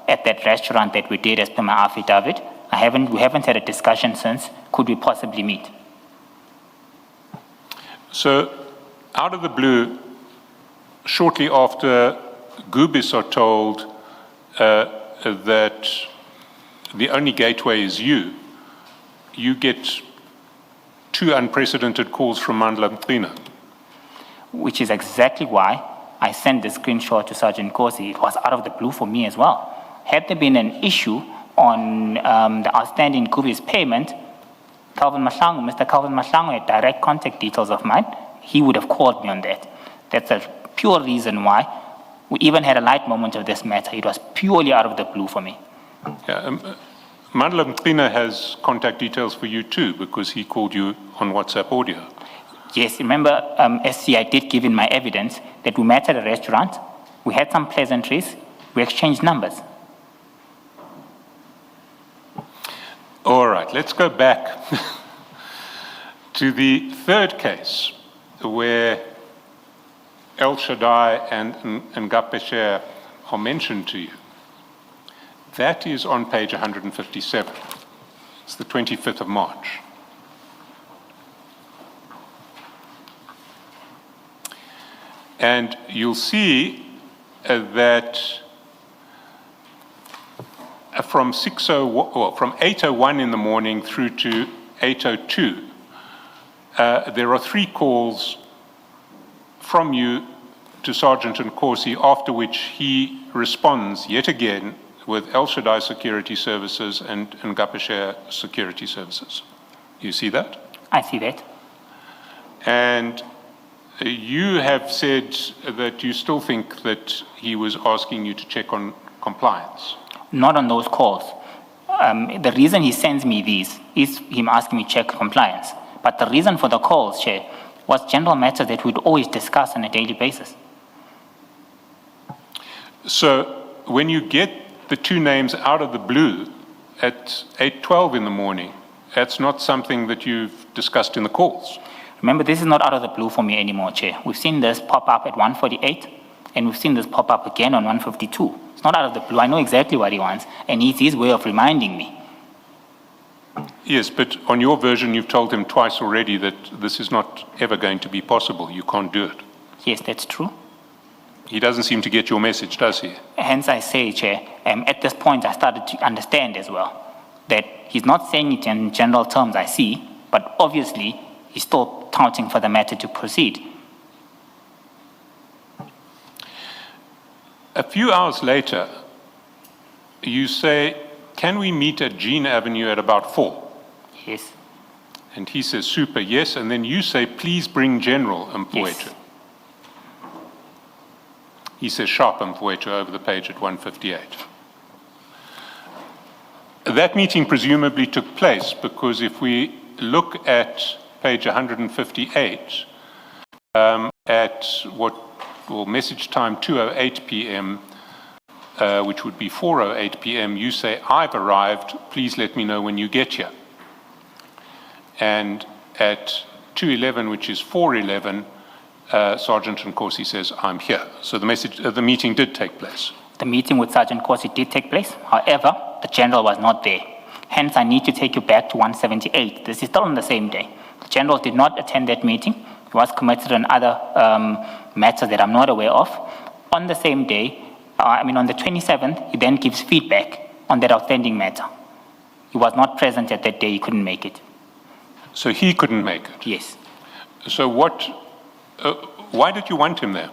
at that restaurant that we did as per my affidavit. We haven't had a discussion since. Could we possibly meet? So, out of the blue, shortly after Gubis are told that the only gateway is you get 2 unprecedented calls from Mandla Mqina. Which is exactly why I sent the screenshot to Sergeant Kosi. It was out of the blue for me as well. Had there been an issue on the outstanding Gubis payment, Mr. Calvin Mahlangu had direct contact details of mine. He would have called me on that. That's a pure reason why we even had a light moment of this matter. It was purely out of the blue for me. Yeah, Mandla Mqina has contact details for you too, because he called you on WhatsApp audio. Yes, remember, SC, I did give in my evidence that we met at a restaurant, we had some pleasantries, we exchanged numbers. All right, let's go back to the third case where El Shaddai and Ngapesher are mentioned to you. That is on page 157. It's the 25th of March. And you'll see that from 8:01 in the morning through to 8:02, there are 3 calls from you to Sergeant Nkosi, after which he responds yet again with El Shaddai Security Services and Ngapesher Security Services. You see that? I see that. And you have said that you still think that he was asking you to check on compliance. Not on those calls. The reason he sends me these is him asking me to check compliance. But the reason for the calls, Chair, was general matters that we'd always discuss on a daily basis. So when you get the 2 names out of the blue at 8:12 in the morning, that's not something that you've discussed in the calls. Remember, this is not out of the blue for me anymore, Chair. We've seen this pop up at 1:48, and we've seen this pop up again on 1:52. It's not out of the blue. I know exactly what he wants, and it's his way of reminding me. Yes, but on your version, you've told him twice already that this is not ever going to be possible. You can't do it. Yes, that's true. He doesn't seem to get your message, does he? Hence I say, Chair, at this point I started to understand as well that he's not saying it in general terms, I see, but obviously he's still touting for the matter to proceed. A few hours later, you say, can we meet at Jean Avenue at about 4? Yes. And he says, super, yes. And then you say, please bring General Mfowethu. Yes. He says, sharp Mfowethu over the page at 1:58. That meeting presumably took place because if we look at page 158, at message time 2:08 p.m., which would be 4:08 p.m., you say, I've arrived, please let me know when you get here. And at 2:11, which is 4:11, Sergeant Nkosi says, I'm here. So the meeting did take place. The meeting with Sergeant Nkosi did take place. However, the general was not there. Hence, I need to take you back to 178. This is still on the same day. The general did not attend that meeting. He was committed on other matters that I'm not aware of. On the same day, on the 27th, he then gives feedback on that outstanding matter. He was not present at that day. He couldn't make it. So he couldn't make it? Yes. So why did you want him there?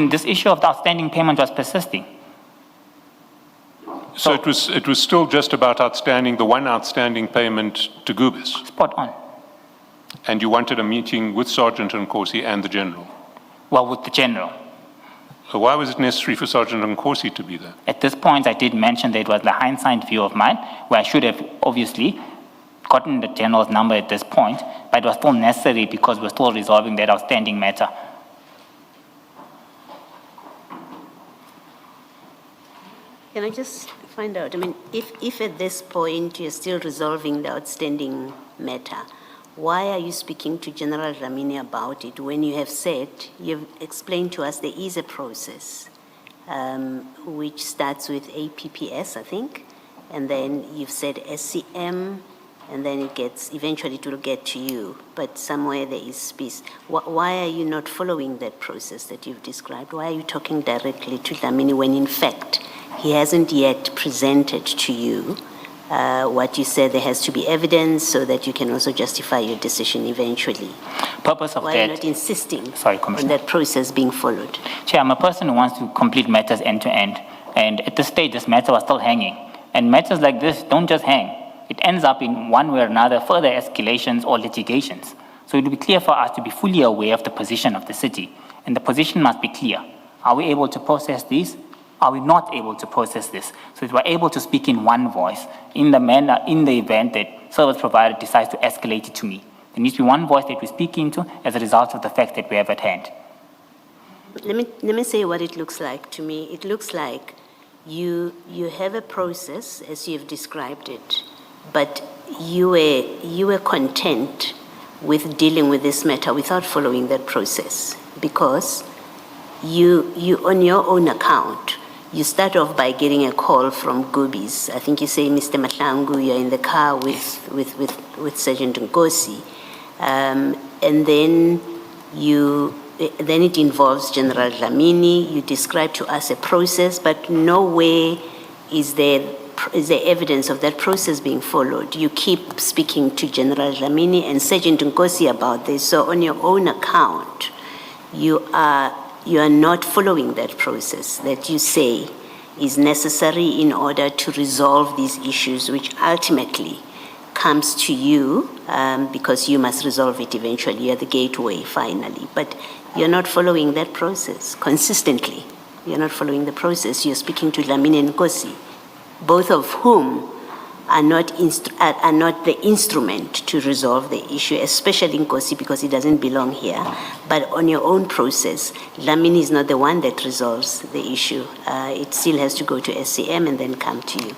This issue of the outstanding payment was persisting. So it was still just about the one outstanding payment to Gubis? Spot on. And you wanted a meeting with Sergeant Nkosi and the General? Well, with the General. So why was it necessary for Sergeant Nkosi to be there? At this point, I did mention that it was the hindsight view of mine, where I should have obviously gotten the General's number at this point, but it was still necessary because we're still resolving that outstanding matter. Can I just find out, if at this point you're still resolving the outstanding matter, why are you speaking to General Dlamini about it when you have said, you've explained to us there is a process? which starts with APPS, I think, and then you've said SCM, and then eventually it will get to you, but somewhere there is space. Why are you not following that process that you've described? Why are you talking directly to Dlamini when in fact he hasn't yet presented to you what you said there has to be evidence so that you can also justify your decision eventually? Purpose of Why that. are you not insisting Sorry, on Commissioner. that process being followed? Chair, I'm a person who wants to complete matters end to end. And at this stage, this matter was still hanging. And matters like this don't just hang. It ends up in one way or another further escalations or litigations. So it will be clear for us to be fully aware of the position of the city. And the position must be clear. Are we able to process this? Are we not able to process this? So that we're able to speak in one voice in the event that service provider decides to escalate it to me. There needs to be one voice that we speak into as a result of the fact that we have at hand. Let me say what it looks like to me. It looks like you have a process as you've described it, but you were content with dealing with this matter without following that process, because you on your own account, you start off by getting a call from Gobies. I think you say, Mr. Mahlangu, you're in the car with Sergeant Nkosi, and then it involves General Dlamini. You describe to us a process, but nowhere is there evidence of that process being followed. You keep speaking to General Dlamini and Sergeant Nkosi about this. So on your own account, you are not following that process that you say is necessary in order to resolve these issues, which ultimately comes to you because you must resolve it eventually. You're the gateway finally, but you're not following that process consistently. You're not following the process. You're speaking to Dlamini and Nkosi, both of whom are not the instrument to resolve the issue, especially Nkosi because he doesn't belong here. But on your own process, Dlamini is not the one that resolves the issue. It still has to go to SCM and then come to you.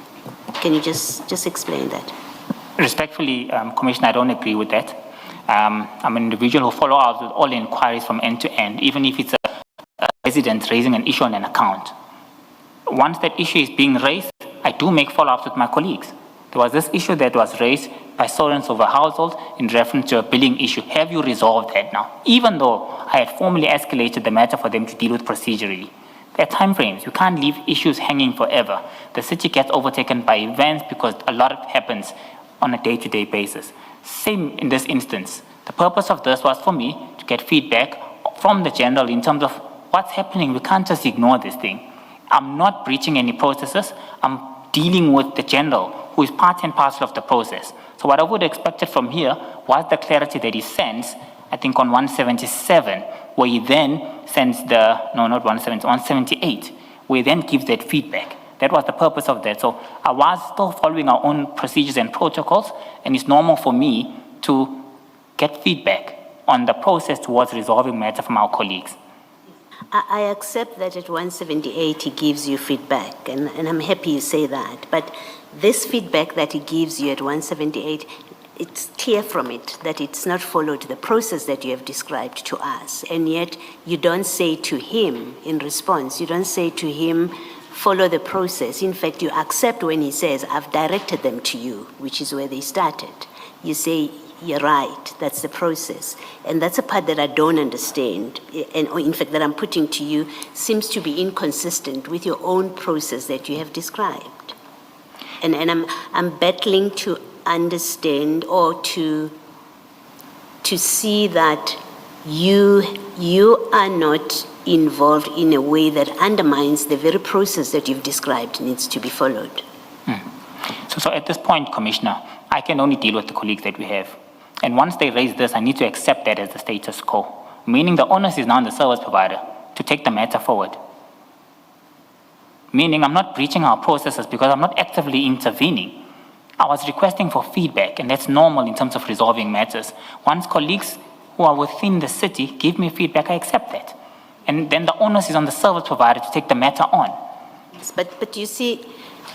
Can you just explain that? Respectfully, Commissioner, I don't agree with that. I'm an individual who follows up with all inquiries from end to end, even if it's a resident raising an issue on an account. Once that issue is being raised, I do make follow-ups with my colleagues. There was this issue that was raised by Sorens of a household in reference to a billing issue. Have you resolved that now? Even though I had formally escalated the matter for them to deal with procedurally. There are time frames. You can't leave issues hanging forever. The city gets overtaken by events because a lot happens on a day-to-day basis. Same in this instance. The purpose of this was for me to get feedback from the general in terms of what's happening. We can't just ignore this thing. I'm not breaching any processes. I'm dealing with the general, who is part and parcel of the process. So what I would have expected from here was the clarity that he sends, I think on 177, where he then sends the, no, not 170, 178, where he then gives that feedback. That was the purpose of that. So I was still following our own procedures and protocols, and it's normal for me to get feedback on the process towards resolving matter from our colleagues. I accept that at 178 he gives you feedback, and I'm happy you say that. But this feedback that he gives you at 178, it's clear from it that it's not followed the process that you have described to us. And yet you don't say to him in response, you don't say to him, follow the process. In fact, you accept when he says, I've directed them to you, which is where they started. You say, you're right, that's the process. And that's a part that I don't understand, and in fact that I'm putting to you, seems to be inconsistent with your own process that you have described. And I'm battling to understand or to see that you are not involved in a way that undermines the very process that you've described needs to be followed. So at this point, Commissioner, I can only deal with the colleagues that we have. And once they raise this, I need to accept that as the status quo, meaning the onus is now on the service provider to take the matter forward. Meaning I'm not breaching our processes because I'm not actively intervening. I was requesting for feedback, and that's normal in terms of resolving matters. Once colleagues who are within the city give me feedback, I accept that. And then the onus is on the service provider to take the matter on. Yes, but you see,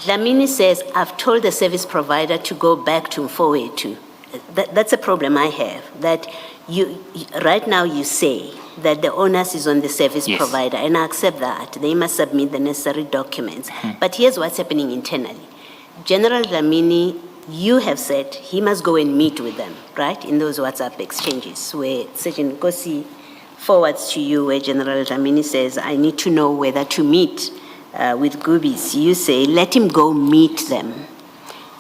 Dlamini says, I've told the service provider to go back to 482. That's a problem I have, that right now you say that the onus is on the service Yes. provider, and I accept that. They must submit the necessary documents. But here's what's happening internally. General Dlamini, you have said he must go and meet with them, right? In those WhatsApp exchanges where Sergeant Nkosi forwards to you where General Dlamini says, I need to know whether to meet with Gubis. You say, let him go meet them.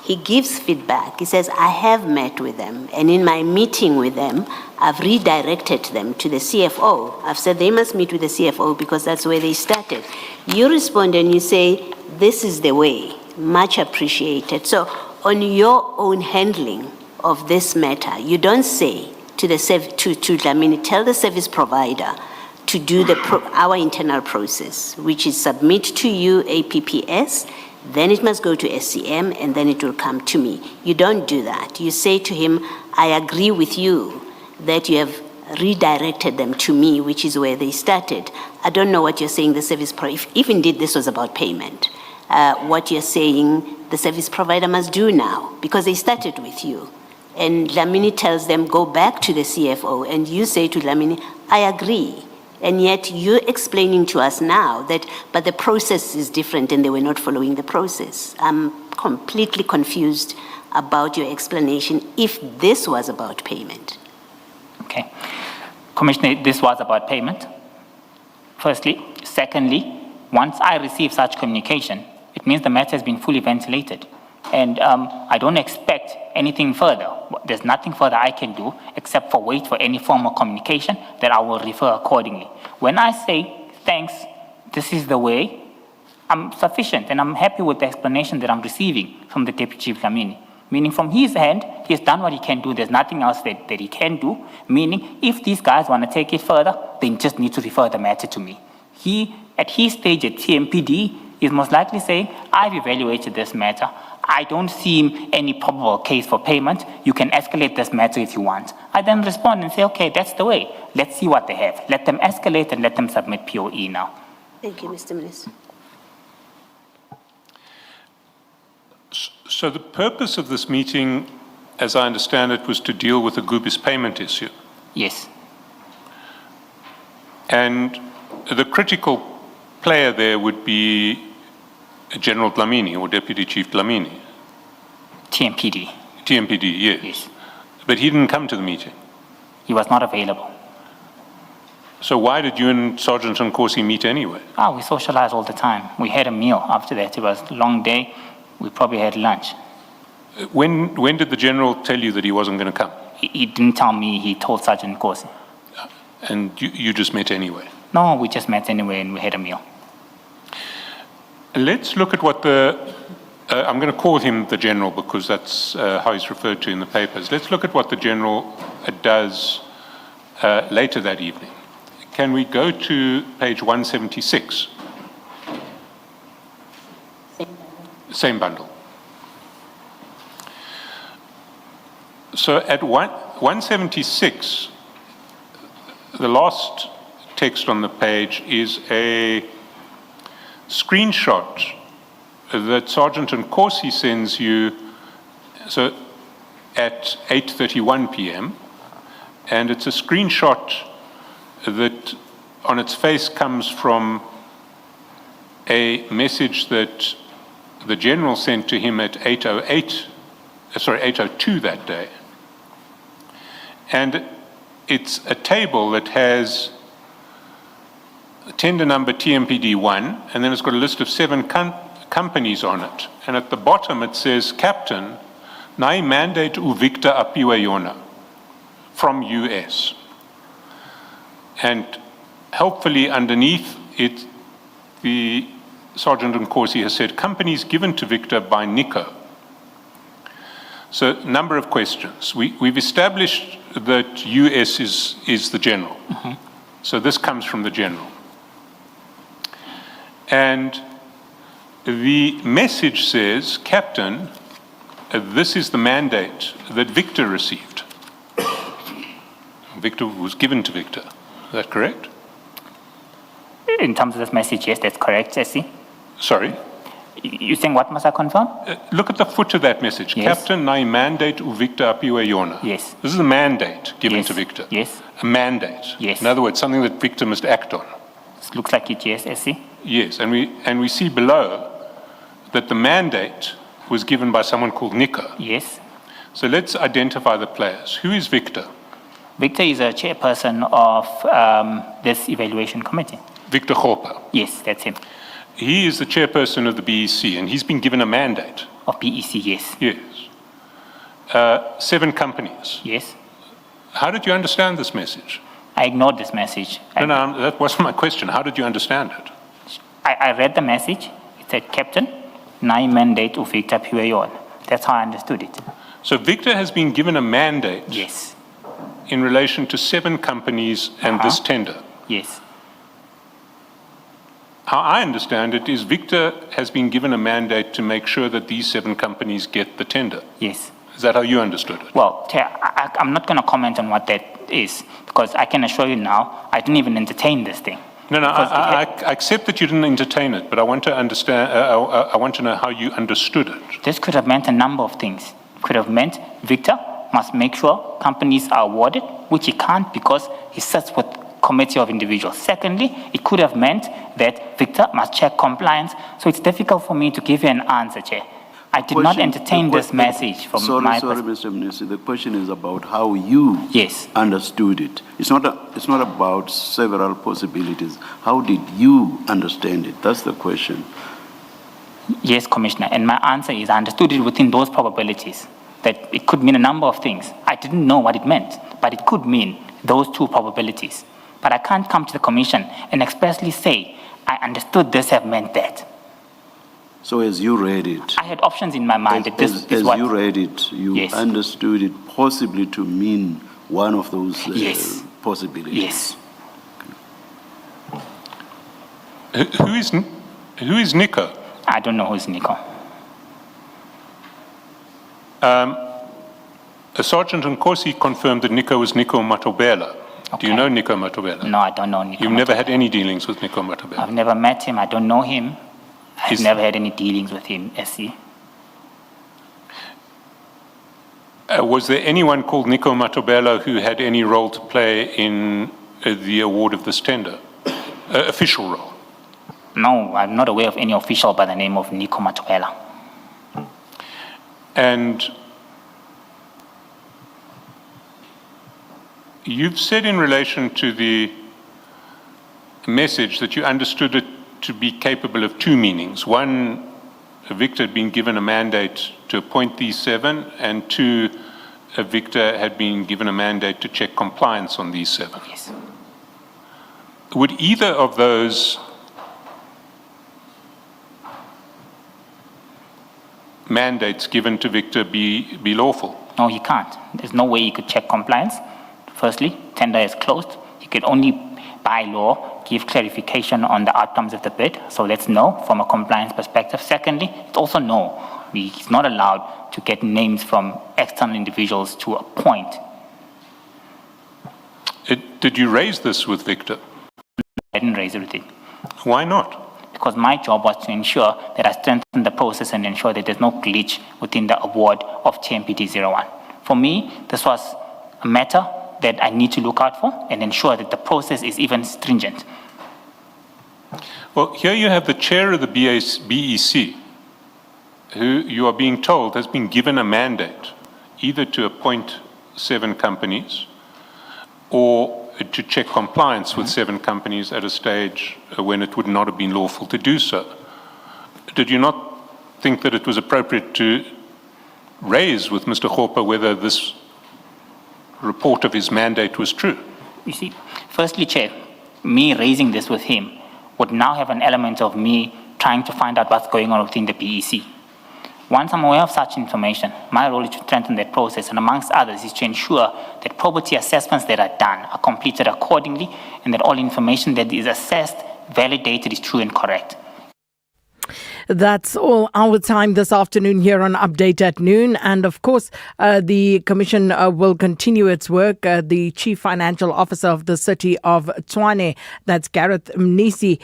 He gives feedback. He says, I have met with them, and in my meeting with them, I've redirected them to the CFO. I've said they must meet with the CFO because that's where they started. You respond and you say, this is the way, much appreciated. So on your own handling of this matter, you don't say to Dlamini, tell the service provider to do our internal process, which is submit to you APPS, then it must go to SCM, and then it will come to me. You don't do that. You say to him, I agree with you that you have redirected them to me, which is where they started. I don't know what you're saying the service provider, if indeed this was about payment, what you're saying the service provider must do now, because they started with you. And Dlamini tells them, go back to the CFO, and you say to Dlamini, I agree. And yet you're explaining to us now that, but the process is different and they were not following the process. I'm completely confused about your explanation if this was about payment. Okay. Commissioner, this was about payment, firstly. Secondly, once I receive such communication, it means the matter has been fully ventilated. And I don't expect anything further. There's nothing further I can do except for wait for any form of communication that I will refer accordingly. When I say, thanks, this is the way, I'm sufficient and I'm happy with the explanation that I'm receiving from the Deputy Chief Dlamini. Meaning from his end, he's done what he can do. There's nothing else that he can do. Meaning if these guys want to take it further, they just need to refer the matter to me. He, at his stage at TMPD, is most likely saying, I've evaluated this matter. I don't see any probable case for payment. You can escalate this matter if you want. I then respond and say, okay, that's the way. Let's see what they have. Let them escalate and let them submit POE now. Thank you, Mr. Minister. So the purpose of this meeting, as I understand it, was to deal with the Gubis payment issue. Yes. And the critical player there would be General Dlamini or Deputy Chief Dlamini. TMPD. TMPD, yes. Yes. But he didn't come to the meeting. He was not available. So why did you and Sergeant Nkosi meet anyway? We socialize all the time. We had a meal after that. It was a long day. We probably had lunch. When did the General tell you that he wasn't going to come? He didn't tell me. He told Sergeant Nkosi. And you just met anyway? No, we just met anyway and we had a meal. Let's look at what I'm going to call him the General because that's how he's referred to in the papers. Let's look at what the General does later that evening. Can we go to page 176? Same bundle. So at 176, the last text on the page is a screenshot that Sergeant Nkosi sends you so at 8:31 p.m. and it's a screenshot that on its face comes from a message that the General sent to him at 8:02 that day. And it's a table that has tender number TMPD1, and then it's got a list of 7 companies on it. And at the bottom it says, Captain, nai mandate u Victor apiwe yona from US. And helpfully underneath it, the Sergeant Nkosi has said, companies given to Victor by Nico. So, number of questions. We've established that US is the General. Mm-hmm. So this comes from the General. And the message says, Captain, this is the mandate that Victor received. Victor was given to Victor. Is that correct? In terms of this message, yes, that's correct, Jesse. Sorry? You saying what must I confirm? Look at the foot of that message. Yes. Captain nai mandate u Victor apiwe yona. Yes. This is a mandate given Yes. to Victor. Yes. A mandate. Yes. In other words, something that Victor must act on. It looks like it, yes, SC. Yes, and we see below that the mandate was given by someone called Nico. Yes. So let's identify the players. Who is Victor? Victor is a chairperson of this evaluation committee. Victor Hopper. Yes, that's him. He is the chairperson of the BEC, and he's been given a mandate. Of BEC, yes. Yes. 7 companies. Yes. How did you understand this message? I ignored this message. No, that wasn't my question. How did you understand it? I read the message. It said, Captain, nai mandate u Victor Piwayon. That's how I understood it. So Victor has been given a mandate Yes. in relation to 7 companies and this tender. Yes. How I understand it is Victor has been given a mandate to make sure that these 7 companies get the tender. Yes. Is that how you understood it? Well, Chair, I'm not going to comment on what that is because I can assure you now, I didn't even entertain this thing. No, Because I accept that you didn't entertain it, but I want to understand. I want to know how you understood it. This could have meant a number of things. It could have meant Victor must make sure companies are awarded, which he can't because he sits with committee of individuals. Secondly, it could have meant that Victor must check compliance. So it's difficult for me to give you an answer, Chair. I did not entertain this message from my Sorry, Mr. Minister. The question is about how you Yes. understood it. It's not about several possibilities. How did you understand it? That's the question. Yes, Commissioner, and my answer is I understood it within those probabilities, that it could mean a number of things. I didn't know what it meant, but it could mean those 2 probabilities. But I can't come to the Commission and expressly say, I understood this have meant that. So as you read it, I had options in my mind that this is as what... you read it, you Yes. understood it possibly to mean one of those Yes. possibilities. Yes. Who is Nico? I don't know who's Nico. Sergeant Nkosi confirmed that Nico was Nico Matobela. Do you Okay. know Nico Matobela? No, I don't know Nico. You've never had any dealings with Nico Matobela? I've never met him. I don't know him. I've Is- never had any dealings with him, SC. Was there anyone called Nico Matobela who had any role to play in the award of this tender? Official role? No, I'm not aware of any official by the name of Nico Matobela. And you've said in relation to the message that you understood it to be capable of 2 meanings. One, Victor had been given a mandate to appoint these 7, and 2, Victor had been given a mandate to check compliance on these 7. Yes. Would either of those mandates given to Victor be lawful? No, he can't. There's no way he could check compliance. Firstly, tender is closed. He could only, by law, give clarification on the outcomes of the bid. So that's no from a compliance perspective. Secondly, it's also no. He's not allowed to get names from external individuals to appoint. Did you raise this with Victor? I didn't raise it with him. Why not? Because my job was to ensure that I strengthen the process and ensure that there's no glitch within the award of TMPT 01. For me, this was a matter that I need to look out for and ensure that the process is even stringent. Well, here you have the chair of the BEC, who you are being told has been given a mandate either to appoint 7 companies or to check compliance with 7 companies at a stage when it would not have been lawful to do so. Did you not think that it was appropriate to raise with Mr. Hopper whether this report of his mandate was true? You see, firstly, Chair, me raising this with him would now have an element of me trying to find out what's going on within the BEC. Once I'm aware of such information, my role is to strengthen that process, and amongst others is to ensure that probity assessments that are done are completed accordingly and that all information that is assessed, validated, is true and correct. That's all our time this afternoon here on Update at Noon. And of course, the Commission will continue its work. The Chief Financial Officer of the City of Tshwane, that's Gareth Mnisi,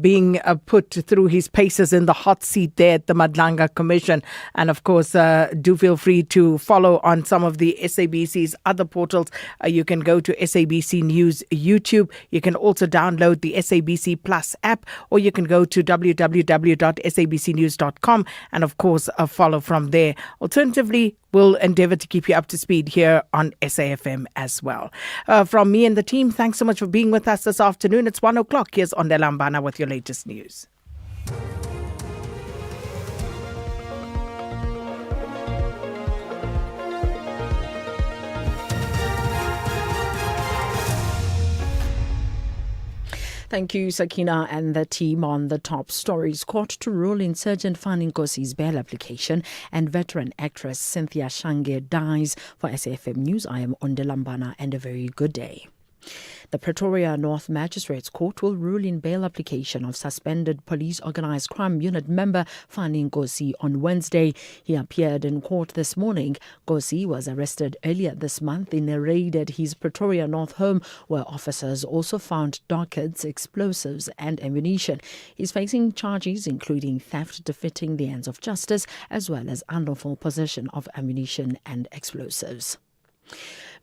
being put through his paces in the hot seat there at the Madlanga Commission. And of course, do feel free to follow on some of the SABC's other portals. You can go to SABC News YouTube. You can also download the SABC Plus app, or you can go to www.sabcnews.com and of course follow from there. Alternatively, we'll endeavour to keep you up to speed here on SAFM as well. From me and the team, thanks so much for being with us this afternoon. It's 1 o'clock. Here's Ondelambana with your latest news. Thank you, Sakina and the team on the top stories. Court to rule in Sergeant Fanny Nkosi's bail application, and veteran actress Cynthia Shange dies. For SAFM News, I am Ondelambana, and a very good day. The Pretoria North Magistrates Court will rule in bail application of suspended police organised crime unit member Fanny Nkosi on Wednesday. He appeared in court this morning. Nkosi was arrested earlier this month in a raid at his Pretoria North home, where officers also found dockets, explosives and ammunition. He's facing charges including theft defeating the ends of justice, as well as unlawful possession of ammunition and explosives.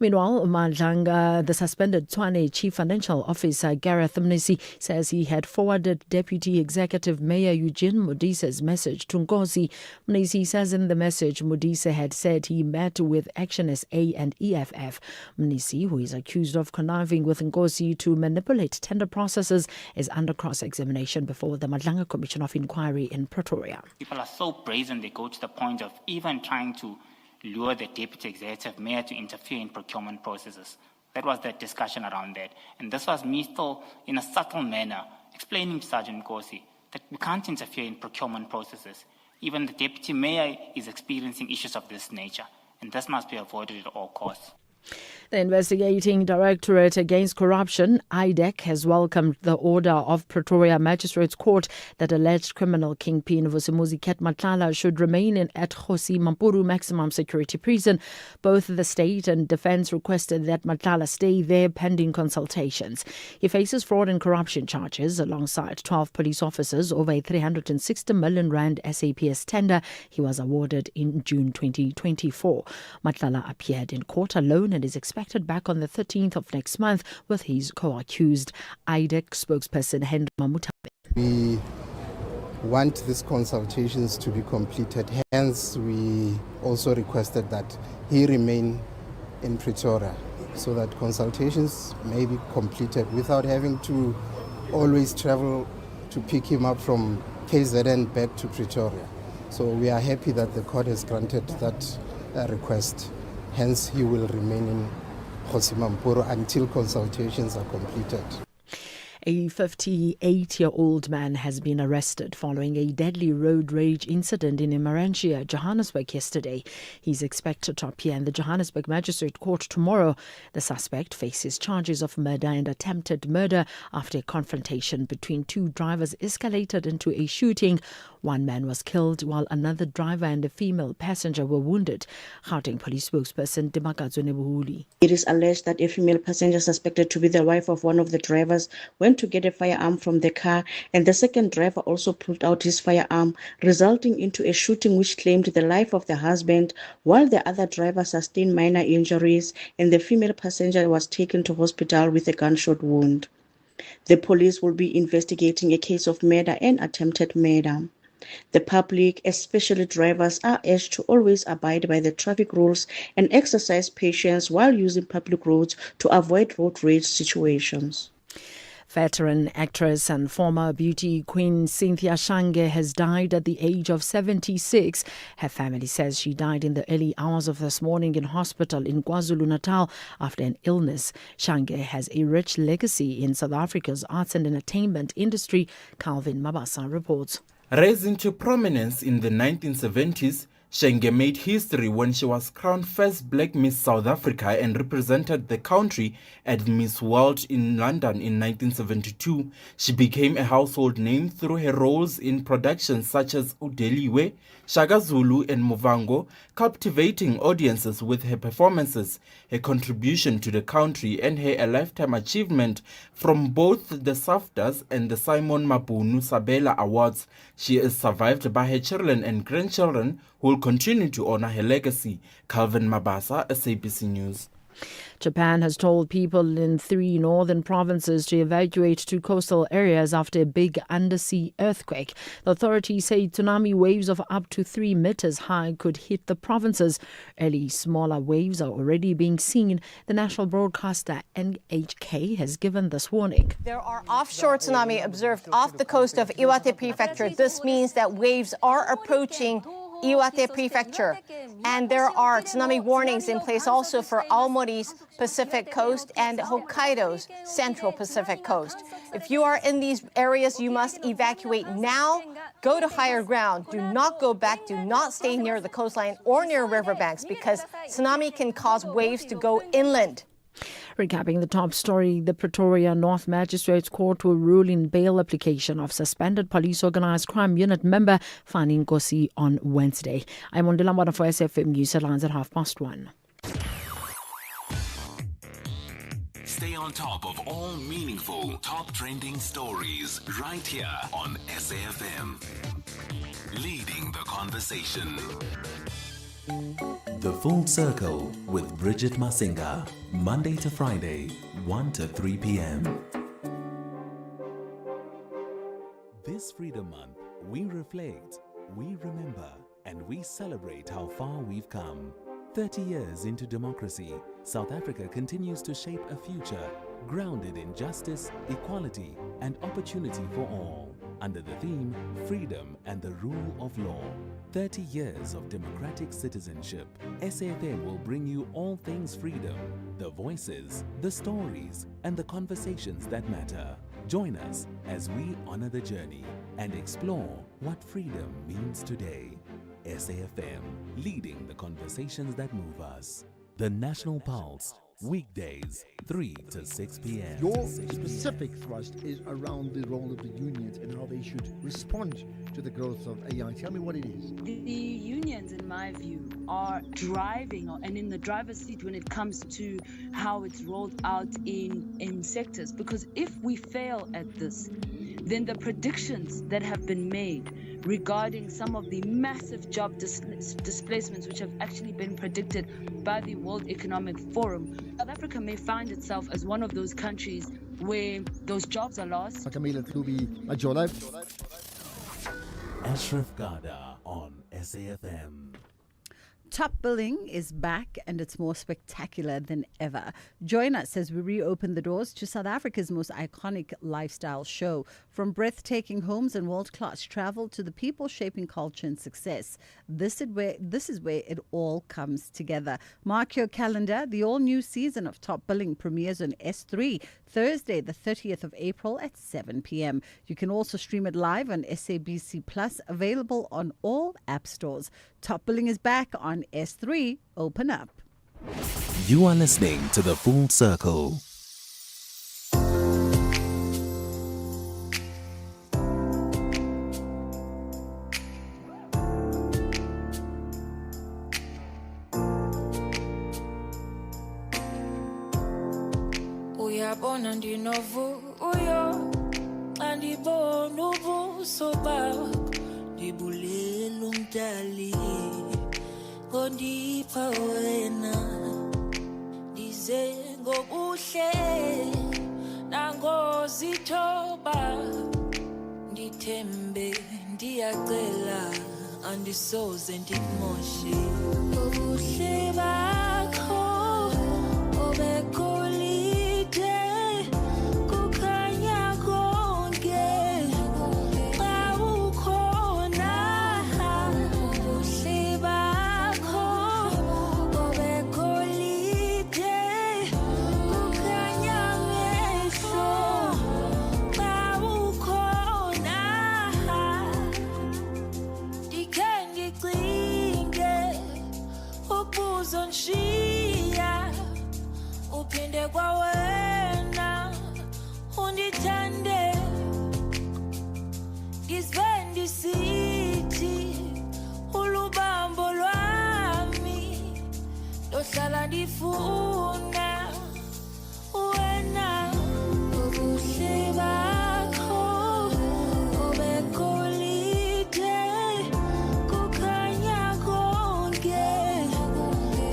Meanwhile, Madlanga, the suspended Tshwane Chief Financial Officer Gareth Mnisi, says he had forwarded Deputy Executive Mayor Eugene Modise's message to Nkosi. Mnisi says in the message, Modise had said he met with Action SA and EFF. Mnisi, who is accused of conniving with Nkosi to manipulate tender processes, is under cross-examination before the Madlanga Commission of Inquiry in Pretoria. People are so brazen, they go to the point of even trying to lure the deputy executive mayor to interfere in procurement processes. That was the discussion around that. And this was me still, in a subtle manner, explaining to Sergeant Nkosi that we can't interfere in procurement processes. Even the deputy mayor is experiencing issues of this nature, and this must be avoided at all costs. The Investigating Directorate Against Corruption, IDEC, has welcomed the order of Pretoria Magistrates Court that alleged criminal kingpin Vusimuzi Ket Matlala should remain at Kgosi Mampuru Maximum Security Prison. Both the state and defence requested that Matlala stay there pending consultations. He faces fraud and corruption charges alongside 12 police officers over a 360 million rand SAPS tender he was awarded in June 2024. Matlala appeared in court alone and is expected back on the 13th of next month with his co-accused. IDEC spokesperson Henry Mamutabe. We want these consultations to be completed. Hence, we also requested that he remain in Pretoria so that consultations may be completed without having to always travel to pick him up from KZN back to Pretoria. So we are happy that the court has granted that request. Hence, he will remain in Kgosi Mampuru until consultations are completed. A 58-year-old man has been arrested following a deadly road rage incident in Emmarantia, Johannesburg yesterday. He's expected to appear in the Johannesburg Magistrate Court tomorrow. The suspect faces charges of murder and attempted murder after a confrontation between two drivers escalated into a shooting. One man was killed while another driver and a female passenger were wounded. Gauteng Police spokesperson Demakatso Nebuhuli. It is alleged that a female passenger suspected to be the wife of one of the drivers went to get a firearm from the car, and the second driver also pulled out his firearm, resulting into a shooting which claimed the life of the husband, while the other driver sustained minor injuries and the female passenger was taken to hospital with a gunshot wound. The police will be investigating a case of murder and attempted murder. The public, especially drivers, are urged to always abide by the traffic rules and exercise patience while using public roads to avoid road rage situations. Veteran actress and former beauty queen Cynthia Shange has died at the age of 76. Her family says she died in the early hours of this morning in hospital in KwaZulu-Natal after an illness. Shange has a rich legacy in South Africa's arts and entertainment industry. Calvin Mabasa reports. Raised into prominence in the 1970s, Shenge made history when she was crowned first black Miss South Africa and represented the country at Miss World in London in 1972. She became a household name through her roles in productions such as Udeliwe, Shaka Zulu and Movango, captivating audiences with her performances, her contribution to the country and her a lifetime achievement from both the SAFTAs and the Simon Mabunu Sabela Awards. She is survived by her children and grandchildren who will continue to honor her legacy. Calvin Mabasa, SABC News. Japan has told people in 3 northern provinces to evacuate to coastal areas after a big undersea earthquake. The authorities say tsunami waves of up to 3 meters high could hit the provinces. Early smaller waves are already being seen. The national broadcaster NHK has given this warning. There are offshore tsunami observed off the coast of Iwate Prefecture. This means that waves are approaching Iwate Prefecture. And there are tsunami warnings in place also for Aomori's Pacific coast and Hokkaido's Central Pacific coast. If you are in these areas, you must evacuate now. Go to higher ground. Do not go back. Do not stay near the coastline or near riverbanks because tsunami can cause waves to go inland. Recapping the top story, the Pretoria North Magistrates Court will rule in bail application of suspended police organised crime unit member Fani Nkosi on Wednesday. I'm Ondela Mwada for SFM News. Headlines at 1:30. Stay on top of all meaningful, top trending stories right here on SAFM. Leading the conversation. The Full Circle with Bridget Masinga, Monday to Friday, 1 to 3 p.m. This Freedom Month, we reflect, we remember, and we celebrate how far we've come. 30 years into democracy, South Africa continues to shape a future grounded in justice, equality, and opportunity for all. Under the theme, Freedom and the Rule of Law. 30 years of democratic citizenship. SAFM will bring you all things freedom, the voices, the stories, and the conversations that matter. Join us as we honor the journey and explore what freedom means today. SAFM, leading the conversations that move us. The National Pulse, weekdays, 3 to 6 p.m. Your specific thrust is around the role of the unions and how they should respond to the growth of AI. Tell me what it is. The unions, in my view, are driving and in the driver's seat when it comes to how it's rolled out in sectors. Because if we fail at this, then the predictions that have been made regarding some of the massive job displacements which have actually been predicted by the World Economic Forum, South Africa may find itself as one of those countries where those jobs are lost. Ashraf Garda on SAFM. Top Billing is back and it's more spectacular than ever. Join us as we reopen the doors to South Africa's most iconic lifestyle show. From breathtaking homes and world-class travel to the people shaping culture and success. This is where it all comes together. Mark your calendar. The all-new season of Top Billing premieres on S3 Thursday, the 30th of April at 7 p.m. You can also stream it live on SABC Plus, available on all app stores. Top Billing is back on S3. Open up. You are listening to The Full Circle. Uyabona ndinovuyo andibona ubuso bakho ndibulela umdali ngondipha wena ndize ngobuhle nangozithoba ndithembe ndiyacela andisoze ndikumoshe ubuhle bakho obekolide kukhanya konke xa ukhona ubuhle bakho obekolide kukhanya mehlo xa ukhona ndikhe ndicinge ukuzonshiya uphinde kwawena undithande ngizwe ndisithi ulubambo lwami lohlala ndifuna wena ubuhle bakho obegolide kukhanya konke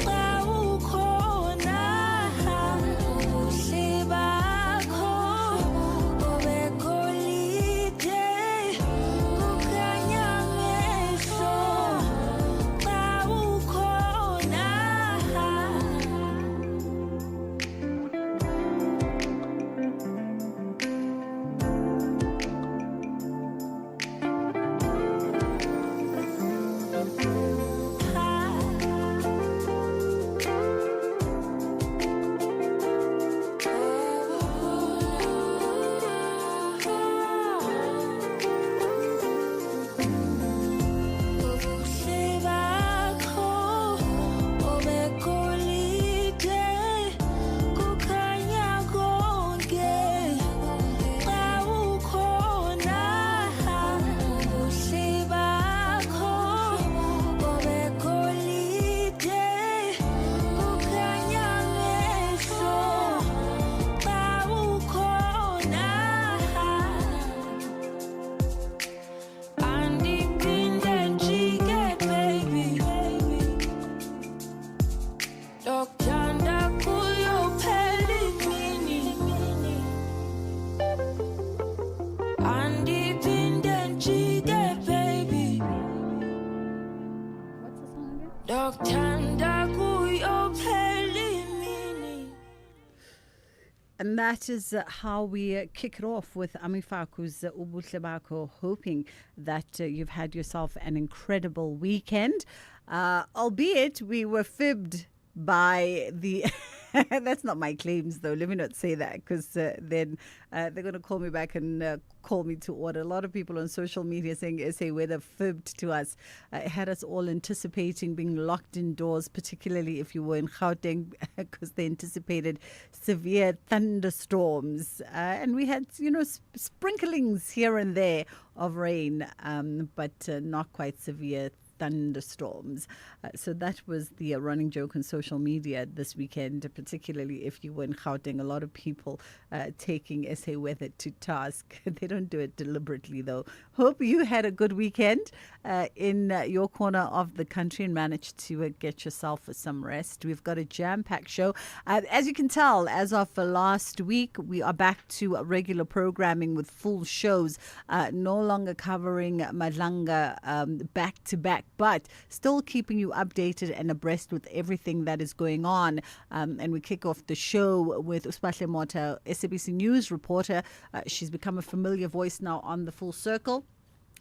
xa ukhona ubuhle bakho obegolide kukhanya mehlo xa ukhona. Ubuhle bakho obegolide kukhanya konke xa ukhona. Ubuhle bakho obegolide kukhanya mehlo xa ukhona. Andiphinde njike baby lokuthanda kuyophela imini. Andiphinde njike baby lokuthanda kuyophela imini. And that is how we kick it off with Amifaku's Ubuhle Bakho, hoping that you've had yourself an incredible weekend. Albeit we were fibbed by the... That's not my claims, though. Let me not say that, because then they're going to call me back and call me to order. A lot of people on social media saying SA weather fibbed to us. It had us all anticipating being locked indoors, particularly if you were in Gauteng, because they anticipated severe thunderstorms. And we had, sprinklings here and there of rain, but not quite severe thunderstorms. So that was the running joke on social media this weekend, particularly if you were in Gauteng. A lot of people taking SA weather to task. They don't do it deliberately, though. Hope you had a good weekend in your corner of the country and managed to get yourself some rest. We've got a jam-packed show. As you can tell, as of last week, we are back to regular programming with full shows, no longer covering Madlanga back to back, but still keeping you updated and abreast with everything that is going on. And we kick off the show with Uspahle Mota, SABC News reporter. She's become a familiar voice now on the Full Circle.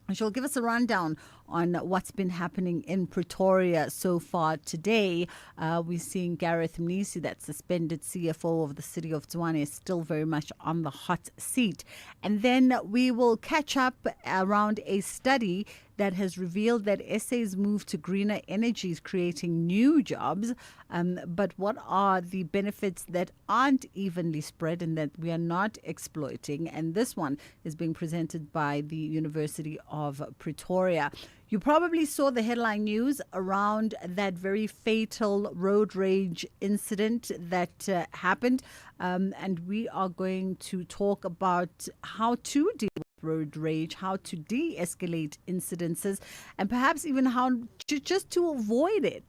And she'll give us a rundown on what's been happening in Pretoria so far today. We're seeing Gareth Mnisi, that suspended CFO of the city of Tshwane, is still very much on the hot seat. And then we will catch up around a study that has revealed that SA's move to greener energy is creating new jobs. But what are the benefits that aren't evenly spread and that we are not exploiting? And this one is being presented by the University of Pretoria. You probably saw the headline news around that very fatal road rage incident that happened. And we are going to talk about how to deal with road rage, how to de-escalate incidences, and perhaps even how just to avoid it,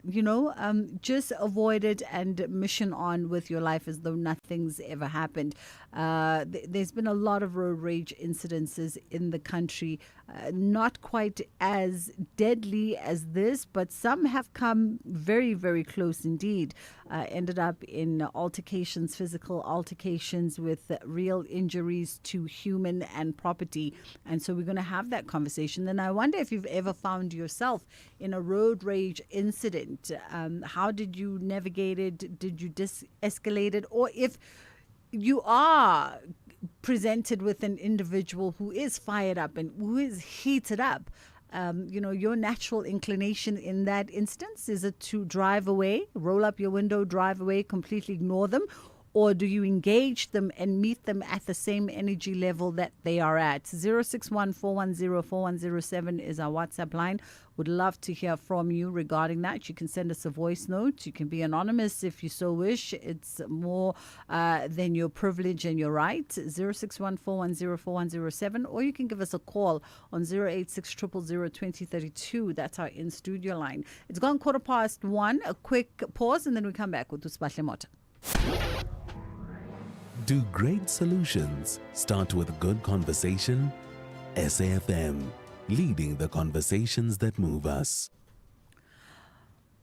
just avoid it and mission on with your life as though nothing's ever happened. There's been a lot of road rage incidences in the country, not quite as deadly as this, but some have come very, very close indeed. Ended up in altercations, physical altercations with real injuries to human and property. And so we're going to have that conversation. And I wonder if you've ever found yourself in a road rage incident. How did you navigate it? Did you de-escalate it? Or if you are presented with an individual who is fired up and who is heated up, your natural inclination in that instance? Is it to drive away, roll up your window, drive away, completely ignore them? Or do you engage them and meet them at the same energy level that they are at? 061-410-4107 is our WhatsApp line. Would love to hear from you regarding that. You can send us a voice note. You can be anonymous if you so wish. It's more than your privilege and your right. 061-410-4107. Or you can give us a call on 086-000-2032. That's our in-studio line. It's gone 1:15. A quick pause and then we come back with Uspahle Mota. Do great solutions start with good conversation? SAFM, leading the conversations that move us.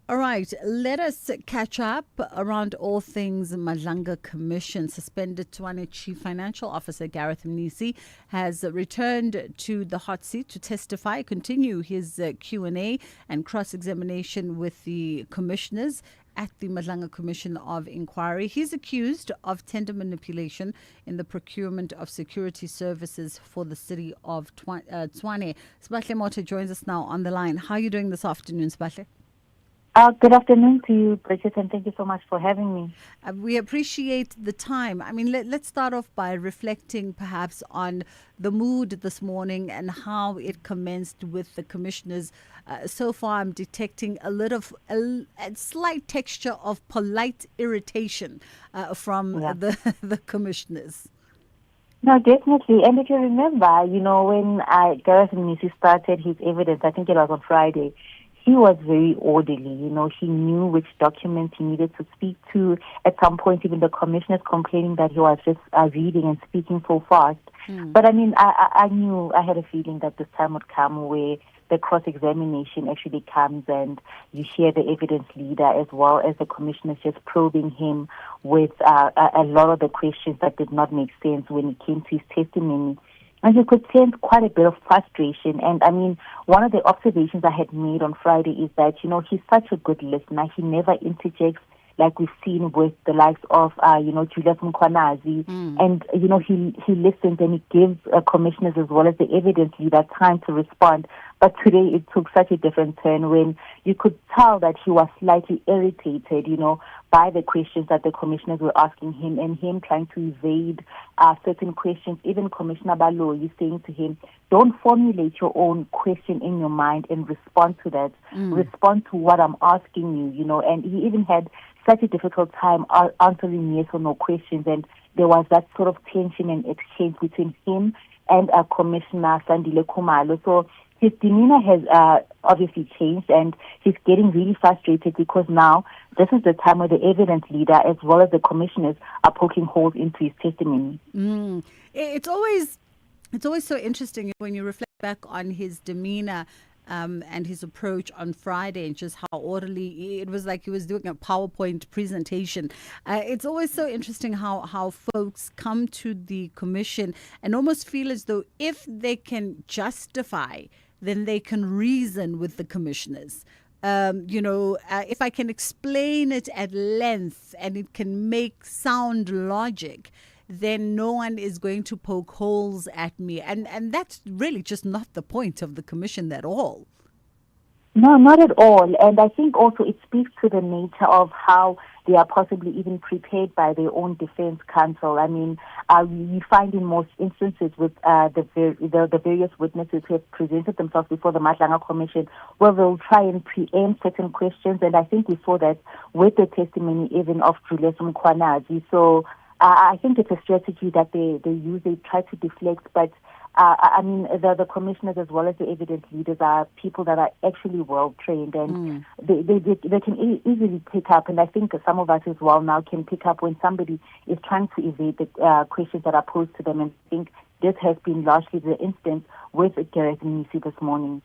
All right, let us catch up around all things Madlanga Commission. Suspended Tshwane Chief Financial Officer Gareth Mnisi has returned to the hot seat to testify, continue his Q&A and cross-examination with the commissioners at the Madlanga Commission of Inquiry. He's accused of tender manipulation in the procurement of security services for the city of Tshwane. Spahle Mota joins us now on the line. How are you doing this afternoon, Spahle? Good afternoon to you, Bridget, and thank you so much for having me. We appreciate the time. I mean, let's start off by reflecting perhaps on the mood this morning and how it commenced with the commissioners. So far, I'm detecting a slight texture of polite irritation from the commissioners. No, definitely. And if you remember, when Gareth Mnisi started his evidence, I think it was on Friday, he was very orderly. He knew which documents he needed to speak to. At some point, even the commissioners complaining that he was just reading and speaking so fast. But I mean, I knew, I had a feeling that this time would come where the cross-examination actually comes and you hear the evidence leader as well as the commissioners just probing him with a lot of the questions that did not make sense when it came to his testimony. And you could sense quite a bit of frustration. And I mean, one of the observations I had made on Friday is that, he's such a good listener. He never interjects like we've seen with the likes of, Julius Mkhwanazi. And, he listens and he gives commissioners as well as the evidence leader time to respond. But today it took such a different turn when you could tell that he was slightly irritated, by the questions that the commissioners were asking him and him trying to evade certain questions. Even Commissioner Baloyi saying to him, don't formulate your own question in your mind and respond to that. Respond to what I'm asking you, and he even had such a difficult time answering yes or no questions. And there was that sort of tension and exchange between him and Commissioner Sandile Khumalo. So his demeanor has obviously changed and he's getting really frustrated because now this is the time where the evidence leader as well as the commissioners are poking holes into his testimony. It's always so interesting when you reflect back on his demeanor and his approach on Friday and just how orderly it was, like he was doing a PowerPoint presentation. It's always so interesting how folks come to the commission and almost feel as though if they can justify, then they can reason with the commissioners. If I can explain it at length and it can make sound logic, then no one is going to poke holes at me. And that's really just not the point of the commission at all. No, not at all. And I think also it speaks to the nature of how they are possibly even prepared by their own defense counsel. I mean, we find in most instances with the various witnesses who have presented themselves before the Madlanga Commission, where they'll try and preempt certain questions. And I think we saw that with the testimony even of Julius Mkhwanazi. So I think it's a strategy that they use. They try to deflect, but I mean, the commissioners as well as the evidence leaders are people that are actually well trained and they can easily pick up. And I think some of us as well now can pick up when somebody is trying to evade the questions that are posed to them. And I think this has been largely the instance with Gareth Mnisi this morning.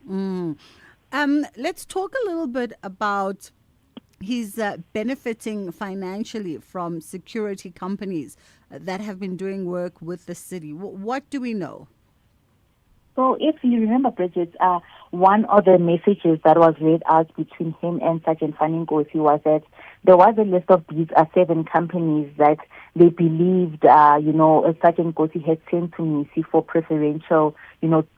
Let's talk a little bit about he's benefiting financially from security companies that have been doing work with the city. What do we know? So if you remember, Bridget, one of the messages that was read out between him and Sergeant Fanny Nkosi was that there was a list of these 7 companies that they believed, Sergeant Nkosi had sent to Mnisi for preferential,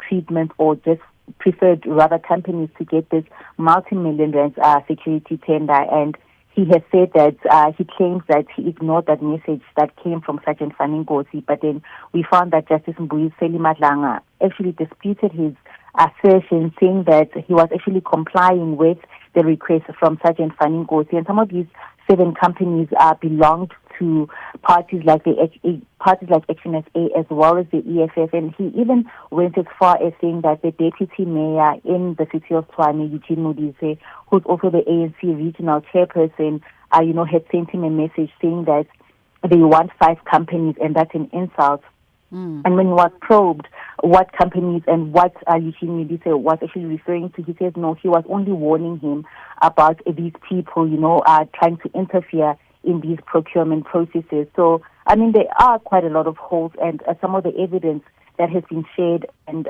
treatment or just preferred rather companies to get this multi-million rand security tender, and he has said that he claims that he ignored that message that came from Sergeant Fanningosi, but then we found that Justice Mbuyiseli Madlanga actually disputed his assertion, saying that he was actually complying with the request from Sergeant Fanningosi, and some of these 7 companies belonged to parties like Action SA as well as the EFF, and he even went as far as saying that the deputy mayor in the city of Tshwane, Eugene Modise, who's also the ANC regional chairperson, had sent him a message saying that they want 5 companies, and that's an insult. And when he was probed what companies and what Eugene Modise was actually referring to, he says no, he was only warning him about these people, trying to interfere in these procurement processes. So, I mean, there are quite a lot of holes, and some of the evidence that has been shared and,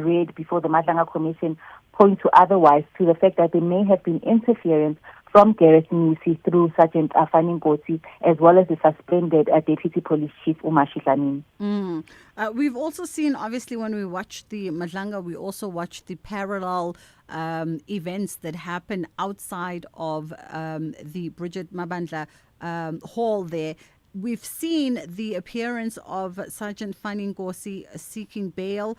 read before the Madlanga Commission point to otherwise, to the fact that there may have been interference from Gareth Nisi through Sergeant Fanningosi, as well as the suspended Deputy Police Chief Umar Shidlamini. We've also seen, obviously, when we watch the Madlanga, we also watch the parallel events that happen outside of the Bridget Mabandla hall there. We've seen the appearance of Sergeant Fanningosi seeking bail.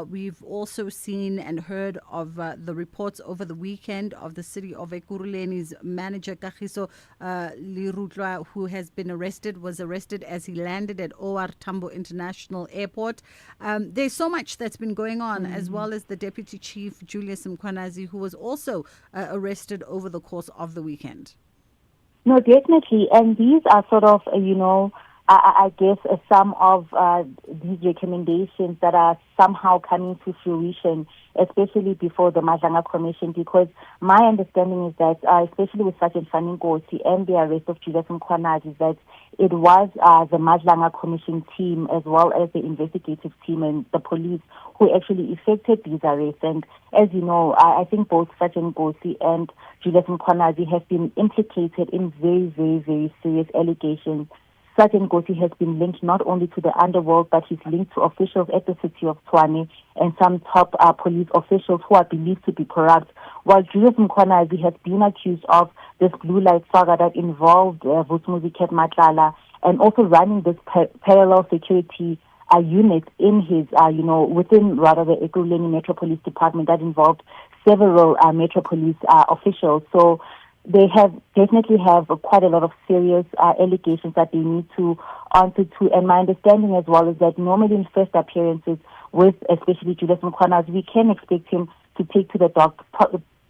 We've also seen and heard of the reports over the weekend of the city of Ekurhuleni's manager, Kagiso Lirutlwa, who has been was arrested as he landed at OR Tambo International Airport. There's so much that's been going on, as well as the Deputy Chief, Julius Mkhwanazi, who was also arrested over the course of the weekend. No, definitely. And these are sort of, I guess, some of these recommendations that are somehow coming to fruition, especially before the Madlanga Commission, because my understanding is that, especially with Sergeant Fanningosi and the arrest of Julius Mkhwanazi, is that it was the Madlanga Commission team as well as the investigative team and the police who actually effected these arrests. And as you know, I think both Sergeant Ngosi and Julius Mkhwanazi have been implicated in very, very, very serious allegations. Sergeant Ngosi has been linked not only to the underworld, but he's linked to officials at the city of Tshwane and some top police officials who are believed to be corrupt, while Julius Mkhwanazi has been accused of this blue light saga that involved Vutsumuzi Ket Matlala and also running this parallel security unit in his, within rather the Ekurhuleni Metro Police Department that involved several Metro Police officials. So they definitely have quite a lot of serious allegations that they need to answer to. And my understanding as well is that normally in first appearances with especially Julius Mkhwanazi, we can expect him to take to the dock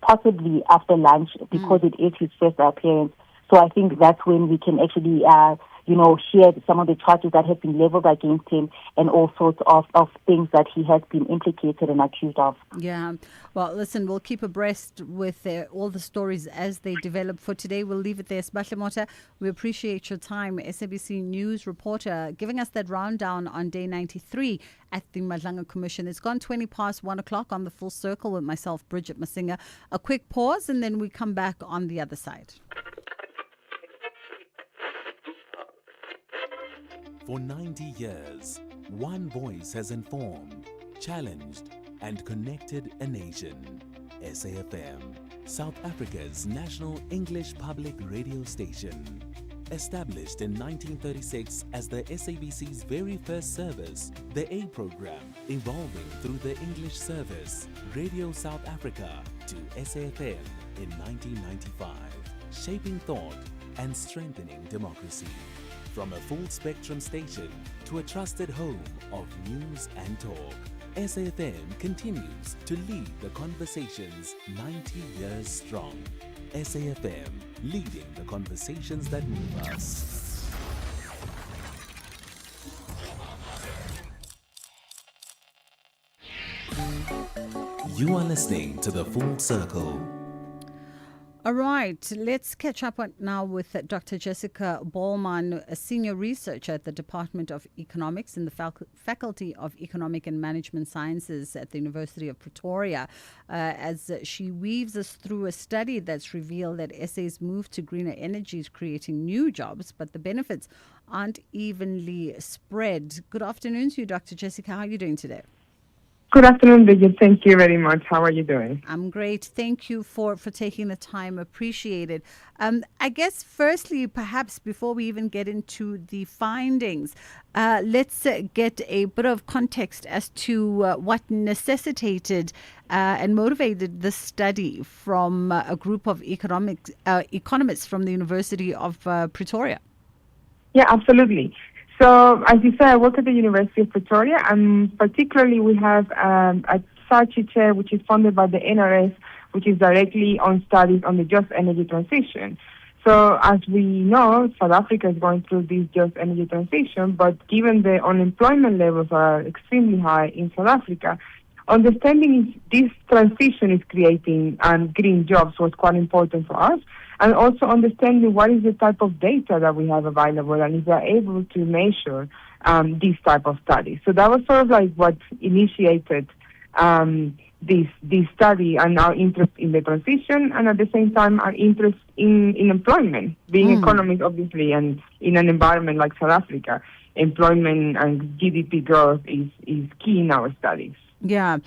possibly after lunch because it is his first appearance. So I think that's when we can actually, share some of the charges that have been leveled against him and all sorts of things that he has been implicated and accused of. Yeah. Well, listen, we'll keep abreast with all the stories as they develop. For today, we'll leave it there. Sbahle Mota, we appreciate your time. SABC News reporter giving us that rundown on day 93 at the Madlanga Commission. It's gone 20 past 1 o'clock on the Full Circle with myself, Bridget Masinga. A quick pause and then we come back on the other side. For 90 years, one voice has informed, challenged, and connected a nation. SAFM, South Africa's national English public radio station. Established in 1936 as the SABC's very first service, the A program, evolving through the English service, Radio South Africa, to SAFM in 1995, shaping thought and strengthening democracy. From a full-spectrum station to a trusted home of news and talk, SAFM continues to lead the conversations 90 years strong. SAFM, leading the conversations that move us. You are listening to The Full Circle. All right, let's catch up now with Dr. Jessica Ballman, a senior researcher at the Department of Economics in the Faculty of Economic and Management Sciences at the University of Pretoria, as she weaves us through a study that's revealed that SA's move to greener energy is creating new jobs, but the benefits aren't evenly spread. Good afternoon to you, Dr. Jessica. How are you doing today? Good afternoon, Bridget. Thank you very much. How are you doing? I'm great. Thank you for taking the time. Appreciate it. I guess, firstly, perhaps before we even get into the findings, let's get a bit of context as to what necessitated and motivated the study from a group of economists from the University of Pretoria. Yeah, absolutely. So, as you said, I work at the University of Pretoria, and particularly we have a SACHI chair, which is funded by the NRS, which is directly on studies on the just energy transition. So, as we know, South Africa is going through this just energy transition, but given the unemployment levels are extremely high in South Africa, understanding this transition is creating green jobs was quite important for us. And also understanding what is the type of data that we have available and if we are able to measure these type of studies. So that was sort of like what initiated this study and our interest in the transition, and at the same time our interest in employment. Being economists, obviously, and in an environment like South Africa, employment and GDP growth is key in our studies. Yeah.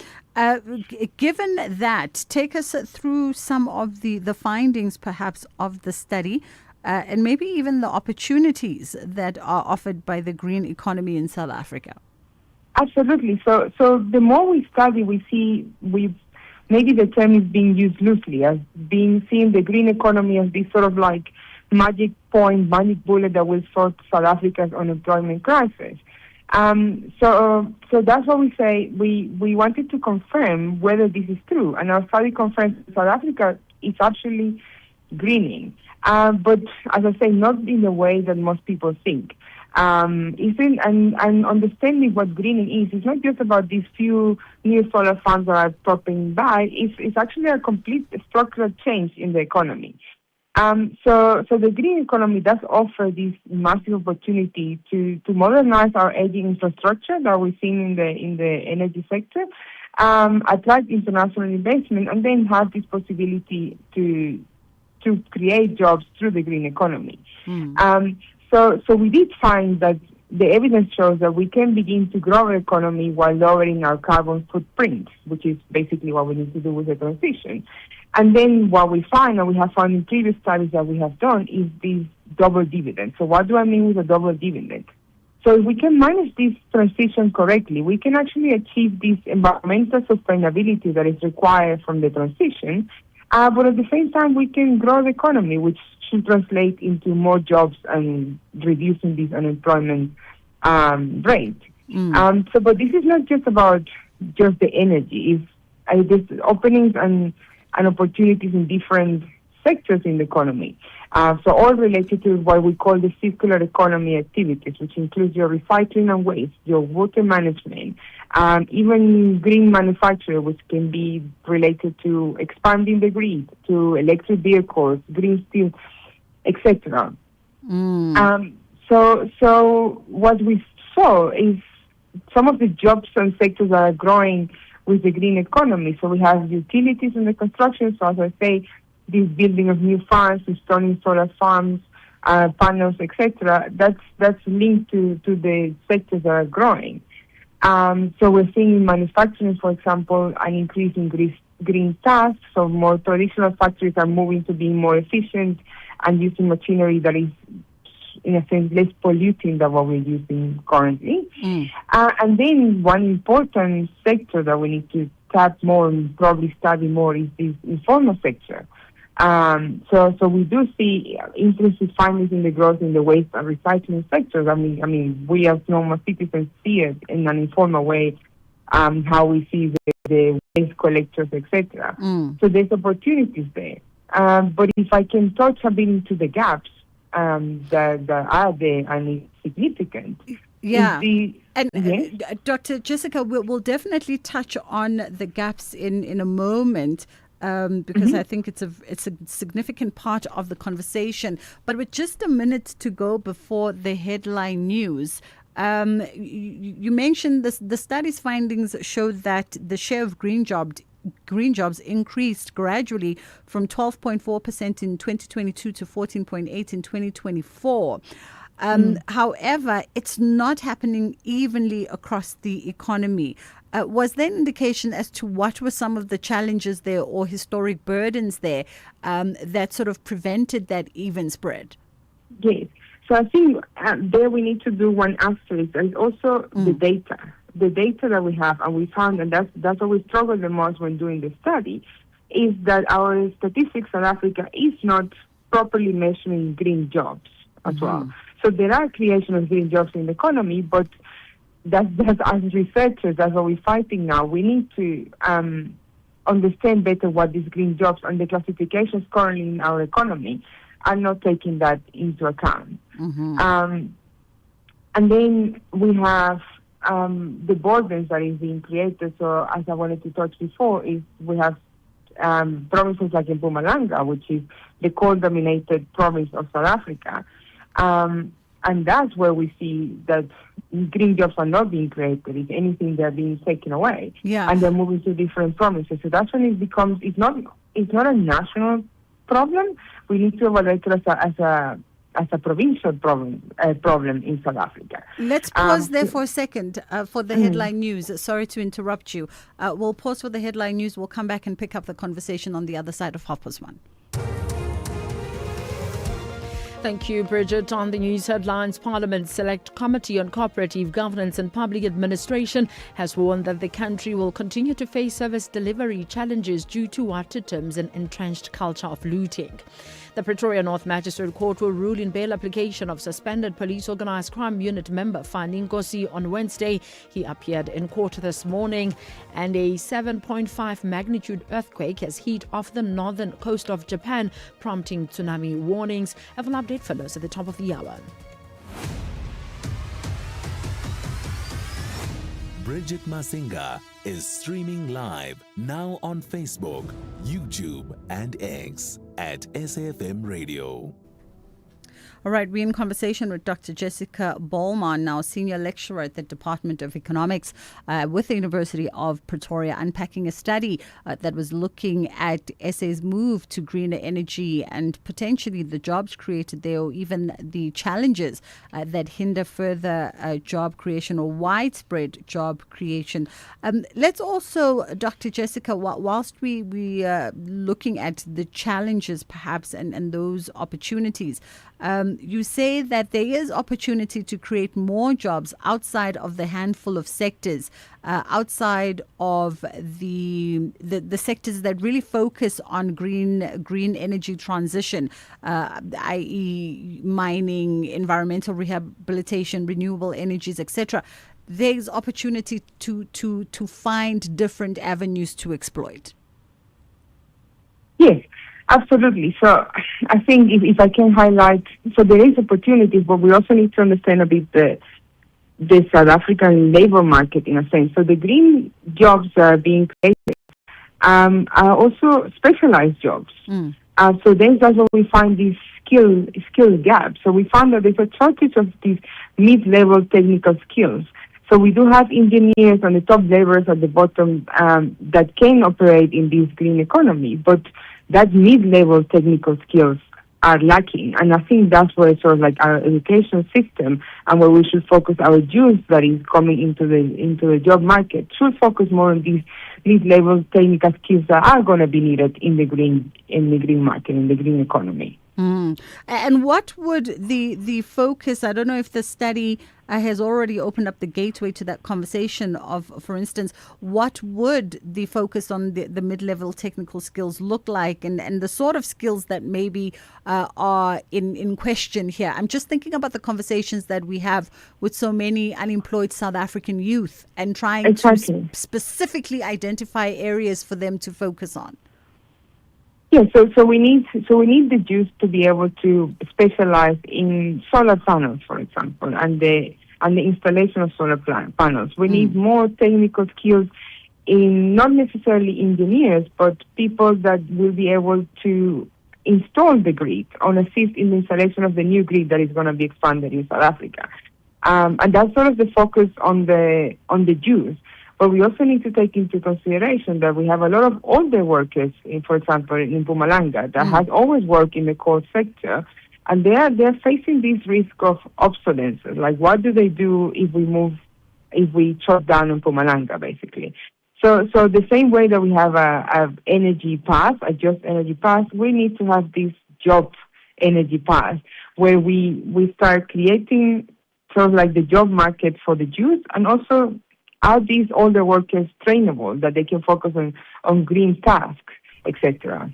Given that, take us through some of the findings, perhaps, of the study, and maybe even the opportunities that are offered by the green economy in South Africa. Absolutely. So the more we study, we see maybe the term is being used loosely as seeing the green economy as this sort of like magic bullet that will sort South Africa's unemployment crisis. So that's what we say. We wanted to confirm whether this is true, and our study confirms South Africa is actually greening, but as I say, not in the way that most people think. And understanding what greening is, it's not just about these few new solar farms that are popping by. It's actually a complete structural change in the economy. So the green economy does offer this massive opportunity to modernize our aging infrastructure that we've seen in the energy sector, attract international investment, and then have this possibility to create jobs through the green economy. So we did find that the evidence shows that we can begin to grow our economy while lowering our carbon footprint, which is basically what we need to do with the transition. And then what we find, and we have found in previous studies that we have done, is this double dividend. So what do I mean with a double dividend? So if we can manage this transition correctly, we can actually achieve this environmental sustainability that is required from the transition, but at the same time we can grow the economy, which should translate into more jobs and reducing this unemployment rate. But this is not just about just the energy. There's openings and opportunities in different sectors in the economy. So all related to what we call the circular economy activities, which includes your recycling and waste, your water management, even green manufacturing, which can be related to expanding the grid, to electric vehicles, green steel, etc. So what we saw is some of the jobs and sectors that are growing with the green economy. So we have utilities in the construction. So as I say, this building of new farms, installing solar farms, panels, etc. That's linked to the sectors that are growing. So we're seeing in manufacturing, for example, an increase in green tasks. So more traditional factories are moving to being more efficient and using machinery that is, in a sense, less polluting than what we're using currently. And then one important sector that we need to tap more and probably study more is this informal sector. So we do see interesting findings in the growth in the waste and recycling sectors. I mean, we as normal citizens see it in an informal way, how we see the waste collectors, etc. So there's opportunities there. But if I can touch a bit into the gaps that are there and is significant. Yeah. Dr. Jessica, we'll definitely touch on the gaps in a moment. Because I think it's a significant part of the conversation. But with just a minute to go before the headline news, you mentioned the study's findings showed that the share of green jobs increased gradually from 12.4% in 2022 to 14.8% in 2024. However, it's not happening evenly across the economy. Was there an indication as to what were some of the challenges there or historic burdens there that sort of prevented that even spread? Yes. So I think there we need to do one asterisk, and also the data. The data that we have, and we found, and that's what we struggled the most when doing the study, is that our statistics South Africa is not properly measuring green jobs as well. So there are creation of green jobs in the economy, but that's as researchers, that's what we're fighting now. We need to understand better what these green jobs and the classifications currently in our economy are not taking that into account. And then we have the burdens that is being created. So as I wanted to touch before, is we have provinces like in Mpumalanga, which is the coal-dominated province of South Africa. And that's where we see that green jobs are not being created. If anything, they're being taken away. And they're moving to different provinces. So that's when it becomes, it's not a national problem. We need to evaluate it as a provincial problem in South Africa. Let's pause there for a second for the headline news. Sorry to interrupt you. We'll pause for the headline news. We'll come back and pick up the conversation on the other side of 1:30. Thank you, Bridget. On the news headlines, Parliament's Select Committee on Cooperative Governance and Public Administration has warned that the country will continue to face service delivery challenges due to what it terms an entrenched culture of looting. The Pretoria North Magistrate Court will rule in bail application of suspended Police Organised Crime Unit member Fani Nkosi on Wednesday. He appeared in court this morning, and a 7.5 magnitude earthquake has hit off the northern coast of Japan, prompting tsunami warnings. I have an update for those at the top of the hour. Bridget Masinga is streaming live now on Facebook, YouTube, and X at SAFM Radio. All right, we're in conversation with Dr. Jessica Bolman, now Senior Lecturer at the Department of Economics with the University of Pretoria, unpacking a study that was looking at SA's move to greener energy and potentially the jobs created there, or even the challenges that hinder further job creation or widespread job creation. Let's also, Dr. Jessica, whilst we are looking at the challenges perhaps and those opportunities, you say that there is opportunity to create more jobs outside of the handful of sectors, outside of the sectors that really focus on green energy transition, i.e. mining, environmental rehabilitation, renewable energies, etc. There's opportunity to find different avenues to exploit. Yes. Absolutely. So I think if I can highlight, so there is opportunities, but we also need to understand a bit the South African labor market in a sense. So the green jobs are being created are also specialized jobs. So then that's where we find these skill gaps. So we found that there's a shortage of these mid-level technical skills. So we do have engineers and the top laborers at the bottom that can operate in this green economy, but that mid-level technical skills are lacking. And I think that's where sort of like our education system and where we should focus our youth that is coming into the job market should focus more on these mid-level technical skills that are going to be needed in the green market, in the green economy. And what would the focus, I don't know if the study has already opened up the gateway to that conversation of, for instance, what would the focus on the mid-level technical skills look like and the sort of skills that maybe are in question here? I'm just thinking about the conversations that we have with so many unemployed South African youth and trying to specifically identify areas for them to focus on. Yeah, so we need the youth to be able to specialize in solar panels, for example, and the installation of solar panels. We need more technical skills in not necessarily engineers, but people that will be able to install the grid or assist in the installation of the new grid that is going to be expanded in South Africa. And that's sort of the focus on the youth. But we also need to take into consideration that we have a lot of older workers, for example, in Mpumalanga, that has always worked in the coal sector, And they're facing this risk of obsolescence. Like, what do they do if we shut down in Mpumalanga, basically? So the same way that we have a energy pass, a just energy pass, we need to have this job energy pass, where we start creating sort of like the job market for the youth, and also are these older workers trainable, that they can focus on green tasks, etc.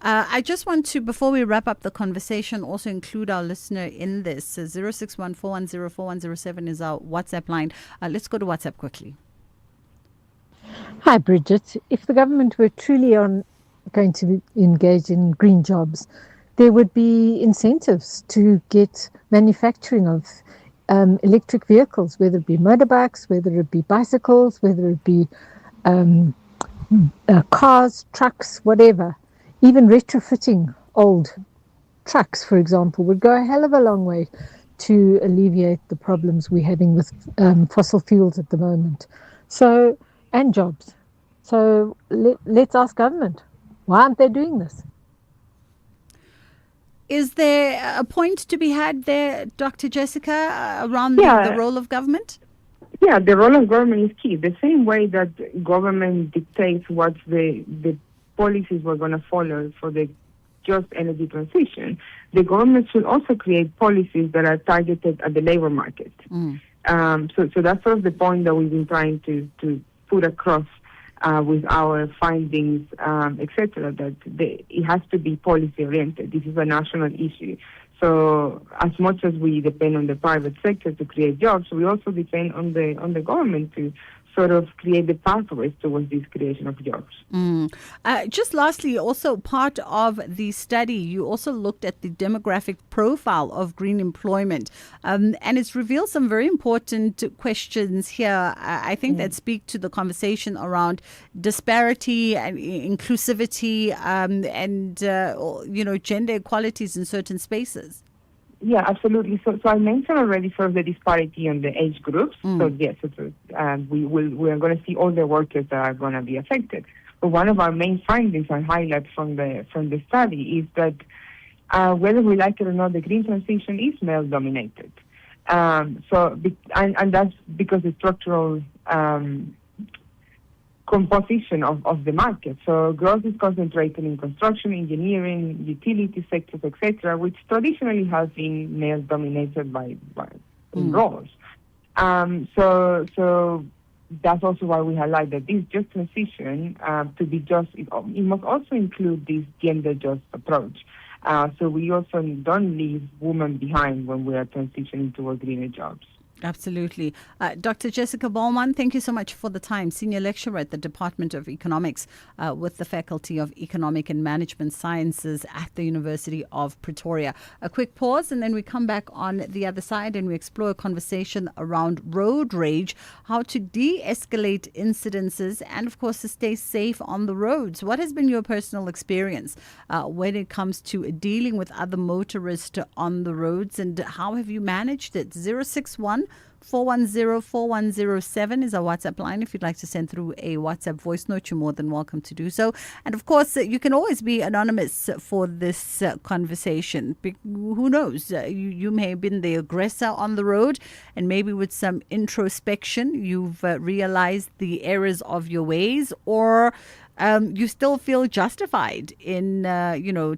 I just want to, before we wrap up the conversation, also include our listener in this. 061-410-4107 is our WhatsApp line. Let's go to WhatsApp quickly. Hi, Bridget. If the government were truly going to be engaged in green jobs, there would be incentives to get manufacturing of electric vehicles, whether it be motorbikes, whether it be bicycles, whether it be cars, trucks, whatever. Even retrofitting old trucks, for example, would go a hell of a long way to alleviate the problems we're having with fossil fuels at the moment. So, and jobs. So let's ask government, why aren't they doing this? Is there a point to be had there, Dr. Jessica, around the role of government? Yeah, the role of government is key. The same way that government dictates what the policies we're going to follow for the just energy transition, the government should also create policies that are targeted at the labor market. So that's sort of the point that we've been trying to put across with our findings, etc., that it has to be policy-oriented. This is a national issue. So as much as we depend on the private sector to create jobs, we also depend on the government to sort of create the pathways towards this creation of jobs. Just lastly, also part of the study, you also looked at the demographic profile of green employment, and it's revealed some very important questions here, I think that speak to the conversation around disparity and inclusivity and gender equalities in certain spaces. Yeah, absolutely. So I mentioned already sort of the disparity on the age groups. So yes, we are going to see older workers that are going to be affected. But one of our main findings and highlights from the study is that whether we like it or not, the green transition is male dominated. And that's because the structural composition of the market. So growth is concentrated in construction, engineering, utility sectors, etc., which traditionally has been male dominated by roles. So that's also why we highlight that this just transition to be just, it must also include this gender just approach. So we also don't leave women behind when we are transitioning toward greener jobs. Absolutely. Dr. Jessica Bowman, thank you so much for the time. Senior lecturer at the Department of Economics with the Faculty of Economic and Management Sciences at the University of Pretoria. A quick pause and then we come back on the other side and we explore a conversation around road rage, how to de-escalate incidences and of course to stay safe on the roads. What has been your personal experience when it comes to dealing with other motorists on the roads and how have you managed it? 061-410-4107 is our WhatsApp line. If you'd like to send through a WhatsApp voice note, you're more than welcome to do so. And of course, you can always be anonymous for this conversation. Who knows? You may have been the aggressor on the road, and maybe with some introspection, you've realized the errors of your ways, or you still feel justified in,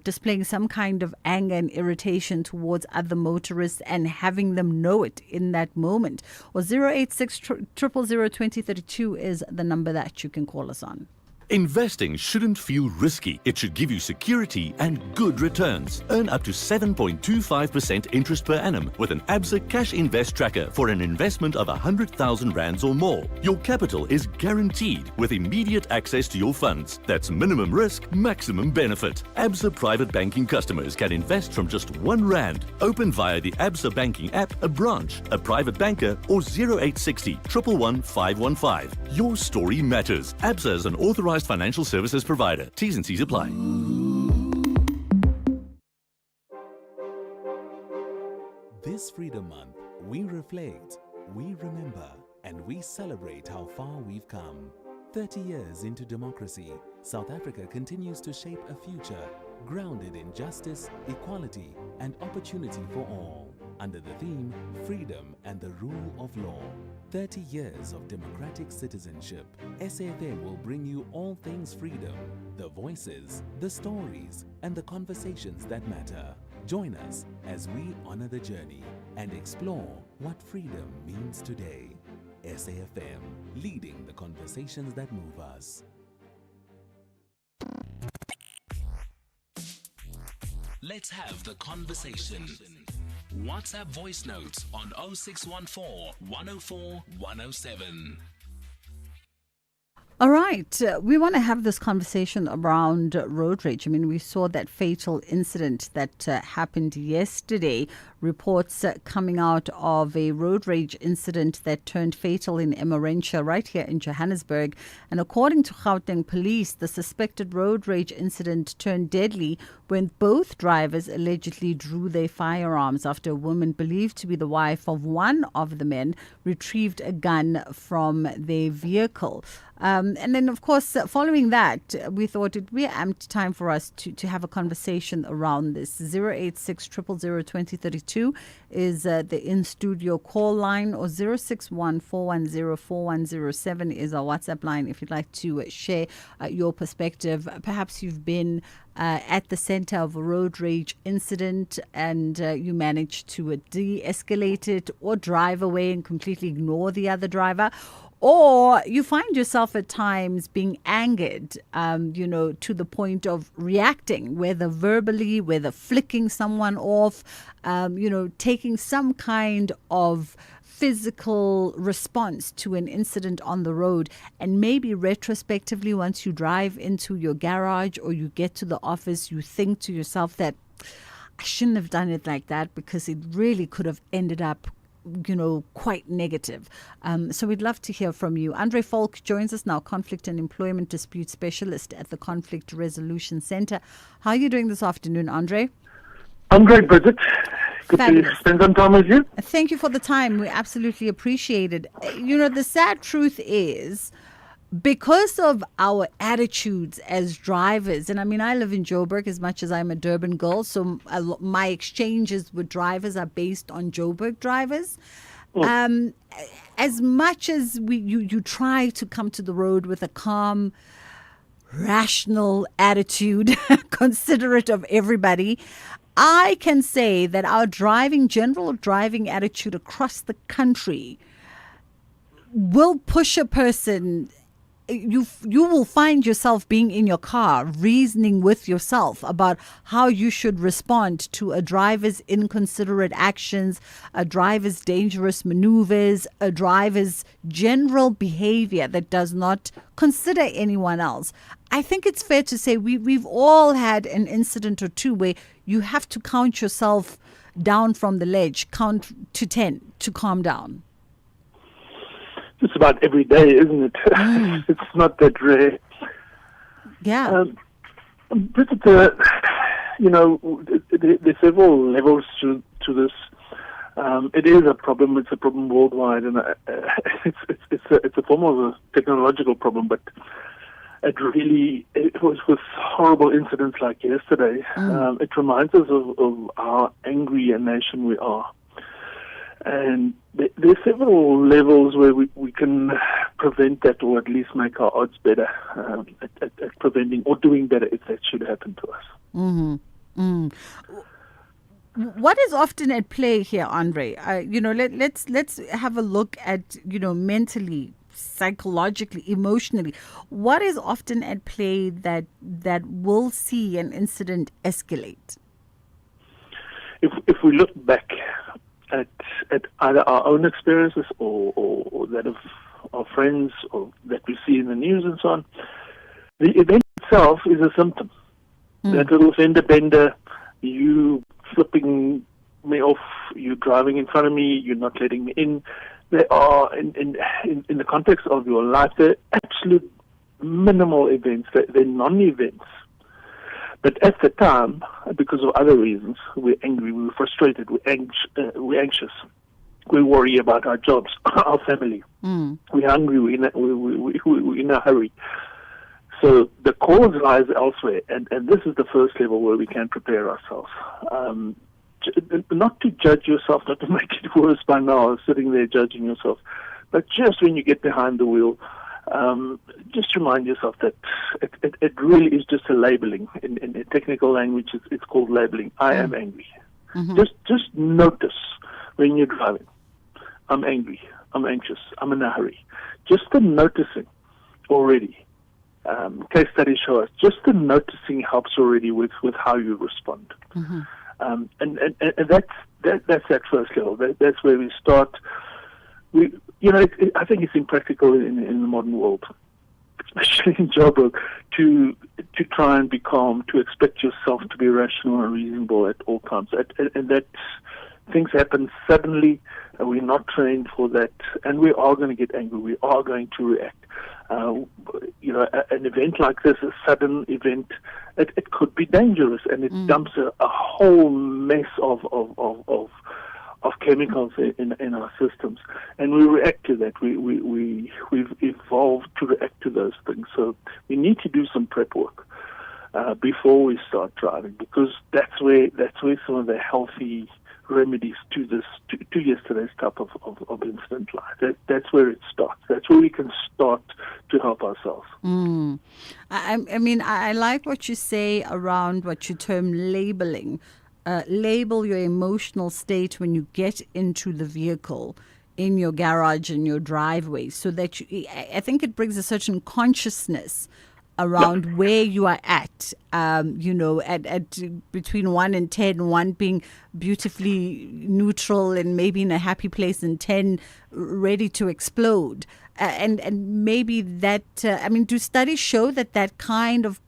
displaying some kind of anger and irritation towards other motorists and having them know it in that moment. Or 086-000-2032 is the number that you can call us on. Investing shouldn't feel risky. It should give you security and good returns. Earn up to 7.25% interest per annum with an Absa Cash Invest Tracker for an investment of 100,000 rands or more. Your capital is guaranteed with immediate access to your funds. That's minimum risk, maximum benefit. Absa Private Banking customers can invest from just R1. Open via the Absa Banking app, a branch, a private banker, or 0860 111 515. Your story matters. Absa is an authorized financial services provider. T's and C's apply. This Freedom Month, we reflect, we remember, and we celebrate how far we've come. 30 years into democracy, South Africa continues to shape a future grounded in justice, equality, and opportunity for all, under the theme Freedom and the Rule of Law. 30 years of democratic citizenship. SAFM will bring you all things freedom, the voices, the stories, and the conversations that matter. Join us as we honor the journey and explore what freedom means today. SAFM, leading the conversations that move us. Let's have the conversation. WhatsApp voice notes on 0614 104 107. All right. We want to have this conversation around road rage. I mean, we saw that fatal incident that happened yesterday. Reports coming out of a road rage incident that turned fatal in Emmarentia right here in Johannesburg. And according to Gauteng police, the suspected road rage incident turned deadly when both drivers allegedly drew their firearms after a woman believed to be the wife of one of the men retrieved a gun from their vehicle. And then, of course, following that, we thought it would be amped time for us to have a conversation around this. 086 000 2032 is the in-studio call line, or 061 410 4107 is our WhatsApp line if you'd like to share your perspective. Perhaps you've been at the center of a road rage incident and you managed to de-escalate it or drive away and completely ignore the other driver. Or you find yourself at times being angered, to the point of reacting, whether verbally, whether flicking someone off, taking some kind of physical response to an incident on the road. And maybe retrospectively, once you drive into your garage or you get to the office, you think to yourself that I shouldn't have done it like that because it really could have ended up quite negative. So we'd love to hear from you. Andre Falk joins us now, Conflict and Employment Dispute Specialist at the Conflict Resolution Center. How are you doing this afternoon, Andre? I'm great, Bridget. Good Fabulous. to spend some time with you. Thank you for the time. We absolutely appreciate it. The sad truth is, because of our attitudes as drivers, and I mean, I live in Joburg as much as I'm a Durban girl, so my exchanges with drivers are based on Joburg drivers. As much as you try to come to the road with a calm, rational attitude, considerate of everybody, I can say that our general driving attitude across the country will push a person. You will find yourself being in your car, reasoning with yourself about how you should respond to a driver's inconsiderate actions, a driver's dangerous maneuvers, a driver's general behavior that does not consider anyone else. I think it's fair to say we've all had an incident or two where you have to count yourself down from the ledge, count to 10 to calm down. It's about every day, isn't it? It's not that rare. Yeah. Bridget, there's several levels to this. It is a problem. It's a problem worldwide, and it's a form of a technological problem. But it was with horrible incidents like yesterday. It reminds us of how angry a nation we are. And there are several levels where we can prevent that, or at least make our odds better at preventing or doing better if that should happen to us. Mm-hmm. What is often at play here, Andre? Let's have a look at mentally, psychologically, emotionally. What is often at play that will see an incident escalate? If we look back at either our own experiences or that of our friends or that we see in the news and so on, the event itself is a symptom. That little fender bender, you flipping me off, you driving in front of me, you're not letting me in. They are, in the context of your life, they're absolute minimal events. They're non-events. But at the time, because of other reasons, we're angry, we're frustrated, we're anxious. We worry about our jobs, our family. We're hungry, we're in a hurry. So the cause lies elsewhere, and this is the first level where we can prepare ourselves. Not to judge yourself, not to make it worse by now, sitting there judging yourself, but just when you get behind the wheel, just remind yourself that it really is just a labeling. In technical language, it's called labeling. I am angry. Just notice when you're driving. I'm angry. I'm anxious. I'm in a hurry. Just the noticing already. Case studies show us just the noticing helps already with how you respond. And that's that first level. That's where we start. I think it's impractical in the modern world, especially in job work, to try and be calm, to expect yourself to be rational and reasonable at all times, and that things happen suddenly, and we're not trained for that, and we are going to get angry. We are going to react. An event like this, a sudden event, it could be dangerous, and it dumps a whole mess of chemicals in our systems, and we react to that. We've evolved to react to those things. So we need to do some prep work before we start driving, because that's where some of the healthy remedies to yesterday's type of incident lie. That's where it starts. That's where we can start to help ourselves. I mean, I like what you say around what you term labeling. Label your emotional state when you get into the vehicle, in your garage, in your driveway, so that I think it brings a certain consciousness around where you are at, at between 1 and 10, 1 being beautifully neutral and maybe in a happy place, and 10 ready to explode. And maybe that, do studies show that kind of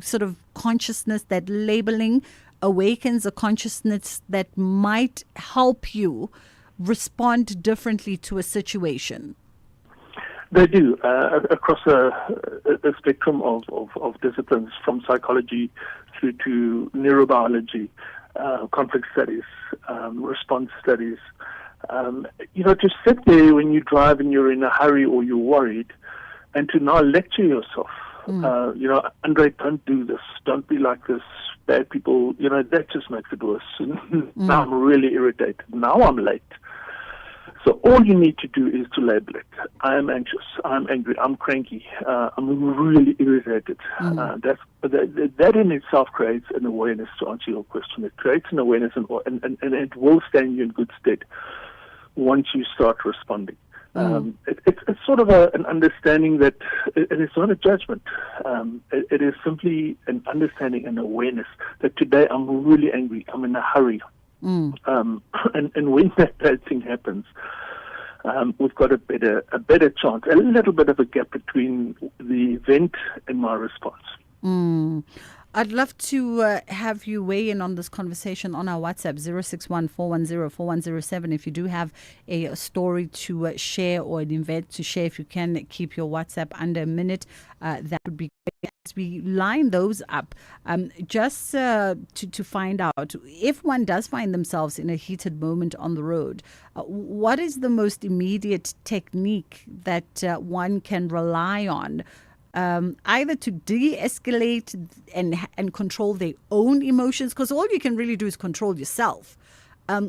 sort of consciousness, that labeling awakens a consciousness that might help you respond differently to a situation? They do, across a spectrum of disciplines, from psychology through to neurobiology, conflict studies, response studies. To sit there when you drive and you're in a hurry or you're worried, and to now lecture yourself. Andre, don't do this. Don't be like this. Bad people, that just makes it worse. Now I'm really irritated. Now I'm late. So all you need to do is to label it. I am anxious. I'm angry. I'm cranky. I'm really irritated. That in itself creates an awareness, to answer your question. It creates an awareness, and it will stand you in good stead once you start responding. It's sort of an understanding that it's not a judgment. It is simply an understanding and awareness that today I'm really angry. I'm in a hurry. And when that bad thing happens, we've got a better chance, a little bit of a gap between the event and my response. I'd love to have you weigh in on this conversation on our WhatsApp, 061-410-4107. If you do have a story to share or an event to share, if you can keep your WhatsApp under a minute, that would be great. As we line those up, just to find out, if one does find themselves in a heated moment on the road, what is the most immediate technique that one can rely on, either to de-escalate and control their own emotions, because all you can really do is control yourself,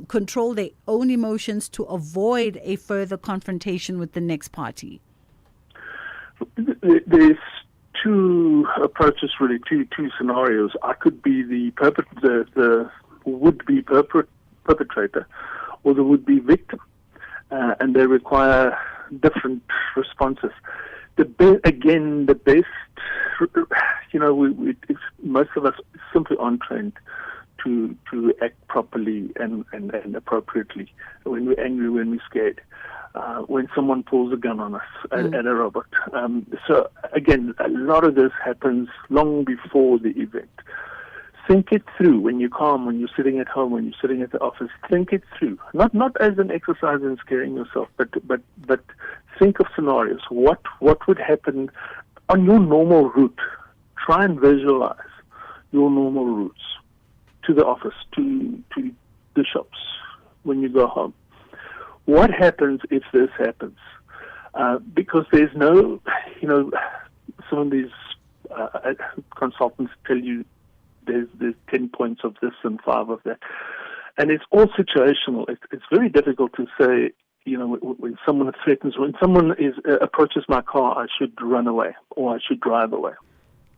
control their own emotions to avoid a further confrontation with the next party? There's two approaches, really, two scenarios. I could be the would-be perpetrator or the would-be victim, and they require different responses. The best, most of us simply aren't trained to act properly and appropriately when we're angry, when we're scared, when someone pulls a gun on us at a robot. So again, a lot of this happens long before the event. Think it through when you're calm, when you're sitting at home, when you're sitting at the office. Think it through, not as an exercise in scaring yourself, but think of scenarios. What would happen on your normal route? Try and visualize your normal routes to the office, to the shops, when you go home. What happens if this happens? Because there's no, some of these consultants tell you there's 10 points of this and 5 of that. And it's all situational. It's very difficult to say, when someone threatens, when someone approaches my car, I should run away or I should drive away.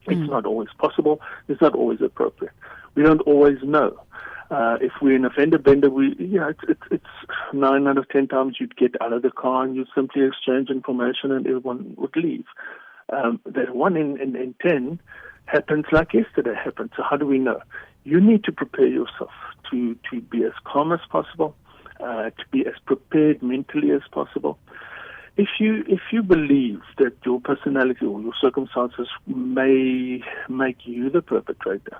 It's not always possible. It's not always appropriate. We don't always know. If we're in a fender bender, it's 9 out of 10 times you'd get out of the car and you'd simply exchange information and everyone would leave. That 1 in 10 happens like yesterday happened. So how do we know? You need to prepare yourself to be as calm as possible, to be as prepared mentally as possible. If you believe that your personality or your circumstances may make you the perpetrator,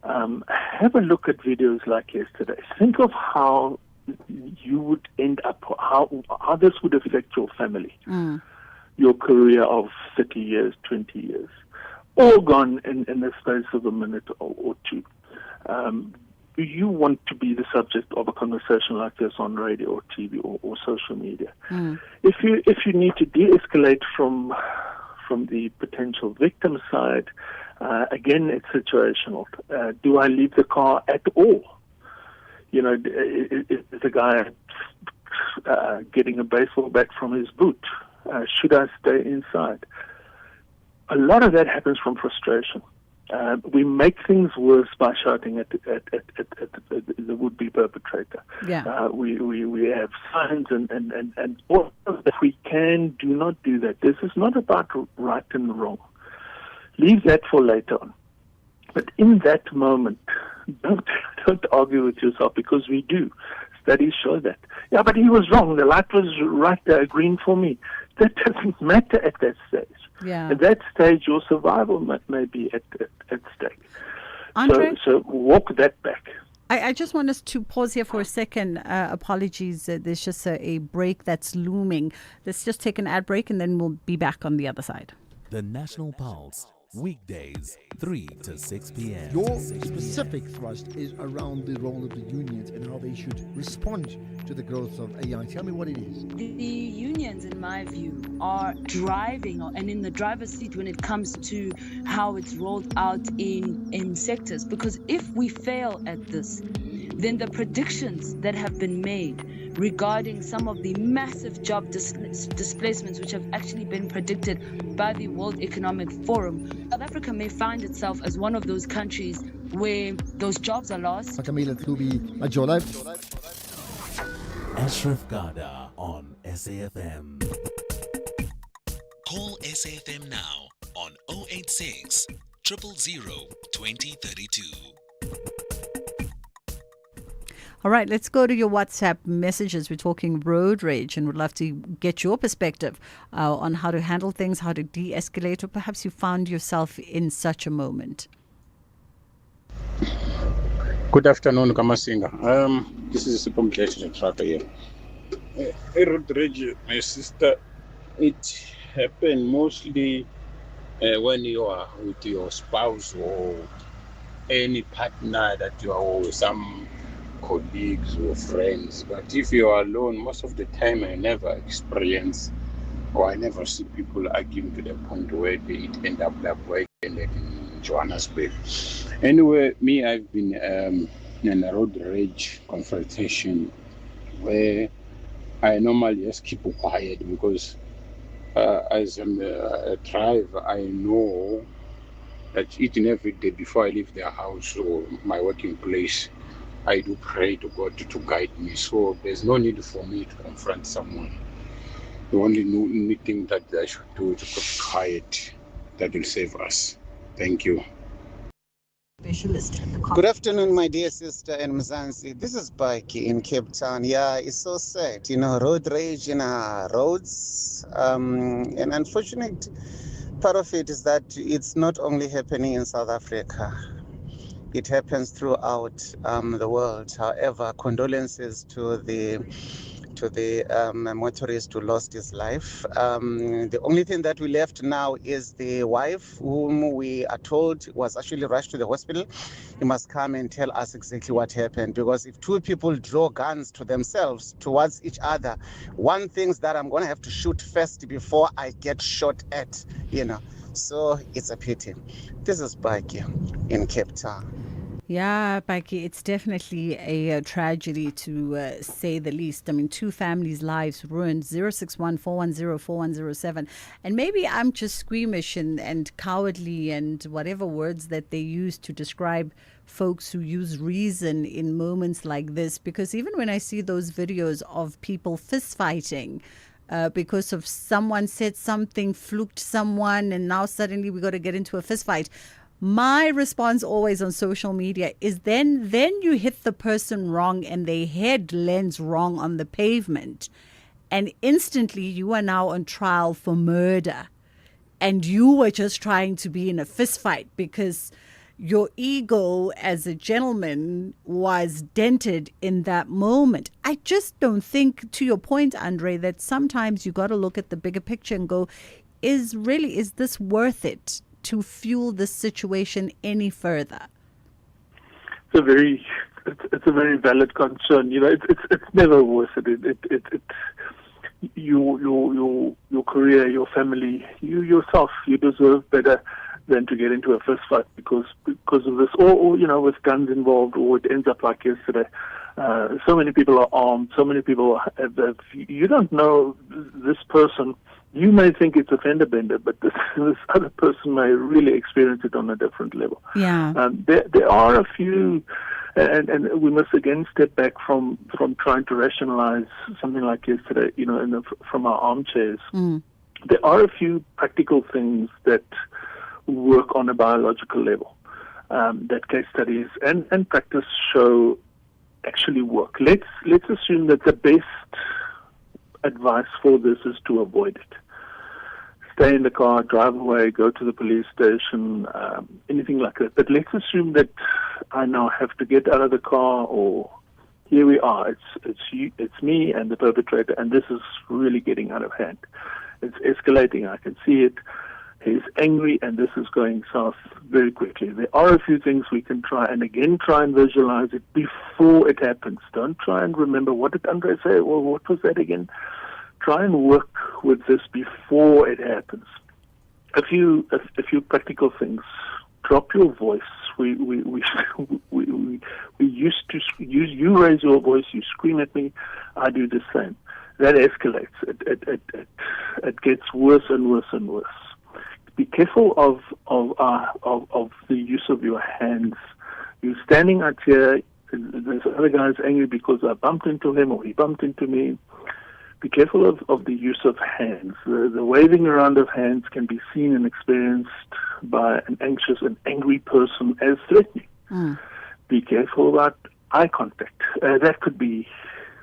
have a look at videos like yesterday. Think of how you would end up, how this would affect your family, your career of 30 years, 20 years, all gone in the space of a minute or two. Do you want to be the subject of a conversation like this on radio or TV or social media? If you need to de-escalate from the potential victim side, again, it's situational. Do I leave the car at all? Is the guy getting a baseball bat from his boot? Should I stay inside? A lot of that happens from frustration. We make things worse by shouting at the would-be perpetrator. Yeah. We have signs and all of that. We do not do that. This is not about right and wrong. Leave that for later on. But in that moment, don't argue with yourself, because we do. Studies show that. Yeah, but he was wrong. The light was right there, green for me. That doesn't matter at that stage. Yeah. At that stage, your survival may be at stake. Andre? So walk that back. I just want us to pause here for a second. Apologies, there's just a break that's looming. Let's just take an ad break and then we'll be back on the other side. The National Pulse, weekdays, 3 to 6 p.m. Your specific thrust is around the role of the unions and how they should respond to the growth of AI. Tell me what it is. The unions, in my view, are driving and in the driver's seat when it comes to how it's rolled out in sectors. Because if we fail at this, then the predictions that have been made regarding some of the massive job displacements which have actually been predicted by the World Economic Forum, South Africa may find itself as one of those countries where those jobs are lost. Ashraf Garda on SAFM. Call SAFM now on 086 000 2032. All right, let's go to your WhatsApp messages. We're talking road rage and would love to get your perspective on how to handle things, how to de-escalate, or perhaps you found yourself in such a moment. Good afternoon, Masinga. This is a complicated tractor here. A road rage, my sister, it happened mostly when you are with your spouse or any partner that you are with, some colleagues or friends. But if you are alone, most of the time I never experience or I never see people arguing to the point where they end up like where it ended in Johannesburg. Anyway, me, I've been in a road rage confrontation where I normally just keep quiet because as a driver, I know that each and every day before I leave the house or my working place, I do pray to God to guide me. So there's no need for me to confront someone. The only thing that I should do is to keep quiet. That will save us. Thank you. Good afternoon, my dear sister in Mzansi. This is Baki in Cape Town. Yeah, it's so sad, road rage in our roads. And unfortunate part of it is that it's not only happening in South Africa. It happens throughout the world. However, condolences to the motorist who lost his life. The only thing that we left now is the wife, whom we are told was actually rushed to the hospital. He must come and tell us exactly what happened, because if two people draw guns to themselves towards each other, one thing that I'm going to have to shoot first before I get shot at, So it's a pity. This is Baki in Cape Town. Yeah, Becky, it's definitely a tragedy to say the least. I mean, 2 families' lives ruined. 061-410-4107. And maybe I'm just squeamish and cowardly and whatever words that they use to describe folks who use reason in moments like this. Because even when I see those videos of people fist fighting, because of someone said something, fluked someone, and now suddenly we got to get into a fist fight. My response always on social media is then you hit the person wrong and their head lands wrong on the pavement, and instantly you are now on trial for murder, and you were just trying to be in a fist fight because your ego as a gentleman was dented in that moment. I just don't think, to your point, Andre, that sometimes you got to look at the bigger picture and go, is this worth it to fuel this situation any further? It's a very valid concern. You know, it's never worth it. Your career, your family, you yourself, you deserve better than to get into a fist fight because of this, or you know, with guns involved, or it ends up like yesterday. So many people are armed. So many people have. You don't know this person. You may think it's a fender bender, but this other person may really experience it on a different level. Yeah. There are a few, and we must again step back from trying to rationalize something like yesterday, you know, from our armchairs. There are a few practical things that work on a biological level that case studies and practice show actually work. Let's assume that the best advice for this is to avoid it. Stay in the car, drive away, go to the police station, anything like that. But let's assume that I now have to get out of the car, or here we are. It's me and the perpetrator, and this is really getting out of hand. It's escalating. I can see it. He's angry, and this is going south very quickly. There are a few things we can try and visualize it before it happens. Don't try and remember, what did Andre say? Well, what was that again? Try and work with this before it happens. A few practical things. Drop your voice. We used to use. You raise your voice. You scream at me. I do the same. That escalates. It gets worse and worse and worse. Be careful of the use of your hands. You're standing out here. This other guy's angry because I bumped into him or he bumped into me. Be careful of the use of hands. The waving around of hands can be seen and experienced by an anxious and angry person as threatening. Be careful about eye contact. That could be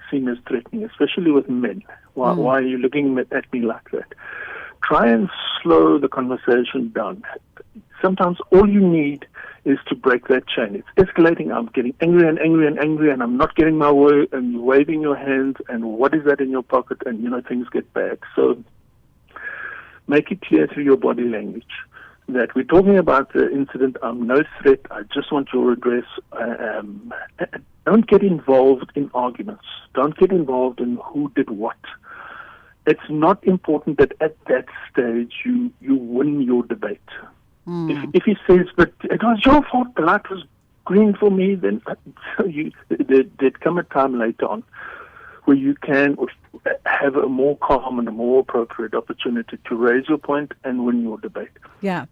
seen as threatening, especially with men. Why are you looking at me like that? Try and slow the conversation down. Sometimes all you need is to break that chain. It's escalating. I'm getting angry and angry and angry, and I'm not getting my way, and you're waving your hands, and what is that in your pocket? And, you know, things get bad. So make it clear through your body language that we're talking about the incident. I'm no threat. I just want your redress. Don't get involved in arguments. Don't get involved in who did what. It's not important that at that stage you win your debate. If he says, but it was your fault, the light was green for me, then there'd come a time later on where you can have a more calm and a more appropriate opportunity to raise your point and win your debate. Yeah.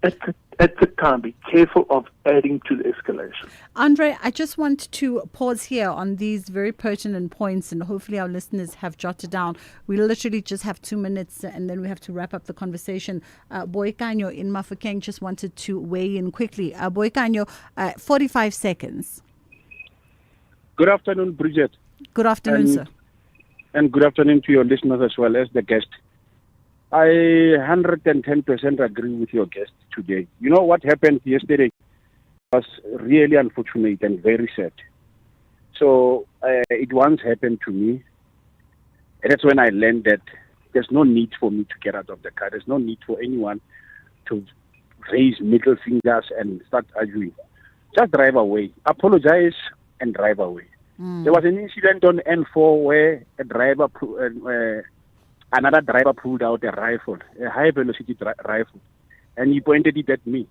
At the time, be careful of adding to the escalation. Andre, I just want to pause here on these very pertinent points, and hopefully our listeners have jotted down. We literally just have 2 minutes and then we have to wrap up the conversation. Boikanyo in Mafeking just wanted to weigh in quickly. Boikanyo, 45 seconds. Good afternoon, Bridget. Good afternoon, sir. And good afternoon to your listeners as well as the guest. I 110% agree with your guest today. You know what happened yesterday was really unfortunate and very sad. So it once happened to me. And that's when I learned that there's no need for me to get out of the car. There's no need for anyone to raise middle fingers and start arguing. Just drive away. Apologize and drive away. There was an incident on N4 where another driver pulled out a rifle, a high-velocity rifle, and he pointed it at me.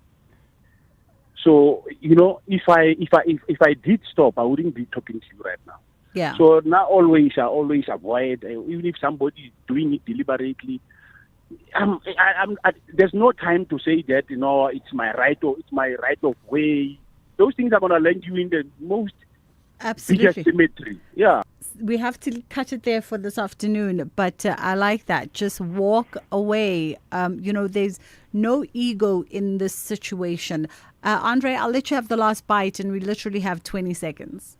So, if I did stop, I wouldn't be talking to you right now. Yeah. So now always avoid, even if somebody is doing it deliberately. There's no time to say that, it's my right or it's my right of way. Those things are going to land you in the most biggest cemetery. Yeah. We have to cut it there for this afternoon, but I like that. Just walk away. There's no ego in this situation. Andre, I'll let you have the last bite, and we literally have 20 seconds.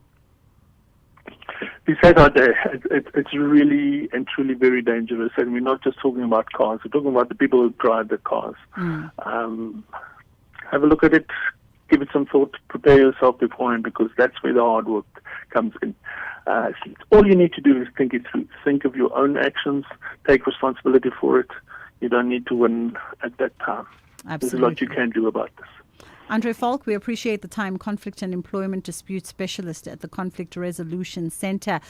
Besides out there, it's really and truly very dangerous. And we're not just talking about cars. We're talking about the people who drive the cars. Have a look at it. Give it some thought. Prepare yourself beforehand, because that's where the hard work comes in. All you need to do is think it through. Think of your own actions. Take responsibility for it. You don't need to win at that time. Absolutely. There's a lot you can do about this. Andre Falk, we appreciate the time. Conflict and Employment Dispute Specialist at the Conflict Resolution Center.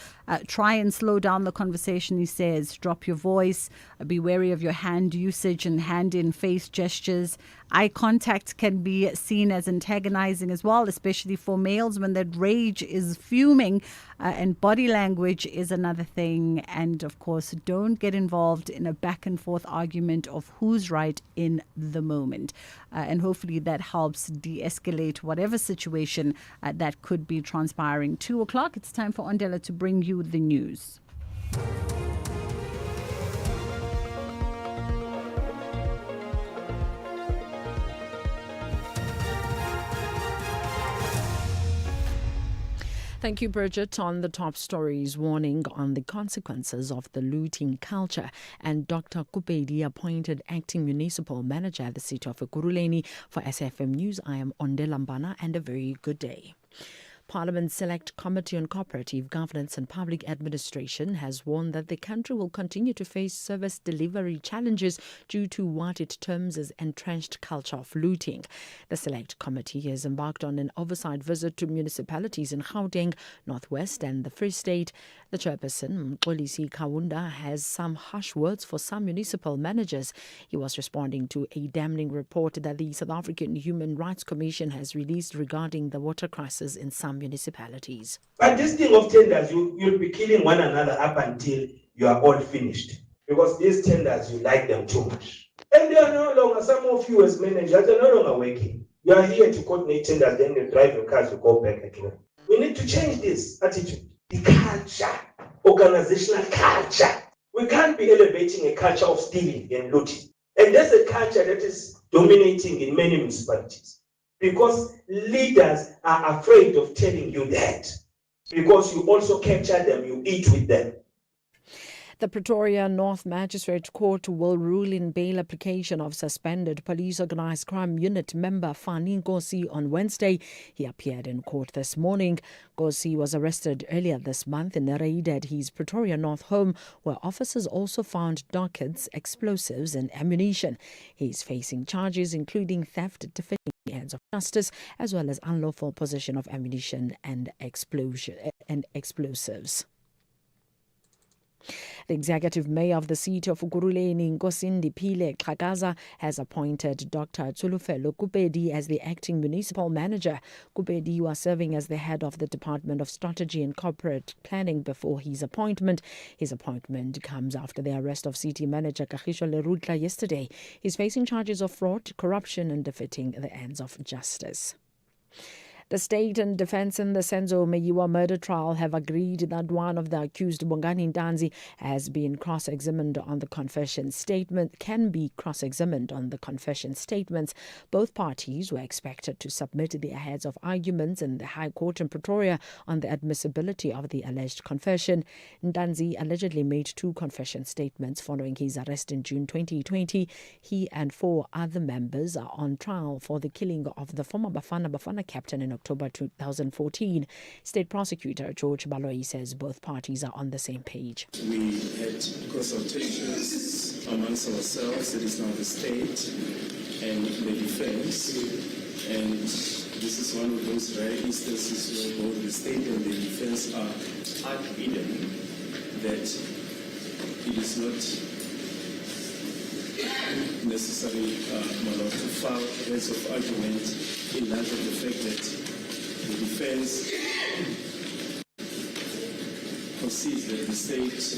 Try and slow down the conversation, he says. Drop your voice. Be wary of your hand usage and hand-in-face gestures. Eye contact can be seen as antagonizing as well, especially for males when that rage is fuming. And body language is another thing. And, of course, don't get involved in a back-and-forth argument of who's right in the moment. And hopefully that helps de-escalate whatever situation that could be transpiring. 2 o'clock, it's time for Ondela to bring you the news. Thank you, Bridget. On the top stories, warning on the consequences of the looting culture. And Dr. Kupedi appointed acting municipal manager at the city of Ekurhuleni. For SFM News, I am Onde Lambana, and a very good day. Parliament's Select Committee on Cooperative Governance and Public Administration has warned that the country will continue to face service delivery challenges due to what it terms as entrenched culture of looting. The Select Committee has embarked on an oversight visit to municipalities in Gauteng, Northwest and the Free State. The chairperson, Mxolisi Kaunda, has some harsh words for some municipal managers. He was responding to a damning report that the South African Human Rights Commission has released regarding the water crisis in some municipalities. But this thing of tenders, you'll be killing one another up until you are all finished. Because these tenders, you like them too much. And they are no longer, some of you as managers are no longer working. You are here to coordinate tenders, then you drive your cars, you go back again. We need to change this attitude. The culture, organizational culture. We can't be elevating a culture of stealing and looting. And that's a culture that is dominating in many municipalities. Because leaders are afraid of telling you that. Because you also capture them, you eat with them. The Pretoria North Magistrate Court will rule in bail application of suspended Police Organised Crime Unit member Fani Nkosi on Wednesday. He appeared in court this morning. Nkosi was arrested earlier this month in a raid at his Pretoria North home, where officers also found dockets, explosives and ammunition. He is facing charges including theft, defaming the hands of justice, as well as unlawful possession of ammunition and explosives. The executive mayor of the city of Ekurhuleni, Nkosindi Phile Xhakaza, has appointed Dr. Tsulufelo Kupedi as the acting municipal manager. Kupedi was serving as the head of the Department of Strategy and Corporate Planning before his appointment. His appointment comes after the arrest of city manager Kagiso Lerutla yesterday. He's facing charges of fraud, corruption and defeating the ends of justice. The state and defense in the Senzo Meyiwa murder trial have agreed that one of the accused, Bongani Ntanzi, has been cross-examined on the confession statement, can be cross-examined on the confession statements. Both parties were expected to submit their heads of arguments in the High Court in Pretoria on the admissibility of the alleged confession. Ntanzi allegedly made 2 confession statements following his arrest in June 2020. He and 4 other members are on trial for the killing of the former Bafana captain in October 2014. State Prosecutor George Baloyi says both parties are on the same page. We had consultations amongst ourselves, it is now the state and the defense, and this is one of those rare instances where both the state and the defense are agreed that it is not necessary, my lord, to file heads of argument in light of the fact that the defense concedes that the state is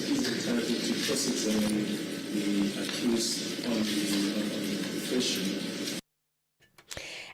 entitled to cross-examine the accused on the question.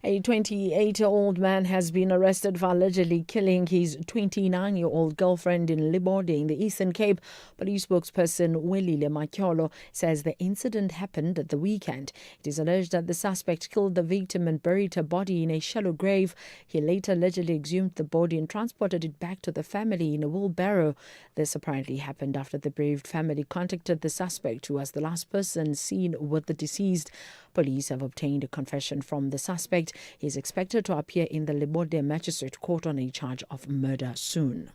A 28-year-old man has been arrested for allegedly killing his 29-year-old girlfriend in Libode in the Eastern Cape. Police spokesperson Welile Makyolo says the incident happened at the weekend. It is alleged that the suspect killed the victim and buried her body in a shallow grave. He later allegedly exhumed the body and transported it back to the family in a wheelbarrow. This apparently happened after the bereaved family contacted the suspect, who was the last person seen with the deceased. Police have obtained a confession from the suspect. He is expected to appear in the Libode Magistrate Court on a charge of murder soon.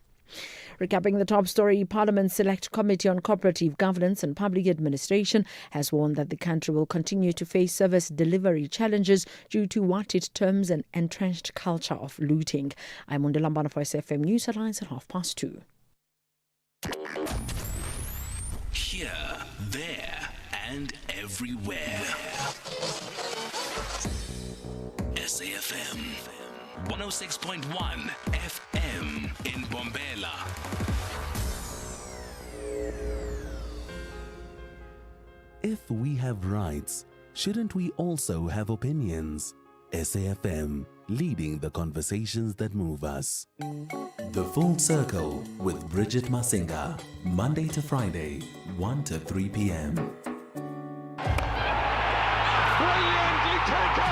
Recapping the top story, Parliament's Select Committee on Cooperative Governance and Public Administration has warned that the country will continue to face service delivery challenges due to what it terms an entrenched culture of looting. I'm Undilambana for SFM News Headlines at 2:30. Here, there, and everywhere. SAFM 106.1 FM in Bombela. If we have rights, shouldn't we also have opinions? SAFM, leading the conversations that move us. The Full Circle with Bridget Masinga, Monday to Friday, 1 to 3 p.m. Brilliantly taken!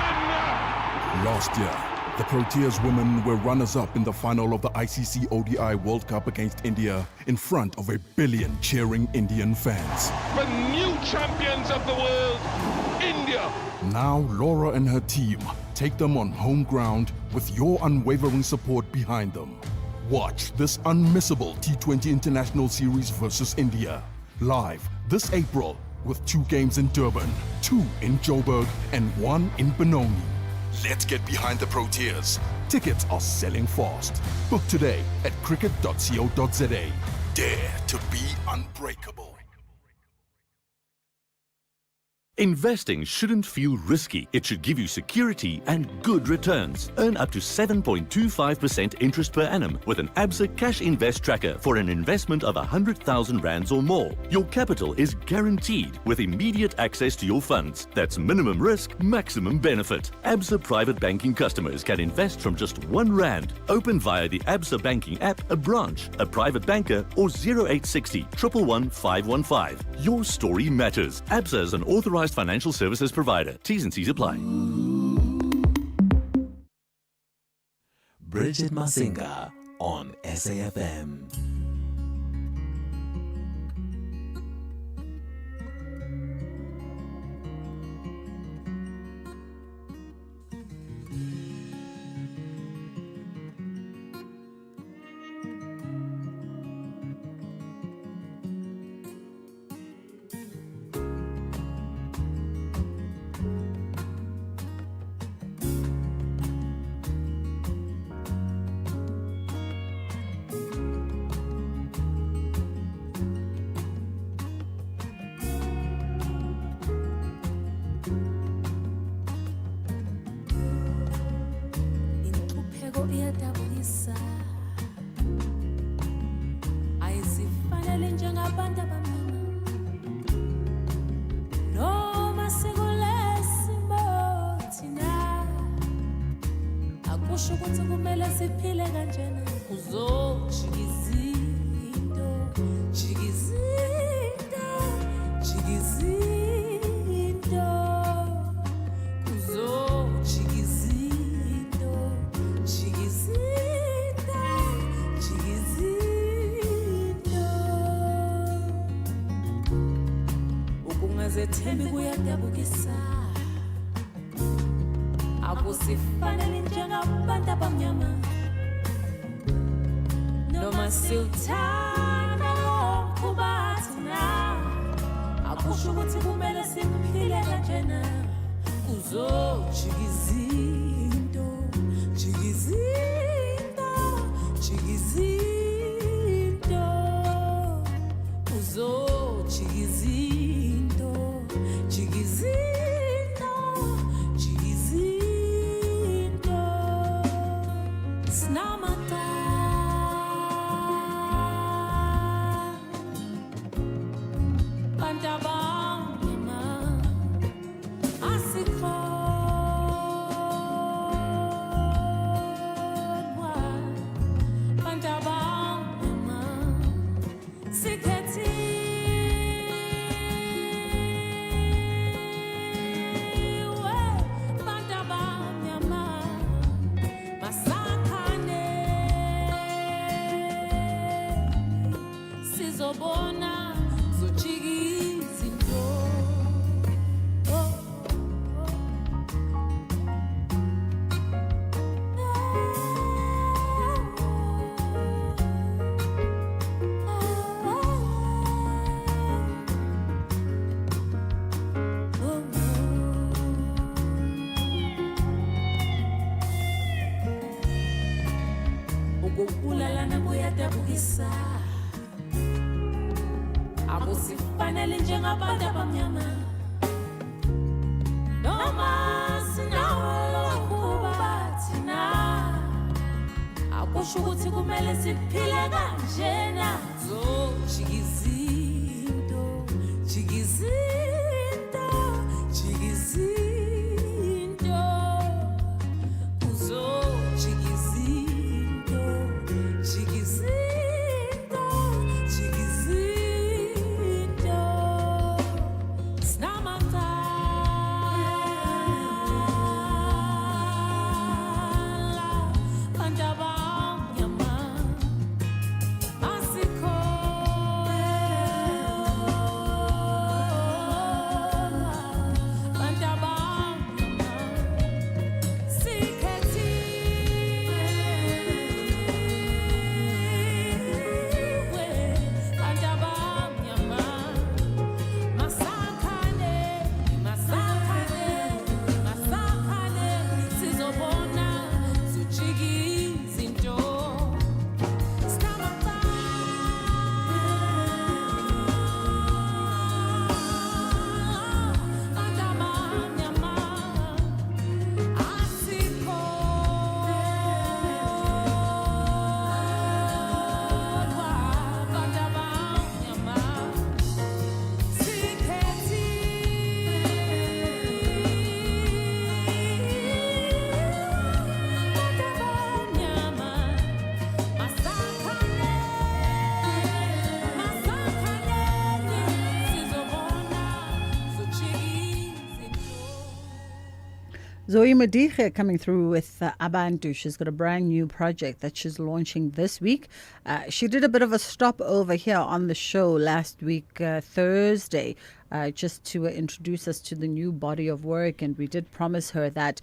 Last year, the Proteas women were runners-up in the final of the ICC ODI World Cup against India in front of 1 billion cheering Indian fans. The new champions of the world, India. Now Laura and her team take them on home ground with your unwavering support behind them. Watch this unmissable T20 International Series versus India live this April with 2 games in Durban, 2 in Joburg, and 1 in Benoni. Let's get behind the Proteas. Tickets are selling fast. Book today at cricket.co.za. Dare to be unbreakable. Investing shouldn't feel risky. It should give you security and good returns. Earn up to 7.25% interest per annum with an ABSA Cash Invest Tracker for an investment of 100,000 rands or more. Your capital is guaranteed with immediate access to your funds. That's minimum risk, maximum benefit. ABSA Private Banking customers can invest from just R1. Open via the ABSA Banking app, a branch, a private banker, or 0860 111 515. Your story matters. ABSA is an authorized financial services provider. T's and C's apply. Bridget Masinga on SAFM. Thembi kuyadabukisa akusifanele njengabantu abamnyama noma siwuthanda lokhu bathina akusho ukuthi kumele simphile kanjena kuzojikizinto jikizinto jikizinto kuzojikizinto jikizinto Ukubulalana kuyadabukisa akusifanele njengabantu abamnyama noma sinawolo kuba thina akusho ukuthi kumele siphile kanjena jikizinto jikizinto jikizinto uzo jikizinto jikizinto jikizinto snamata andaba nyama asiko andaba nyama siketi we andaba nyama masakane masakane masakane sizobona sujikizinto snamata andaba nyama asiko andaba nyama siketi andaba nyama masakane masakane sizobona sujikizinto. Zoe Madiche coming through with Abantu. She's got a brand new project that she's launching this week. She did a bit of a stopover here on the show last week, Thursday, just to introduce us to the new body of work. And we did promise her that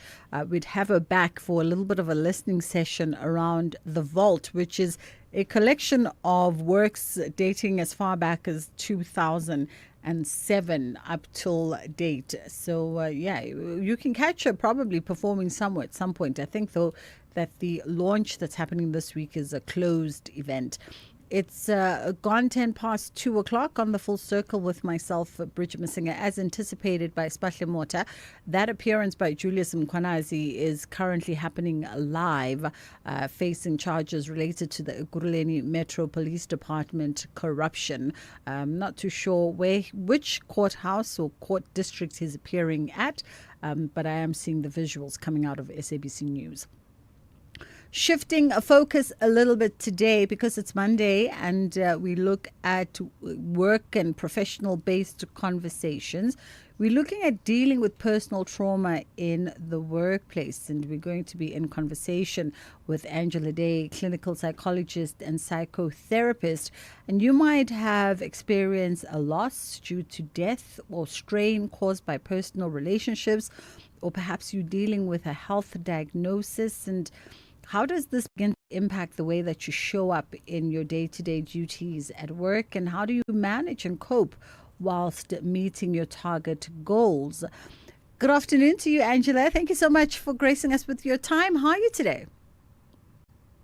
we'd have her back for a little bit of a listening session around The Vault, which is a collection of works dating as far back as 2007 up till date. So, yeah, you can catch her probably performing somewhere at some point. I think, though, that the launch that's happening this week is a closed event. It's gone 10 past 2 o'clock on The Full Circle with myself, Bridget Masinga, as anticipated by Spahle Mota. That appearance by Julius Mkwanazi is currently happening live, facing charges related to the Ekurhuleni Metro Police Department corruption. Not too sure which courthouse or court district he's appearing at, but I am seeing the visuals coming out of SABC News. Shifting a focus a little bit today because it's Monday and we look at work and professional-based conversations. We're looking at dealing with personal trauma in the workplace, and we're going to be in conversation with Angela Day, clinical psychologist and psychotherapist. And you might have experienced a loss due to death or strain caused by personal relationships, or perhaps you're dealing with a health diagnosis. And how does this begin to impact the way that you show up in your day-to-day duties at work? And how do you manage and cope whilst meeting your target goals? Good afternoon to you, Angela. Thank you so much for gracing us with your time. How are you today?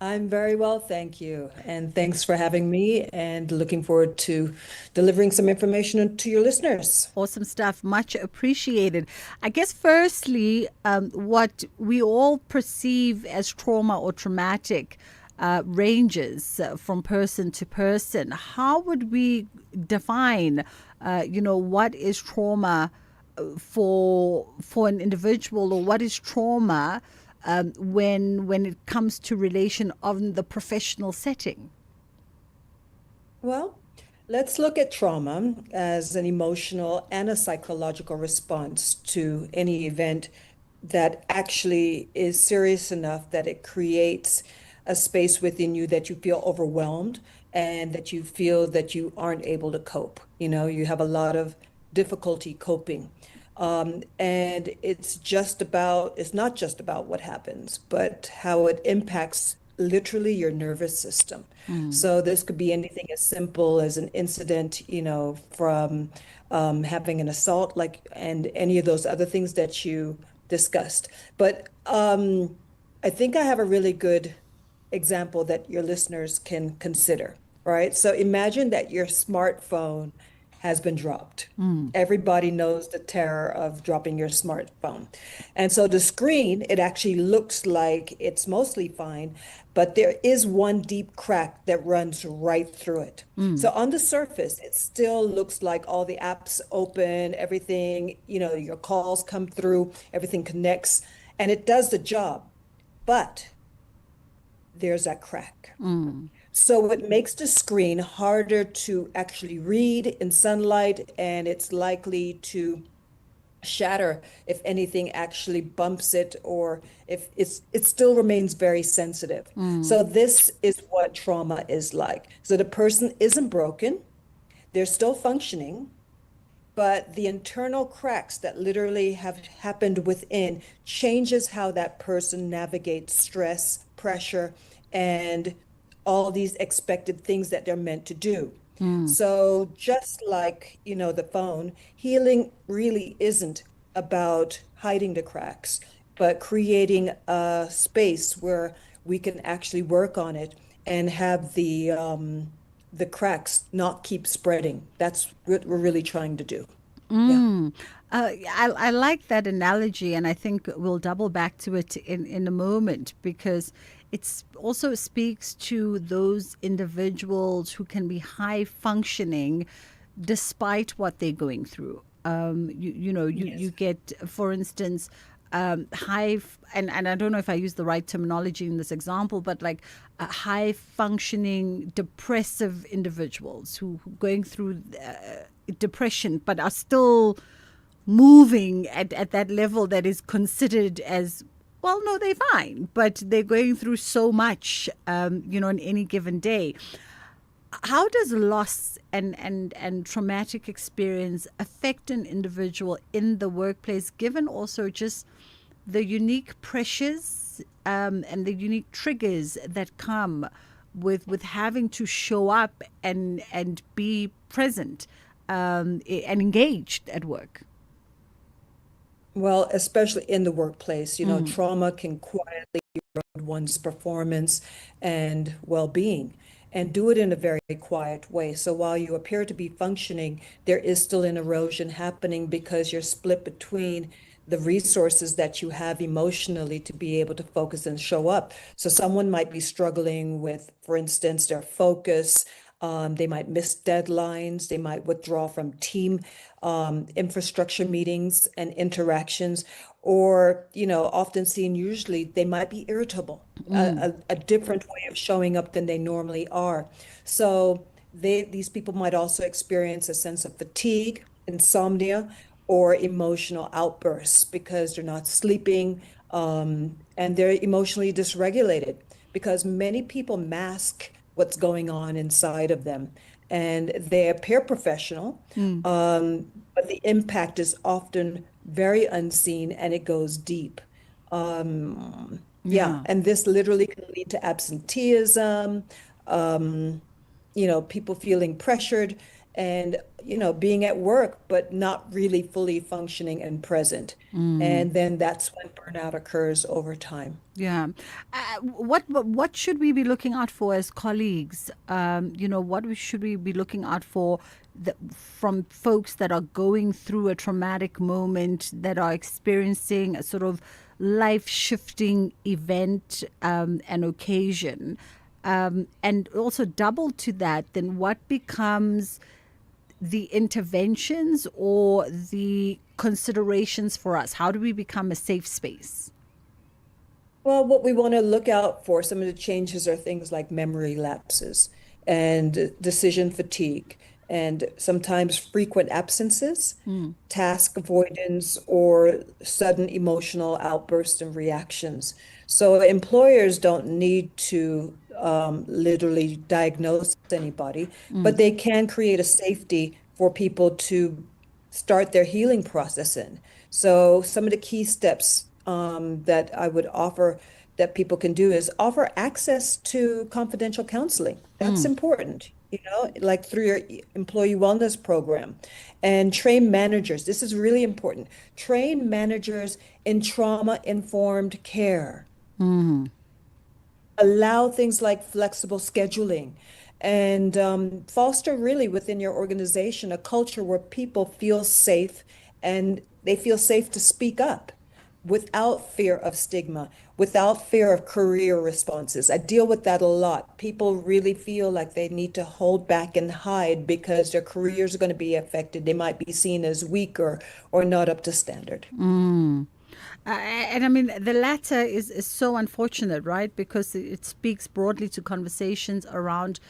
I'm very well, thank you. And thanks for having me, and looking forward to delivering some information to your listeners. Awesome stuff. Much appreciated. I guess firstly, what we all perceive as trauma or traumatic ranges from person to person. How would we define, what is trauma for an individual, or what is trauma when it comes to relation on the professional setting? Well, let's look at trauma as an emotional and a psychological response to any event that actually is serious enough that it creates a space within you that you feel overwhelmed and that you feel that you aren't able to cope. You know, you have a lot of difficulty coping. And it's not just about what happens, but how it impacts literally your nervous system. So this could be anything as simple as an incident, you know, from having an assault, like, and any of those other things that you discussed. But I think I have a really good example that your listeners can consider, right? So imagine that your smartphone has been dropped. Everybody knows the terror of dropping your smartphone. And so the screen, it actually looks like it's mostly fine, but there is one deep crack that runs right through it. So on the surface, it still looks like all the apps open, everything, you know, your calls come through, everything connects, and it does the job. But there's that crack. So it makes the screen harder to actually read in sunlight, and it's likely to shatter if anything actually bumps it, or if it still remains very sensitive. So this is what trauma is like. So the person isn't broken, they're still functioning, but the internal cracks that literally have happened within changes how that person navigates stress, pressure, and all these expected things that they're meant to do. So just like, you know, the phone, healing really isn't about hiding the cracks, but creating a space where we can actually work on it and have the cracks not keep spreading. That's what we're really trying to do. I like that analogy, and I think we'll double back to it in a moment, because it also speaks to those individuals who can be high functioning despite what they're going through. You get, for instance, and I don't know if I use the right terminology in this example, but like high functioning depressive individuals who going through depression but are still moving at that level that is considered as, well, no, they're fine, but they're going through so much, in any given day. How does loss and traumatic experience affect an individual in the workplace, given also just the unique pressures and the unique triggers that come with having to show up and be present and engaged at work? Well, especially in the workplace, trauma can quietly erode one's performance and well-being, and do it in a very quiet way. So while you appear to be functioning, there is still an erosion happening because you're split between the resources that you have emotionally to be able to focus and show up. So someone might be struggling with, for instance, their focus. They might miss deadlines. They might withdraw from team infrastructure meetings and interactions, or, often seen, usually they might be irritable, a different way of showing up than they normally are. So these people might also experience a sense of fatigue, insomnia, or emotional outbursts because they're not sleeping, and they're emotionally dysregulated because many people mask what's going on inside of them, and they appear professional, but the impact is often very unseen and it goes deep. And this literally can lead to absenteeism, people feeling pressured and, being at work, but not really fully functioning and present. And then that's when burnout occurs over time. Yeah. What should we be looking out for as colleagues? Should we be looking out for from folks that are going through a traumatic moment, that are experiencing a sort of life-shifting event and occasion? And also double to that, then what becomes the interventions or the considerations for us? How do we become a safe space? Well, what we want to look out for, some of the changes are things like memory lapses and decision fatigue, and sometimes frequent absences, task avoidance, or sudden emotional outbursts and reactions. So employers don't need to literally diagnose anybody, but they can create a safety for people to start their healing process in. So some of the key steps that I would offer that people can do is offer access to confidential counseling. That's important, like through your employee wellness program. And train managers. This is really important. Train managers in trauma-informed care. Allow things like flexible scheduling and foster really within your organization a culture where people feel safe and they feel safe to speak up without fear of stigma, without fear of career responses. I deal with that a lot. People really feel like they need to hold back and hide because their careers are going to be affected. They might be seen as weak or not up to standard. And I mean, the latter is so unfortunate, right? Because it speaks broadly to conversations around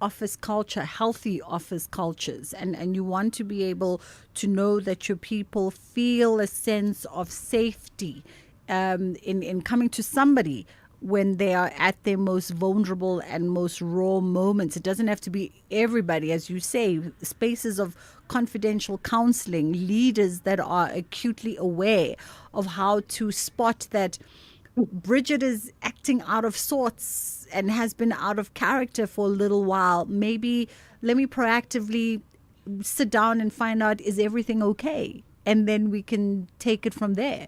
office culture, healthy office cultures. And you want to be able to know that your people feel a sense of safety in coming to somebody when they are at their most vulnerable and most raw moments. It doesn't have to be everybody, as you say, spaces of confidential counseling, leaders that are acutely aware of how to spot that Bridget is acting out of sorts and has been out of character for a little while. Maybe let me proactively sit down and find out, is everything okay? And then we can take it from there.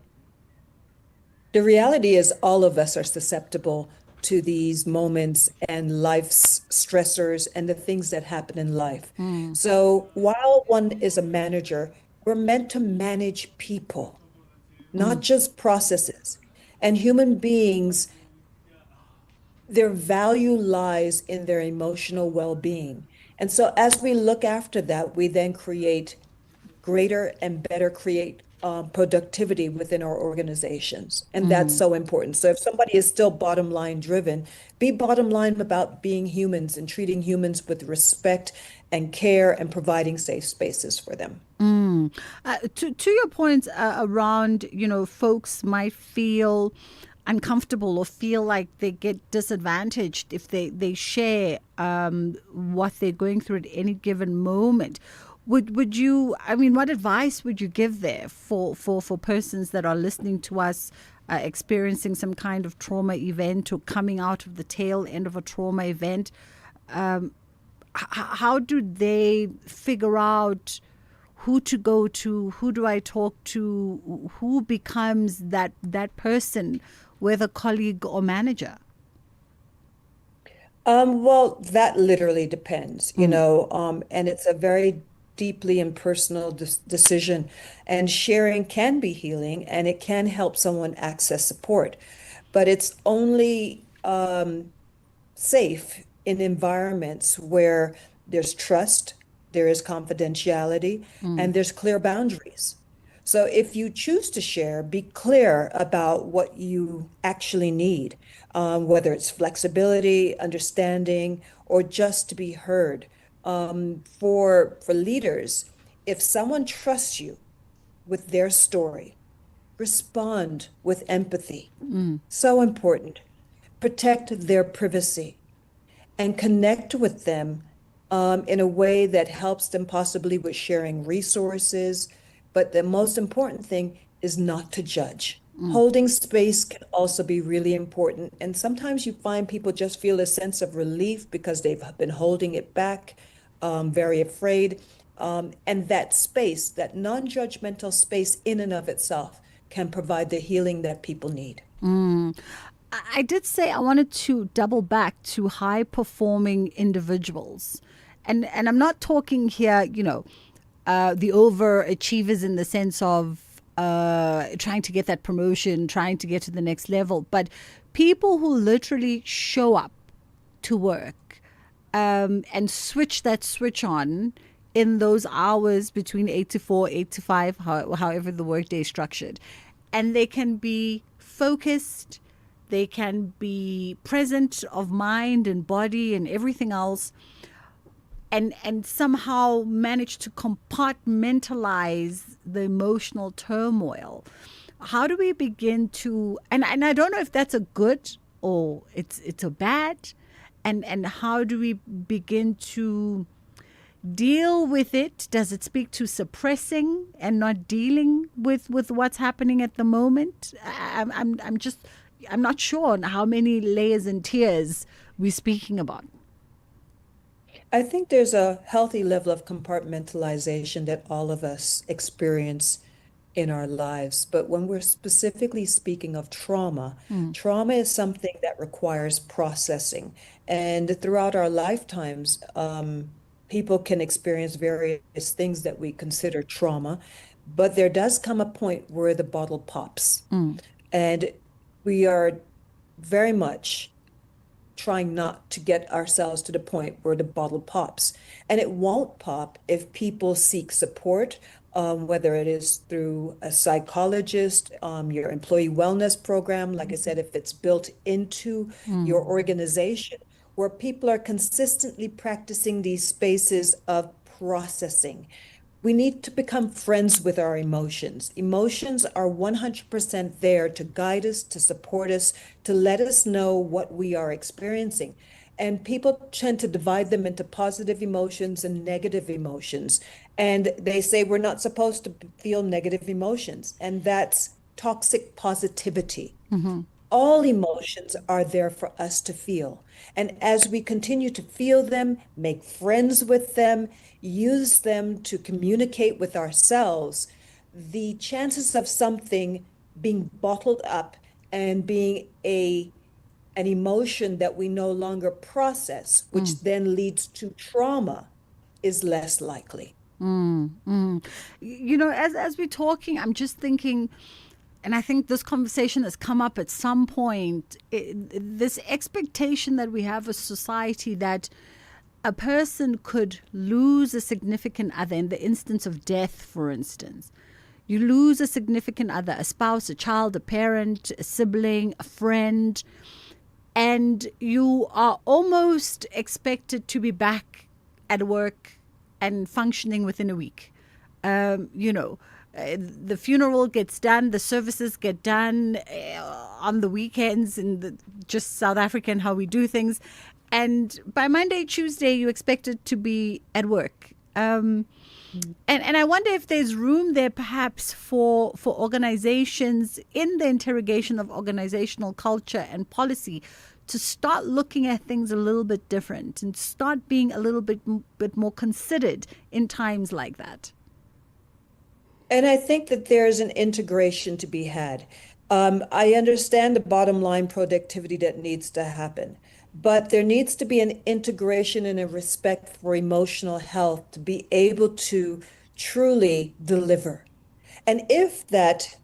The reality is all of us are susceptible to these moments and life's stressors and the things that happen in life. So while one is a manager, we're meant to manage people, not just processes. And human beings, their value lies in their emotional well-being. And so as we look after that, we then create greater and better productivity within our organizations. And that's so important. So if somebody is still bottom line driven, be bottom line about being humans and treating humans with respect and care and providing safe spaces for them. To your point around, folks might feel uncomfortable or feel like they get disadvantaged if they share what they're going through at any given moment. Would you, what advice would you give there for persons that are listening to us, experiencing some kind of trauma event or coming out of the tail end of a trauma event? How do they figure out who to go to? Who do I talk to? Who becomes that person, whether colleague or manager? Well, that literally depends, and it's a very deeply impersonal decision. And sharing can be healing and it can help someone access support. But it's only safe in environments where there's trust, there is confidentiality, and there's clear boundaries. So if you choose to share, be clear about what you actually need, whether it's flexibility, understanding, or just to be heard. For leaders, if someone trusts you with their story, respond with empathy. So important. Protect their privacy and connect with them in a way that helps them possibly with sharing resources. But the most important thing is not to judge. Holding space can also be really important. And sometimes you find people just feel a sense of relief because they've been holding it back, very afraid. And that space, that non-judgmental space in and of itself can provide the healing that people need. I did say I wanted to double back to high performing individuals. And I'm not talking here, the overachievers in the sense of trying to get that promotion, trying to get to the next level, but people who literally show up to work and switch that switch on in those hours between 8 to 4, 8 to 5, however the workday is structured. And they can be focused, They can be present of mind and body and everything else, and somehow manage to compartmentalize the emotional turmoil. How do we begin to, and I don't know if that's a good or it's a bad, and how do we begin to deal with it? Does it speak to suppressing and not dealing with what's happening at the moment? I'm not sure on how many layers and tiers we're speaking about. I think there's a healthy level of compartmentalization that all of us experience in our lives. But when we're specifically speaking of trauma, trauma is something that requires processing. And throughout our lifetimes, people can experience various things that we consider trauma. But there does come a point where the bottle pops. And we are very much trying not to get ourselves to the point where the bottle pops. And it won't pop if people seek support, whether it is through a psychologist, your employee wellness program, like I said, if it's built into your organization, where people are consistently practicing these spaces of processing. We need to become friends with our emotions. Emotions are 100% there to guide us, to support us, to let us know what we are experiencing. And people tend to divide them into positive emotions and negative emotions. And they say we're not supposed to feel negative emotions. And that's toxic positivity. All emotions are there for us to feel. And as we continue to feel them, make friends with them, use them to communicate with ourselves, the chances of something being bottled up and being an emotion that we no longer process, which then leads to trauma, is less likely. You know, as we're talking, I'm just thinking, and I think this conversation has come up at some point, this expectation that we have as society that a person could lose a significant other in the instance of death, for instance. You lose a significant other, a spouse, a child, a parent, a sibling, a friend, and you are almost expected to be back at work and functioning within a week. The funeral gets done, the services get done on the weekends, in just South African how we do things. And by Monday, Tuesday, you expect it to be at work. And I wonder if there's room there perhaps for organizations in the interrogation of organizational culture and policy to start looking at things a little bit different and start being a little bit more considered in times like that. And I think that there's an integration to be had. I understand the bottom line productivity that needs to happen, but there needs to be an integration and a respect for emotional health to be able to truly deliver. And if that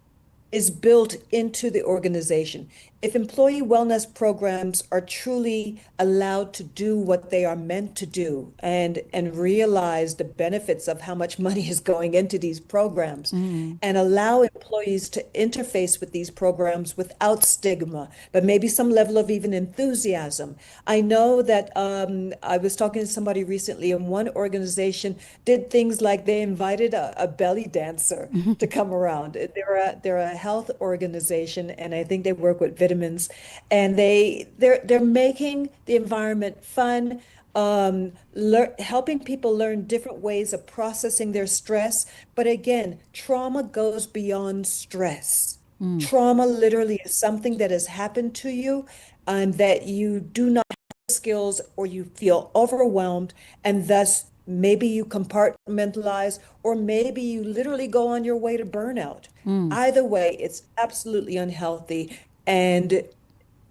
is built into the organization, if employee wellness programs are truly allowed to do what they are meant to do and realize the benefits of how much money is going into these programs and allow employees to interface with these programs without stigma, but maybe some level of even enthusiasm. I know that I was talking to somebody recently, and one organization did things like they invited a belly dancer to come around. They're a health organization, and I think they work with vitamins, and they're making the environment fun, helping people learn different ways of processing their stress. But again, trauma goes beyond stress. Trauma literally is something that has happened to you and that you do not have the skills, or you feel overwhelmed, and thus maybe you compartmentalize, or maybe you literally go on your way to burnout. Either way, it's absolutely unhealthy. And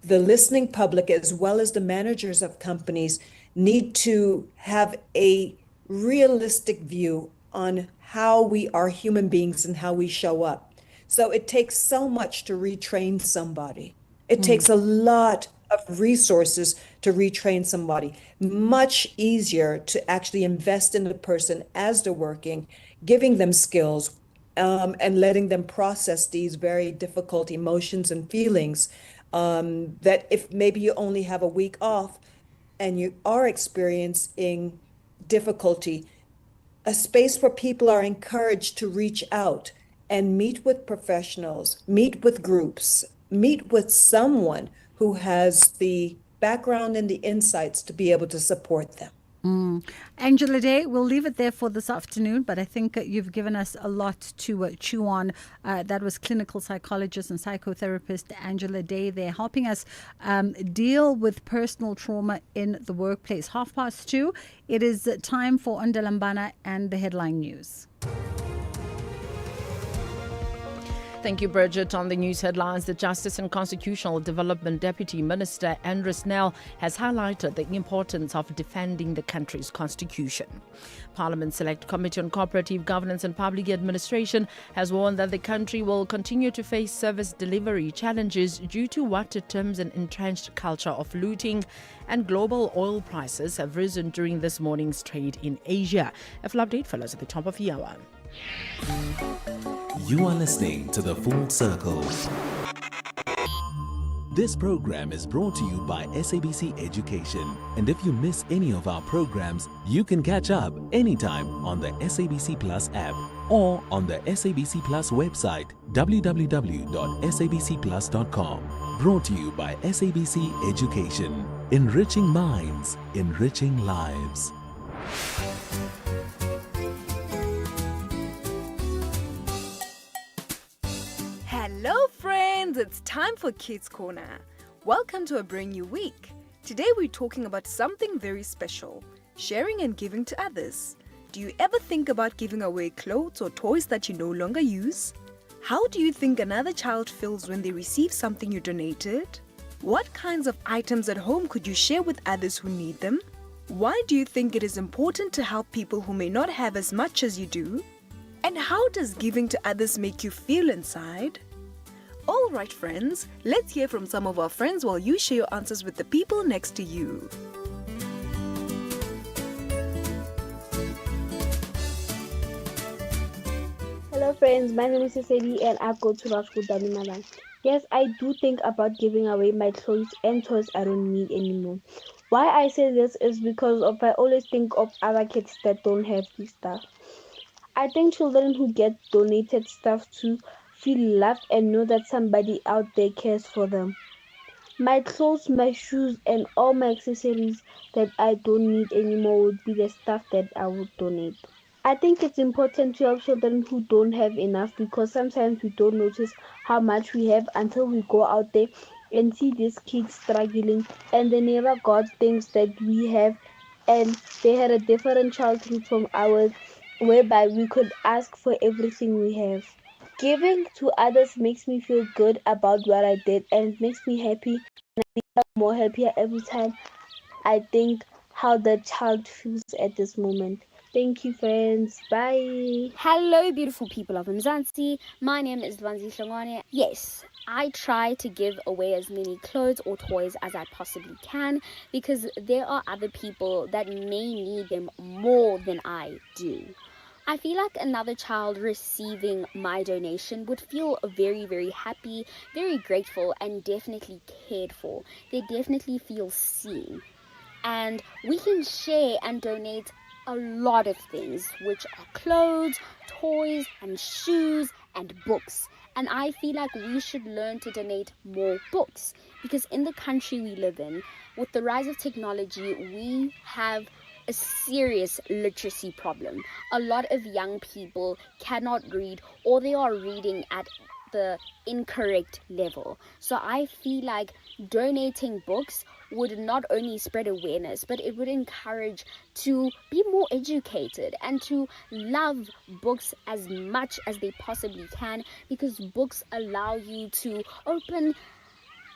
the listening public, as well as the managers of companies, need to have a realistic view on how we are human beings and how we show up. So it takes so much to retrain somebody. It takes a lot of resources to retrain somebody. Much easier to actually invest in the person as they're working, giving them skills, and letting them process these very difficult emotions and feelings that if maybe you only have a week off and you are experiencing difficulty, a space where people are encouraged to reach out and meet with professionals, meet with groups, meet with someone who has the background and the insights to be able to support them. Angela Day, we'll leave it there for this afternoon, but I think you've given us a lot to chew on. That was clinical psychologist and psychotherapist Angela Day there, helping us deal with personal trauma in the workplace. 2:30, it is time for Ndalambana and the headline news. Thank you, Bridget. On the news headlines, the Justice and Constitutional Development Deputy Minister Andrew Snell has highlighted the importance of defending the country's constitution. Parliament's Select Committee on Cooperative Governance and Public Administration has warned that the country will continue to face service delivery challenges due to what it terms an entrenched culture of looting, and global oil prices have risen during this morning's trade in Asia. A full update follows at the top of the hour. You are listening to The Full Circle. This program is brought to you by SABC Education. And if you miss any of our programs, you can catch up anytime on the SABC Plus app or on the SABC Plus website, www.sabcplus.com. Brought to you by SABC Education. Enriching minds, enriching lives. Hello friends, it's time for Kids Corner. Welcome to a brand new week. Today we're talking about something very special, sharing and giving to others. Do you ever think about giving away clothes or toys that you no longer use? How do you think another child feels when they receive something you donated? What kinds of items at home could you share with others who need them? Why do you think it is important to help people who may not have as much as you do? And how does giving to others make you feel inside? All right, friends, let's hear from some of our friends while you share your answers with the people next to you. Hello friends, my name is Sesedi and I go to Rajkot Danimalan. Yes, I do think about giving away my clothes and toys I don't need anymore. Why I say this is because I always think of other kids that don't have this stuff. I think children who get donated stuff to feel loved and know that somebody out there cares for them. My clothes, my shoes, and all my accessories that I don't need anymore would be the stuff that I would donate. I think it's important to help children who don't have enough because sometimes we don't notice how much we have until we go out there and see these kids struggling and they never got things that we have and they had a different childhood from ours whereby we could ask for everything we have. Giving to others makes me feel good about what I did and it makes me happy and I become more happier every time I think how the child feels at this moment. Thank you, friends. Bye. Hello, beautiful people of Mzansi. My name is Lwanzi Hlongwane. Yes, I try to give away as many clothes or toys as I possibly can because there are other people that may need them more than I do. I feel like another child receiving my donation would feel very, very happy, very grateful, and definitely cared for. They definitely feel seen. And we can share and donate a lot of things, which are clothes, toys, and shoes, and books. And I feel like we should learn to donate more books because in the country we live in, with the rise of technology, we have a serious literacy problem. A lot of young people cannot read or they are reading at the incorrect level. So I feel like donating books would not only spread awareness, but it would encourage to be more educated and to love books as much as they possibly can because books allow you to open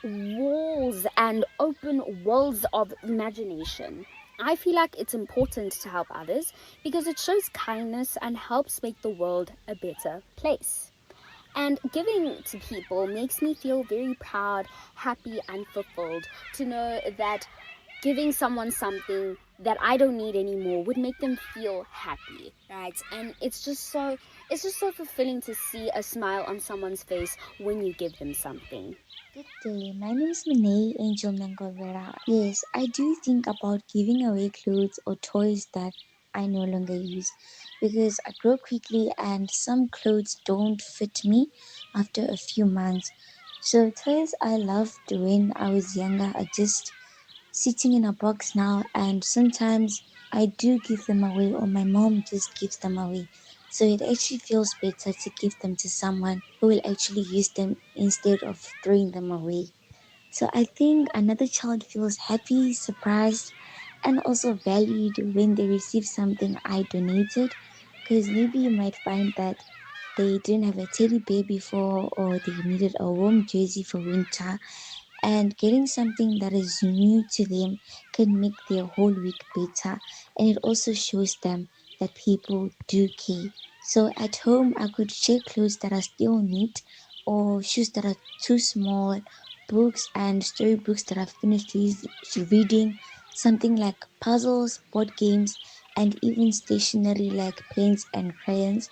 walls and open worlds of imagination. I feel like it's important to help others because it shows kindness and helps make the world a better place. And giving to people makes me feel very proud, happy, and fulfilled to know that giving someone something that I don't need anymore would make them feel happy, right? And it's just so fulfilling to see a smile on someone's face when you give them something. Good day, my name is Minay Angel Nangovera. Yes, I do think about giving away clothes or toys that I no longer use because I grow quickly and some clothes don't fit me after a few months. So, toys I loved when I was younger are just sitting in a box now, and sometimes I do give them away, or my mom just gives them away. So it actually feels better to give them to someone who will actually use them instead of throwing them away. So I think another child feels happy, surprised, and also valued when they receive something I donated. Because maybe you might find that they didn't have a teddy bear before, or they needed a warm jersey for winter, and getting something that is new to them can make their whole week better, and it also shows them that people do care. So at home I could share clothes that are still neat, or shoes that are too small, books and storybooks that I've finished reading, something like puzzles, board games, and even stationery like pens and crayons.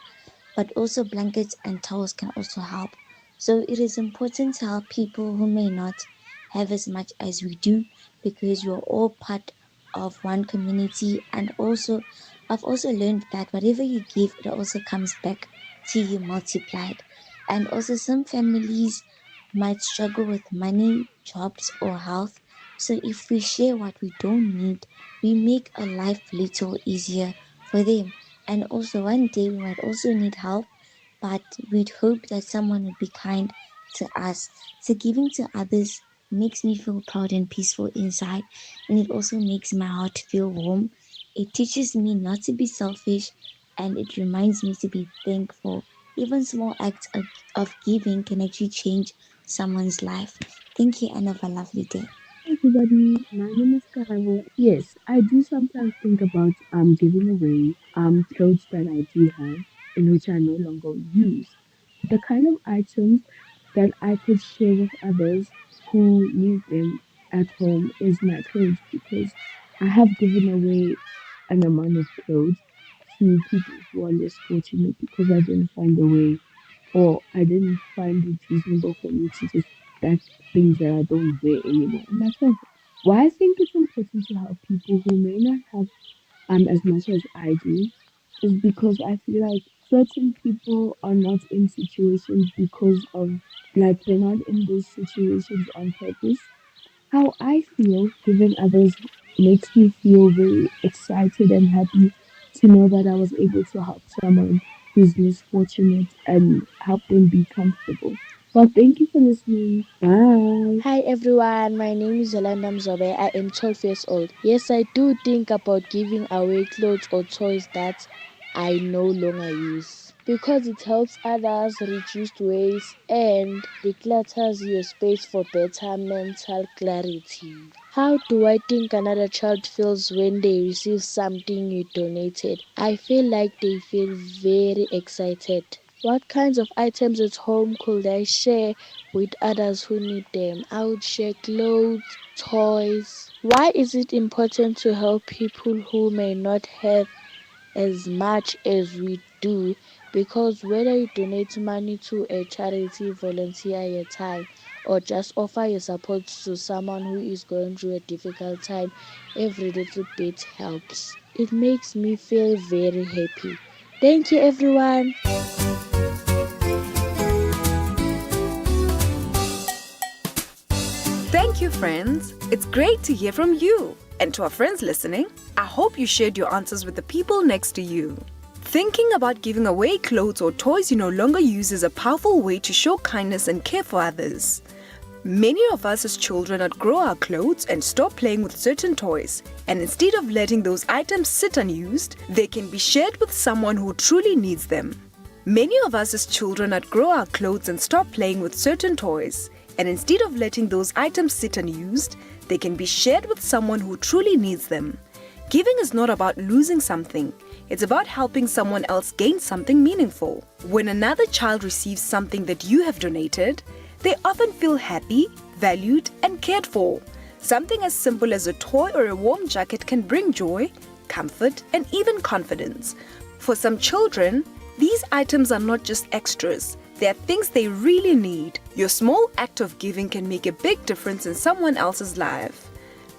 But also blankets and towels can also help. So it is important to help people who may not have as much as we do, because we're all part of one community. And also, I've also learned that whatever you give, it also comes back to you multiplied. And also, some families might struggle with money, jobs, or health. So if we share what we don't need, we make a life little easier for them. And also, one day we might also need help, but we'd hope that someone would be kind to us. So giving to others makes me feel proud and peaceful inside, and it also makes my heart feel warm. It teaches me not to be selfish, and it reminds me to be thankful. Even small acts of giving can actually change someone's life. Thank you, and have a lovely day. Everybody, my name is Carol. Yes, I do sometimes think about giving away clothes that I do have in which I no longer use. The kind of items that I could share with others who need them at home is my clothes, because I have given away an amount of clothes to people who are less fortunate because I didn't find a way, or I didn't find it reasonable for me to just get things that I don't wear anymore in my closet. Why I think it's important to help people who may not have as much as I do is because I feel like certain people are not in situations because of, like, they're not in those situations on purpose. How I feel giving others makes me feel very excited and happy to know that I was able to help someone who's less fortunate and help them be comfortable. Well, thank you for listening. Bye. Hi everyone, my name is Yolanda Mzobe. I am 12 years old. Yes, I do think about giving away clothes or toys that I no longer use because it helps others reduce waste and declutters your space for better mental clarity. How do I think another child feels when they receive something you donated? I feel like they feel very excited. What kinds of items at home could I share with others who need them? I would share clothes, toys. Why is it important to help people who may not have as much as we do? Because whether you donate money to a charity, volunteer your time, or just offer your support to someone who is going through a difficult time, every little bit helps. It makes me feel very happy. Thank you, everyone. Thank you, friends. It's great to hear from you. And to our friends listening, I hope you shared your answers with the people next to you. Thinking about giving away clothes or toys you no longer use is a powerful way to show kindness and care for others. Many of us as children outgrow our clothes and stop playing with certain toys, and instead of letting those items sit unused, they can be shared with someone who truly needs them. Many of us as children outgrow our clothes and stop playing with certain toys, and instead of letting those items sit unused, they can be shared with someone who truly needs them. Giving is not about losing something, it's about helping someone else gain something meaningful. When another child receives something that you have donated, they often feel happy, valued, and cared for. Something as simple as a toy or a warm jacket can bring joy, comfort, and even confidence. For some children, these items are not just extras. They are things they really need. Your small act of giving can make a big difference in someone else's life.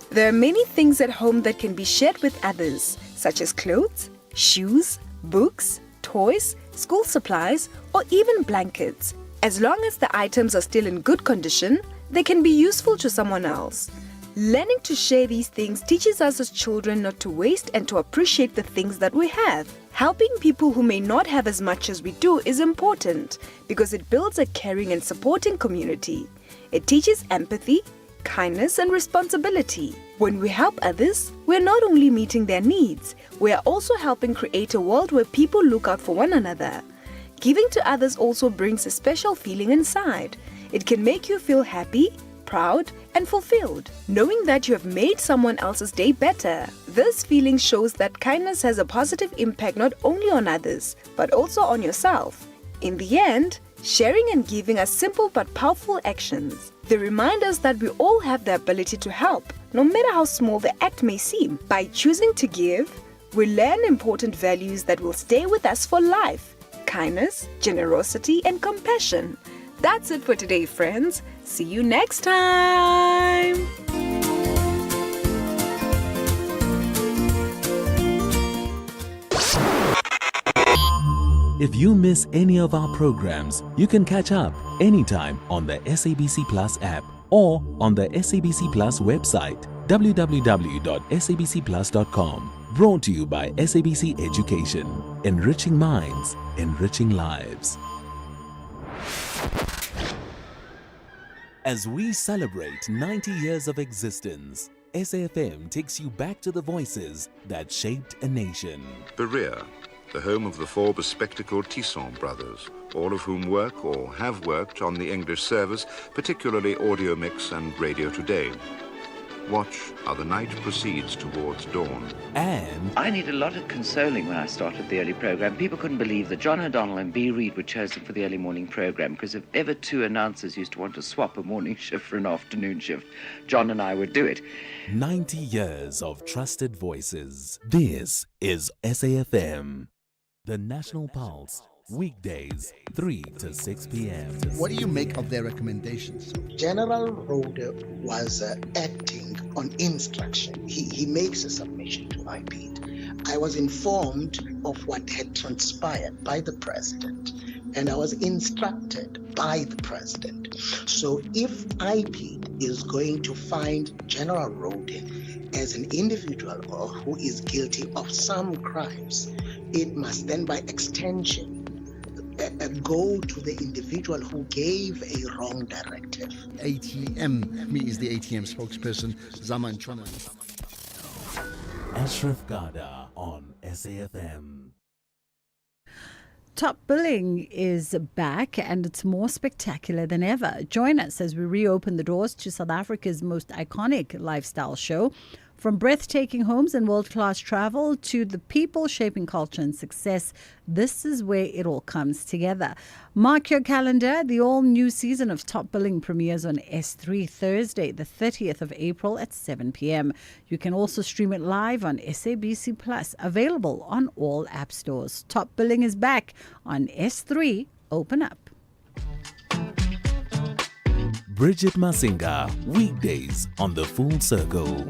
There are many things at home that can be shared with others, such as clothes, shoes, books, toys, school supplies, or even blankets. As long as the items are still in good condition, they can be useful to someone else. Learning to share these things teaches us as children not to waste and to appreciate the things that we have. Helping people who may not have as much as we do is important because it builds a caring and supporting community. It teaches empathy, kindness, and responsibility. When we help others, we're not only meeting their needs, we are also helping create a world where people look out for one another. Giving to others also brings a special feeling inside. It can make you feel happy, proud, and fulfilled, knowing that you have made someone else's day better. This feeling shows that kindness has a positive impact not only on others, but also on yourself. In the end, sharing and giving are simple but powerful actions. They remind us that we all have the ability to help, no matter how small the act may seem. By choosing to give, we learn important values that will stay with us for life: kindness, generosity, and compassion. That's it for today, friends. See you next time. If you miss any of our programs, you can catch up anytime on the SABC Plus app or on the SABC Plus website, www.sabcplus.com. Brought to you by SABC Education. Enriching minds, enriching lives. As we celebrate 90 years of existence, SAFM takes you back to the voices that shaped a nation. Berea, the home of the four bespectacled Tisson brothers, all of whom work or have worked on the English service, particularly Audio Mix and Radio Today. Watch how the night proceeds towards dawn. And I need a lot of consoling when I started the early program. People couldn't believe that John O'Donnell and B. Reid were chosen for the early morning program, because if ever two announcers used to want to swap a morning shift for an afternoon shift, John and I would do it. 90 years of trusted voices. This is SAFM, the National Pulse. Weekdays, 3 to 6 p.m. What do you make of their recommendations? General Rode was acting on instruction. He makes a submission to IPED. I was informed of what had transpired by the president, and I was instructed by the president. So if IPED is going to find General Rode as an individual or who is guilty of some crimes, it must then by extension go to the individual who gave a wrong directive. ATM, me is the ATM spokesperson, Zaman Chwana. Ashraf Gada on SAFM. Top billing is back and it's more spectacular than ever. Join us as we reopen the doors to South Africa's most iconic lifestyle show. From breathtaking homes and world-class travel to the people shaping culture and success, this is where it all comes together. Mark your calendar. The all-new season of Top Billing premieres on S3 Thursday, the 30th of April at 7 p.m. You can also stream it live on SABC Plus, available on all app stores. Top Billing is back on S3. Open up. Bridget Masinga, weekdays on The Full Circle.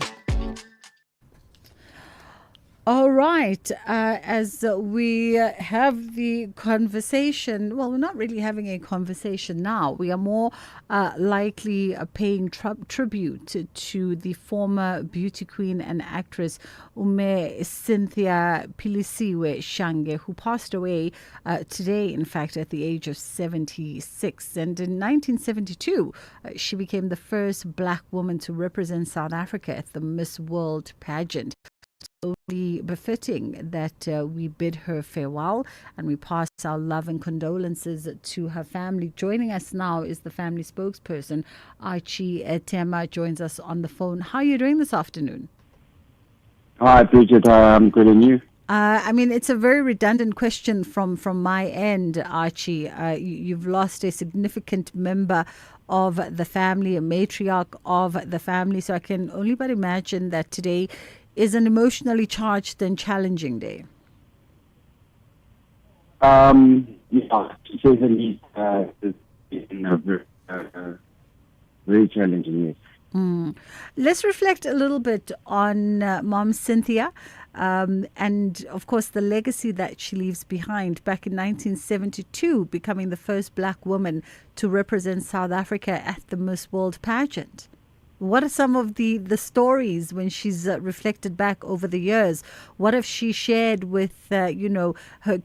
All right. As we have the conversation, well, we're not really having a conversation now. We are more likely paying tribute to the former beauty queen and actress Ume Cynthia Pilisiwe Shange, who passed away today, in fact, at the age of 76. And in 1972, she became the first black woman to represent South Africa at the Miss World pageant. Only befitting that we bid her farewell and we pass our love and condolences to her family. Joining us now is the family spokesperson, Archie Tema, joins us on the phone. How are you doing this afternoon? Hi, Bridget. I'm good, and you? I mean, it's a very redundant question from my end, Archie. You've lost a significant member of the family, a matriarch of the family. So I can only but imagine that today is an emotionally charged and challenging day. Yeah, to say the least, it's been a very challenging, yes. Let's reflect a little bit on Mom Cynthia and, of course, the legacy that she leaves behind. Back in 1972, becoming the first black woman to represent South Africa at the Miss World pageant. What are some of the stories when she's reflected back over the years? What have she shared with, her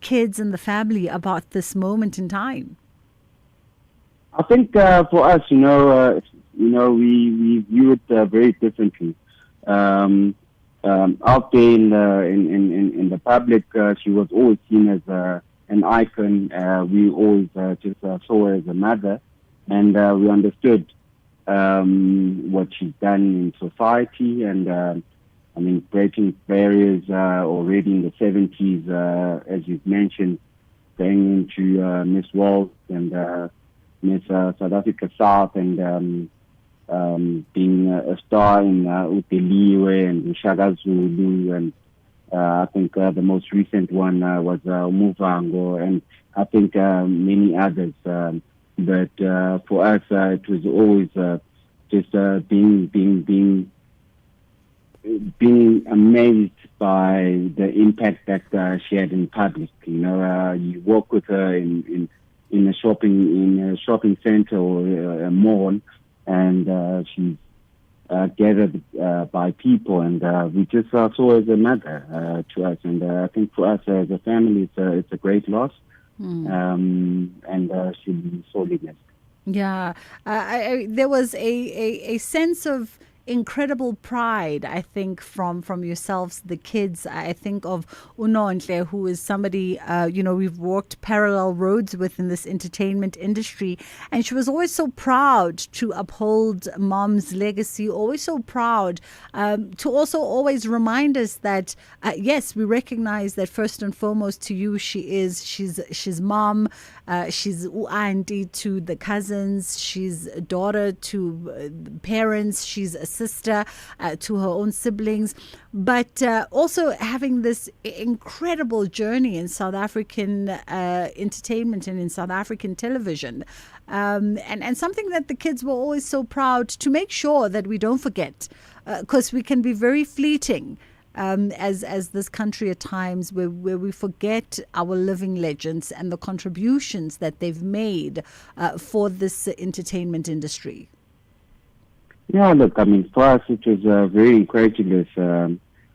kids and the family about this moment in time? I think for us, we view it very differently. Out there in the public, she was always seen as an icon. We always just saw her as a mother, and we understood what she's done in society, and breaking barriers already in the 70s, as you've mentioned, going into Miss World and Miss South Africa South, and being a star in Uteliwe and Shaka Zulu, and I think the most recent one was Muvango, and I think many others. But for us, it was always just being amazed by the impact that she had in public. You walk with her in a shopping center or a mall, and she's gathered by people, and we just saw her as a mother to us. And I think for us as a family, it's a great loss, and she'll be sorely missed. Yeah, there was a sense of incredible pride, I think, from yourselves, the kids. I think of Unontle, who is somebody, we've walked parallel roads with in this entertainment industry. And she was always so proud to uphold Mom's legacy, always so proud to also always remind us that, yes, we recognize that first and foremost to you, she's mom, she's auntie to the cousins, she's a daughter to parents, she's a sister to her own siblings, but also having this incredible journey in South African entertainment and in South African television, and something that the kids were always so proud to make sure that we don't forget, because we can be very fleeting as this country at times, where we forget our living legends and the contributions that they've made for this entertainment industry. Yeah, look, for us it was very incredulous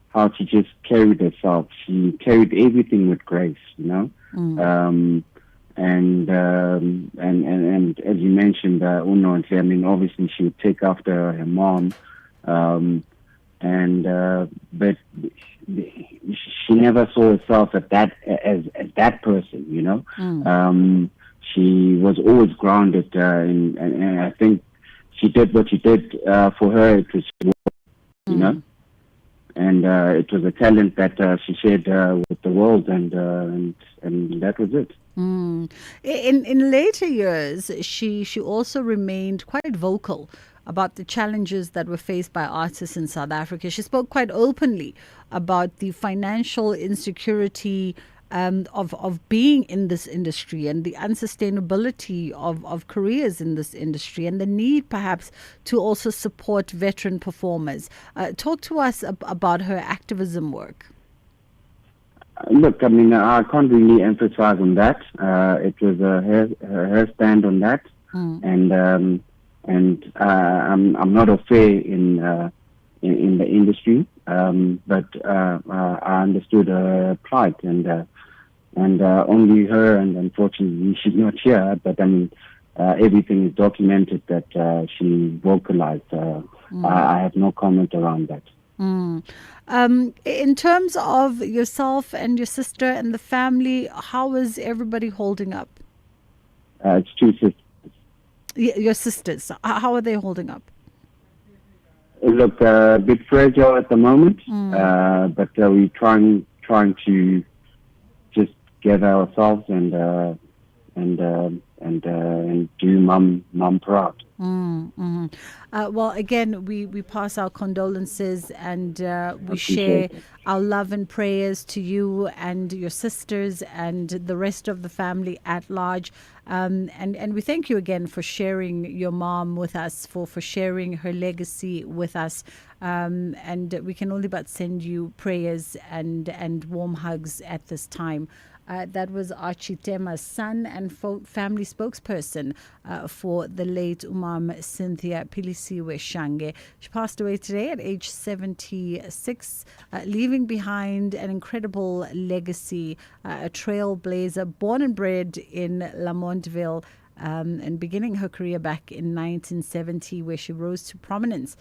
how she just carried herself. She carried everything with grace, and as you mentioned, Uno, obviously she would take after her mom, but she never saw herself as that person, She was always grounded, and I think she did what she did for her. It was, and it was a talent that she shared with the world, and that was it. In later years, she also remained quite vocal about the challenges that were faced by artists in South Africa. She spoke quite openly about the financial insecurity of being in this industry, and the unsustainability of careers in this industry, and the need perhaps to also support veteran performers. Talk to us about her activism work. Look, I can't really emphasize on that. It was her stand on that, and I'm not a fair in the industry, but I understood her plight, and only her, and unfortunately she's not here, but everything is documented that she vocalized. I have no comment around that. In terms of yourself and your sister and the family, how is everybody holding up? It's two sisters. Your sisters, how are they holding up? Look, a bit fragile at the moment, but we're trying to just gather ourselves and and do mum proud. Well, again, we pass our condolences and we Appreciate share it. our love and prayers to you and your sisters and the rest of the family at large. And we thank you again for sharing your mom with us, for sharing her legacy with us. And we can only but send you prayers and warm hugs at this time. That was Archie Tema's son and family spokesperson for the late Umam Cynthia Pilisiwe Shange. She passed away today at age 76, leaving behind an incredible legacy, a trailblazer born and bred in Lamontville. And beginning her career back in 1970, where she rose to prominence,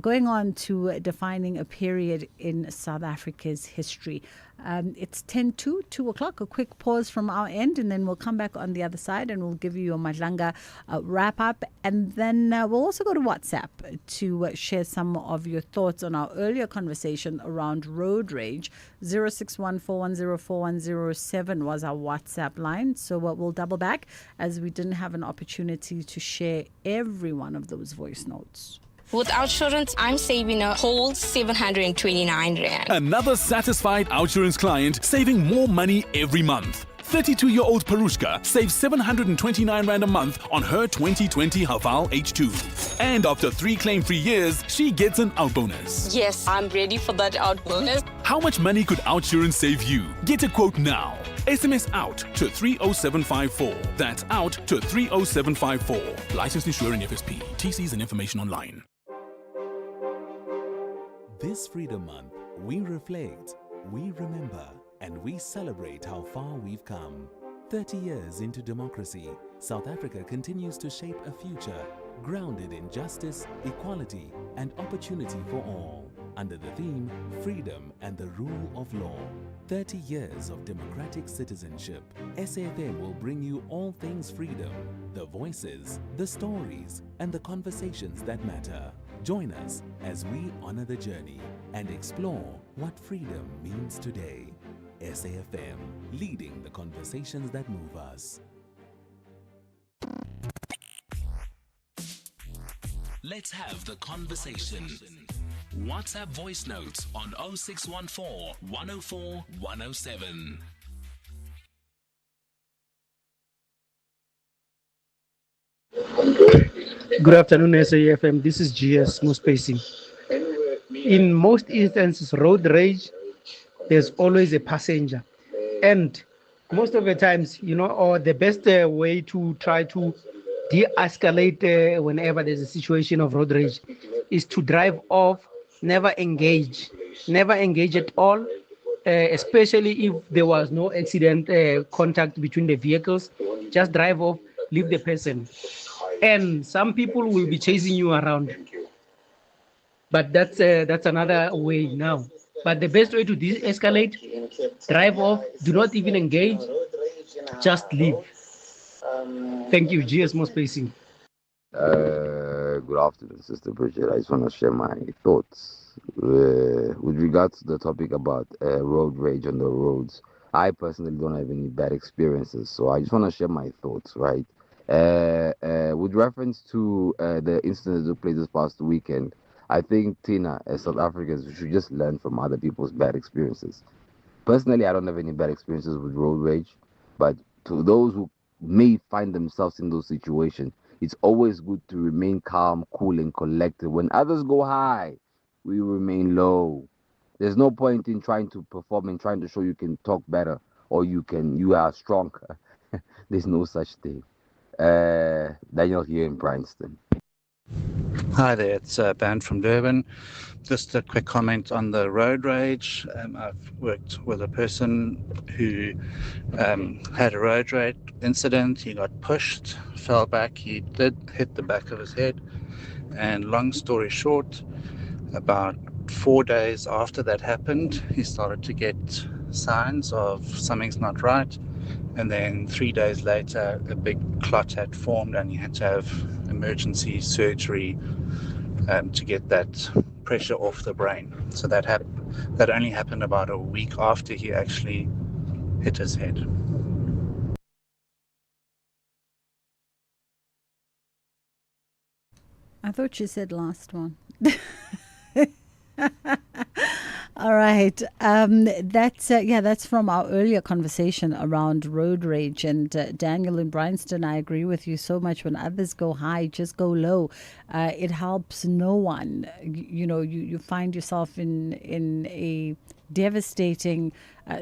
going on to defining a period in South Africa's history. It's 10 to 2 o'clock, a quick pause from our end, and then we'll come back on the other side and we'll give you your Madlanga wrap up. And then we'll also go to WhatsApp to share some of your thoughts on our earlier conversation around road rage. 0614104107 was our WhatsApp line. So we'll double back as we didn't have an opportunity to share every one of those voice notes. With Outsurance, I'm saving a whole 729 Rand. Another satisfied Outsurance client saving more money every month. 32-year-old Perushka saves 729 Rand a month on her 2020 Haval H2. And after 3 claim-free years, she gets an out bonus. Yes, I'm ready for that out bonus. How much money could Outsurance save you? Get a quote now. SMS out to 30754. That's out to 30754. Licensed insuring FSP. TCs and information online. This Freedom Month, we reflect, we remember, and we celebrate how far we've come. 30 years into democracy, South Africa continues to shape a future grounded in justice, equality, and opportunity for all. Under the theme, Freedom and the Rule of Law. 30 years of democratic citizenship. SAFM will bring you all things freedom, the voices, the stories, and the conversations that matter. Join us as we honor the journey and explore what freedom means today. SAFM, leading the conversations that move us. Let's have the conversation. WhatsApp voice notes on 0614 104 107. Good afternoon, SAFM. This is GS Muspacing. In most instances, road rage, there's always a passenger. And most of the times, or the best way to try to de-escalate whenever there's a situation of road rage is to drive off, never engage at all, especially if there was no accident contact between the vehicles. Just drive off, leave the person. And some people will be chasing you around. But that's another way now. But the best way to de-escalate, drive off, do not even engage, just leave. Thank you, GS More Spacing. Good afternoon, Sister Bridget. I just want to share my thoughts with regards to the topic about road rage on the roads. I personally don't have any bad experiences, so I just want to share my thoughts, right? With reference to the incident that took place this past weekend, I think, Tina, as South Africans, we should just learn from other people's bad experiences. Personally, I don't have any bad experiences with road rage, but to those who may find themselves in those situations, it's always good to remain calm, cool, and collected. When others go high, we remain low. There's no point in trying to perform and trying to show you can talk better or you are stronger. There's no such thing. Daniel here in Bryanston. Hi there, it's Ben from Durban. Just a quick comment on the road rage. I've worked with a person who had a road rage incident. He got pushed, fell back. He did hit the back of his head. And long story short, about 4 days after that happened, he started to get signs of something's not right. And then 3 days later, a big clot had formed and he had to have emergency surgery to get that pressure off the brain. So that only happened about a week after he actually hit his head. I thought you said last one. All right. That's from our earlier conversation around road rage. And Daniel in Bryanston, I agree with you so much. When others go high, just go low. It helps no one. You find yourself in a devastating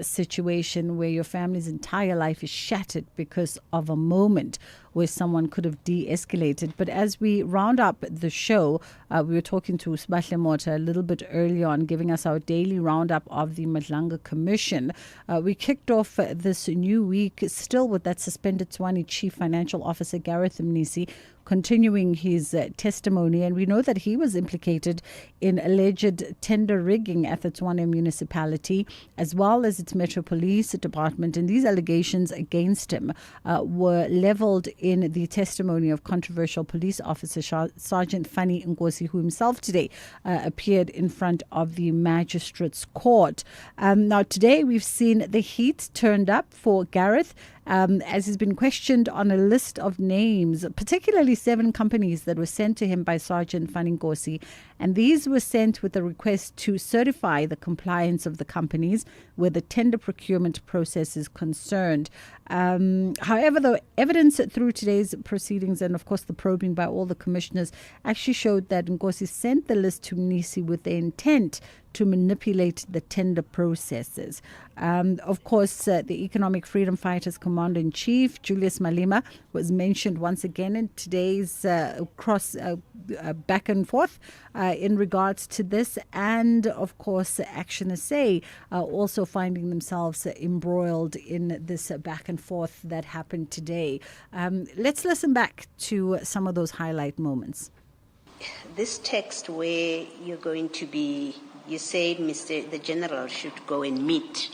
situation where your family's entire life is shattered because of a moment where someone could have de-escalated. But as we round up the show, we were talking to Sbahle Mota a little bit earlier on, giving us our daily roundup of the Madlanga Commission. We kicked off this new week still with that suspended Tswane Chief Financial Officer Gareth Mnisi, continuing his testimony. And we know that he was implicated in alleged tender rigging at the Tswane municipality, as well as its Metro Police Department. And these allegations against him were leveled in the testimony of controversial police officer Sergeant Fanny Nkosi, who himself today appeared in front of the magistrate's court. Now, today we've seen the heat turned up for Gareth, as he's been questioned on a list of names, particularly 7 companies that were sent to him by Sergeant Fanny Nkosi. And these were sent with a request to certify the compliance of the companies where the tender procurement process is concerned. However, the evidence through today's proceedings and, of course, the probing by all the commissioners actually showed that Nkosi sent the list to Mnisi with the intent to manipulate the tender processes. Of course, the Economic Freedom Fighters Commander-in-Chief, Julius Malema, was mentioned once again in today's back and forth in regards to this. And, of course, Action SA also finding themselves embroiled in this back and forth that happened today. Let's listen back to some of those highlight moments. This text where you're going to be, you said the general should go and meet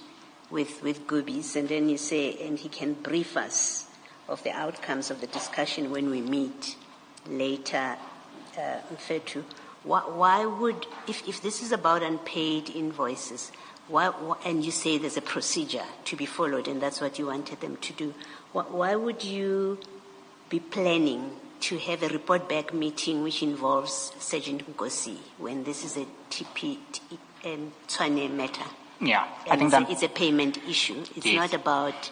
with Goobies, and then you say, and he can brief us of the outcomes of the discussion when we meet later, referred to. Why would, if this is about unpaid invoices, why, and you say there's a procedure to be followed and that's what you wanted them to do, why would you be planning to have a report back meeting which involves Sergeant Nkosi when this is a Tswane matter? Yeah, and I think it's a payment issue. It's not about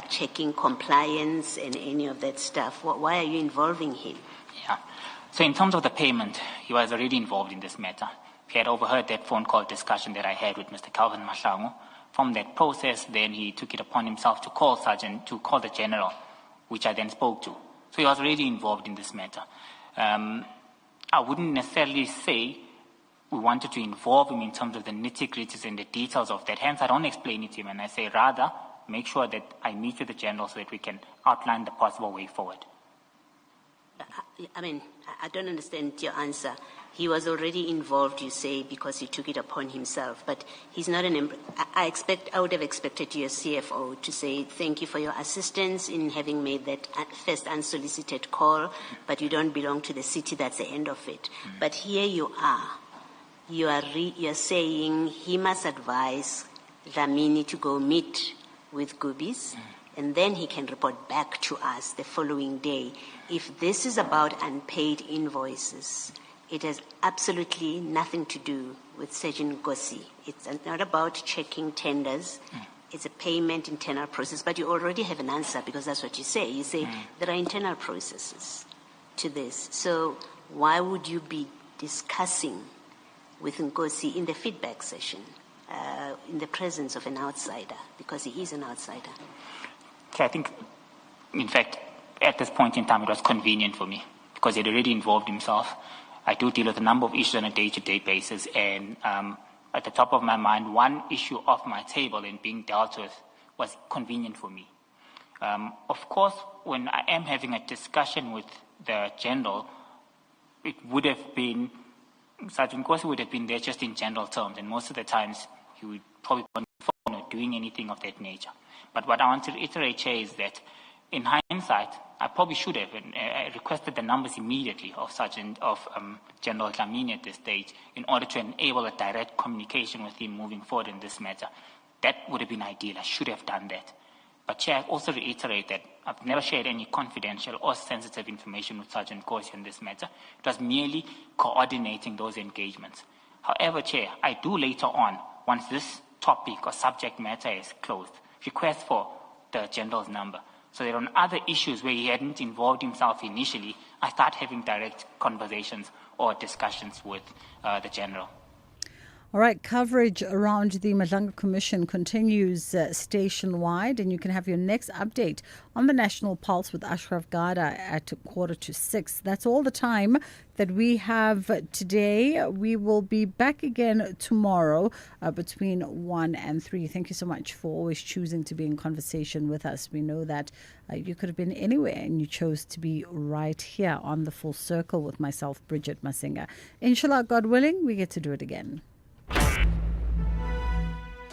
checking compliance and any of that stuff. Why are you involving him? Yeah. So in terms of the payment, he was already involved in this matter. He had overheard that phone call discussion that I had with Mr. Calvin Mahlangu. From that process, then he took it upon himself to call the general, which I then spoke to. So he was already involved in this matter. I wouldn't necessarily say we wanted to involve him in terms of the nitty-gritties and the details of that. Hence, I don't explain it to him, and I say rather make sure that I meet with the general so that we can outline the possible way forward. I mean, I don't understand your answer. He was already involved, you say, because he took it upon himself. But he's not I would have expected your CFO to say thank you for your assistance in having made that first unsolicited call, but you don't belong to the city. That's the end of it. But here you are. You're saying he must advise Dlamini to go meet with Goobies, and then he can report back to us the following day. If this is about unpaid invoices, it has absolutely nothing to do with Sergeant Nkosi. It's not about checking tenders. It's a payment internal process. But you already have an answer because that's what you say. You say there are internal processes to this. So why would you be discussing with Nkosi in the feedback session in the presence of an outsider? Because he is an outsider. Okay, I think, in fact, at this point in time, it was convenient for me because he had already involved himself. I do deal with a number of issues on a day-to-day basis, and at the top of my mind, one issue off my table and being dealt with was convenient for me. Of course, when I am having a discussion with the general, it would have been, Sergeant Nkosi would have been there just in general terms, and most of the times he would probably be on the phone or doing anything of that nature. But what I want to reiterate here is that in hindsight, I probably should have requested the numbers immediately of General Dlamini at this stage in order to enable a direct communication with him moving forward in this matter. That would have been ideal. I should have done that. But Chair, I also reiterate that I've never shared any confidential or sensitive information with Sergeant Kosi on this matter. It was merely coordinating those engagements. However, Chair, I do later on, once this topic or subject matter is closed, request for the General's number, so that on other issues where he hadn't involved himself initially, I start having direct conversations or discussions with the General. All right, coverage around the Madlanga Commission continues station-wide, and you can have your next update on the National Pulse with Ashraf Gada at 5:45. That's all the time that we have today. We will be back again tomorrow between 1 and 3. Thank you so much for always choosing to be in conversation with us. We know that you could have been anywhere and you chose to be right here on the Full Circle with myself, Bridget Masinga. Inshallah, God willing, we get to do it again.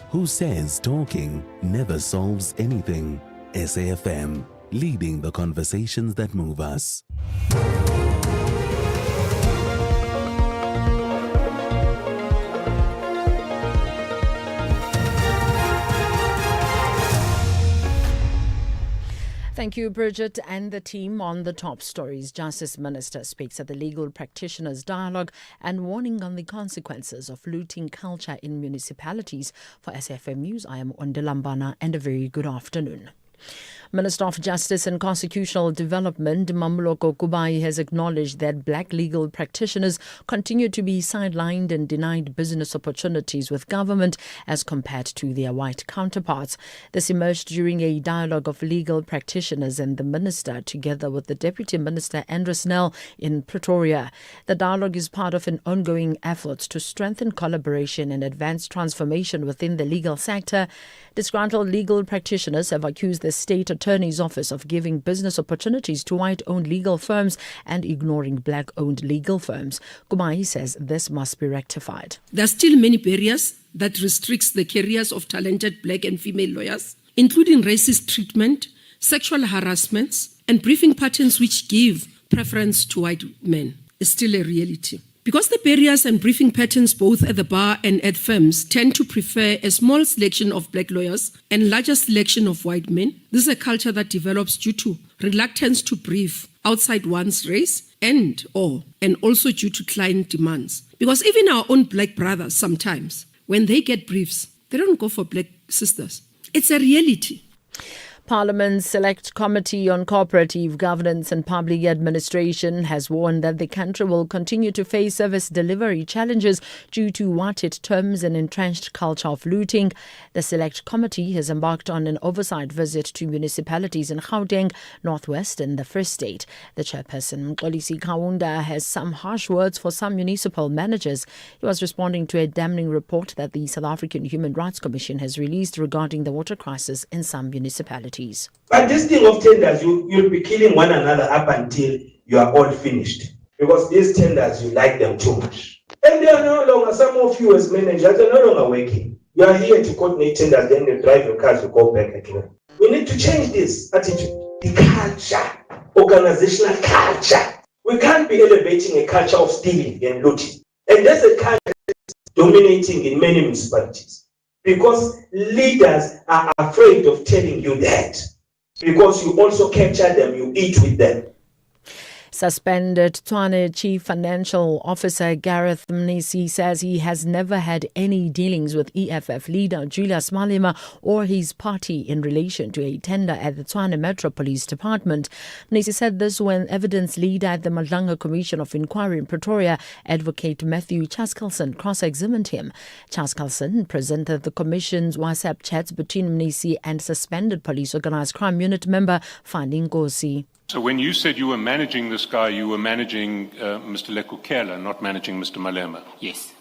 Who says talking never solves anything? SAFM, leading the conversations that move us. Thank you, Bridget, and the team on the top stories. Justice Minister speaks at the Legal Practitioners Dialogue and warning on the consequences of looting culture in municipalities. For SAFM News, I am Ondelambana, and a very good afternoon. Minister of Justice and Constitutional Development, Mamuloko Kubai, has acknowledged that black legal practitioners continue to be sidelined and denied business opportunities with government as compared to their white counterparts. This emerged during a dialogue of legal practitioners and the minister, together with the Deputy Minister Andrew Snell in Pretoria. The dialogue is part of an ongoing effort to strengthen collaboration and advance transformation within the legal sector. Disgruntled legal practitioners have accused the State Attorney's Office of giving business opportunities to white-owned legal firms and ignoring black-owned legal firms. Kumai says this must be rectified. There are still many barriers that restricts the careers of talented black and female lawyers, including racist treatment, sexual harassments, and briefing patterns which give preference to white men. Is still a reality. Because the barriers and briefing patterns both at the bar and at firms tend to prefer a small selection of black lawyers and larger selection of white men, this is a culture that develops due to reluctance to brief outside one's race and also due to client demands. Because even our own black brothers sometimes, when they get briefs, they don't go for black sisters. It's a reality. Parliament's Select Committee on Cooperative Governance and Public Administration has warned that the country will continue to face service delivery challenges due to what it terms an entrenched culture of looting. The Select Committee has embarked on an oversight visit to municipalities in Gauteng, Northwest and the Free State. The chairperson, Mxolisi Kaunda, has some harsh words for some municipal managers. He was responding to a damning report that the South African Human Rights Commission has released regarding the water crisis in some municipalities. But this thing of tenders, you'll be killing one another up until you are all finished. Because these tenders, you like them too much. And they are no longer, some of you as managers are no longer working. You are here to coordinate tenders, then you drive your cars to go back again. We need to change this attitude. The culture, organizational culture. We can't be elevating a culture of stealing and looting. And that's a culture that's dominating in many municipalities. Because leaders are afraid of telling you that. Because you also capture them, you eat with them. Suspended Tshwane Chief Financial Officer Gareth Mnisi says he has never had any dealings with EFF leader Julius Malema or his party in relation to a tender at the Tshwane Metro Police Department. Mnisi said this when evidence leader at the Madlanga Commission of Inquiry in Pretoria, Advocate Matthew Chaskalson, cross-examined him. Chaskalson presented the Commission's WhatsApp chats between Mnisi and suspended Police Organised Crime Unit member Fani Nkosi. So when you said you were managing this guy, you were managing Mr. Lekukela, not managing Mr. Malema? Yes.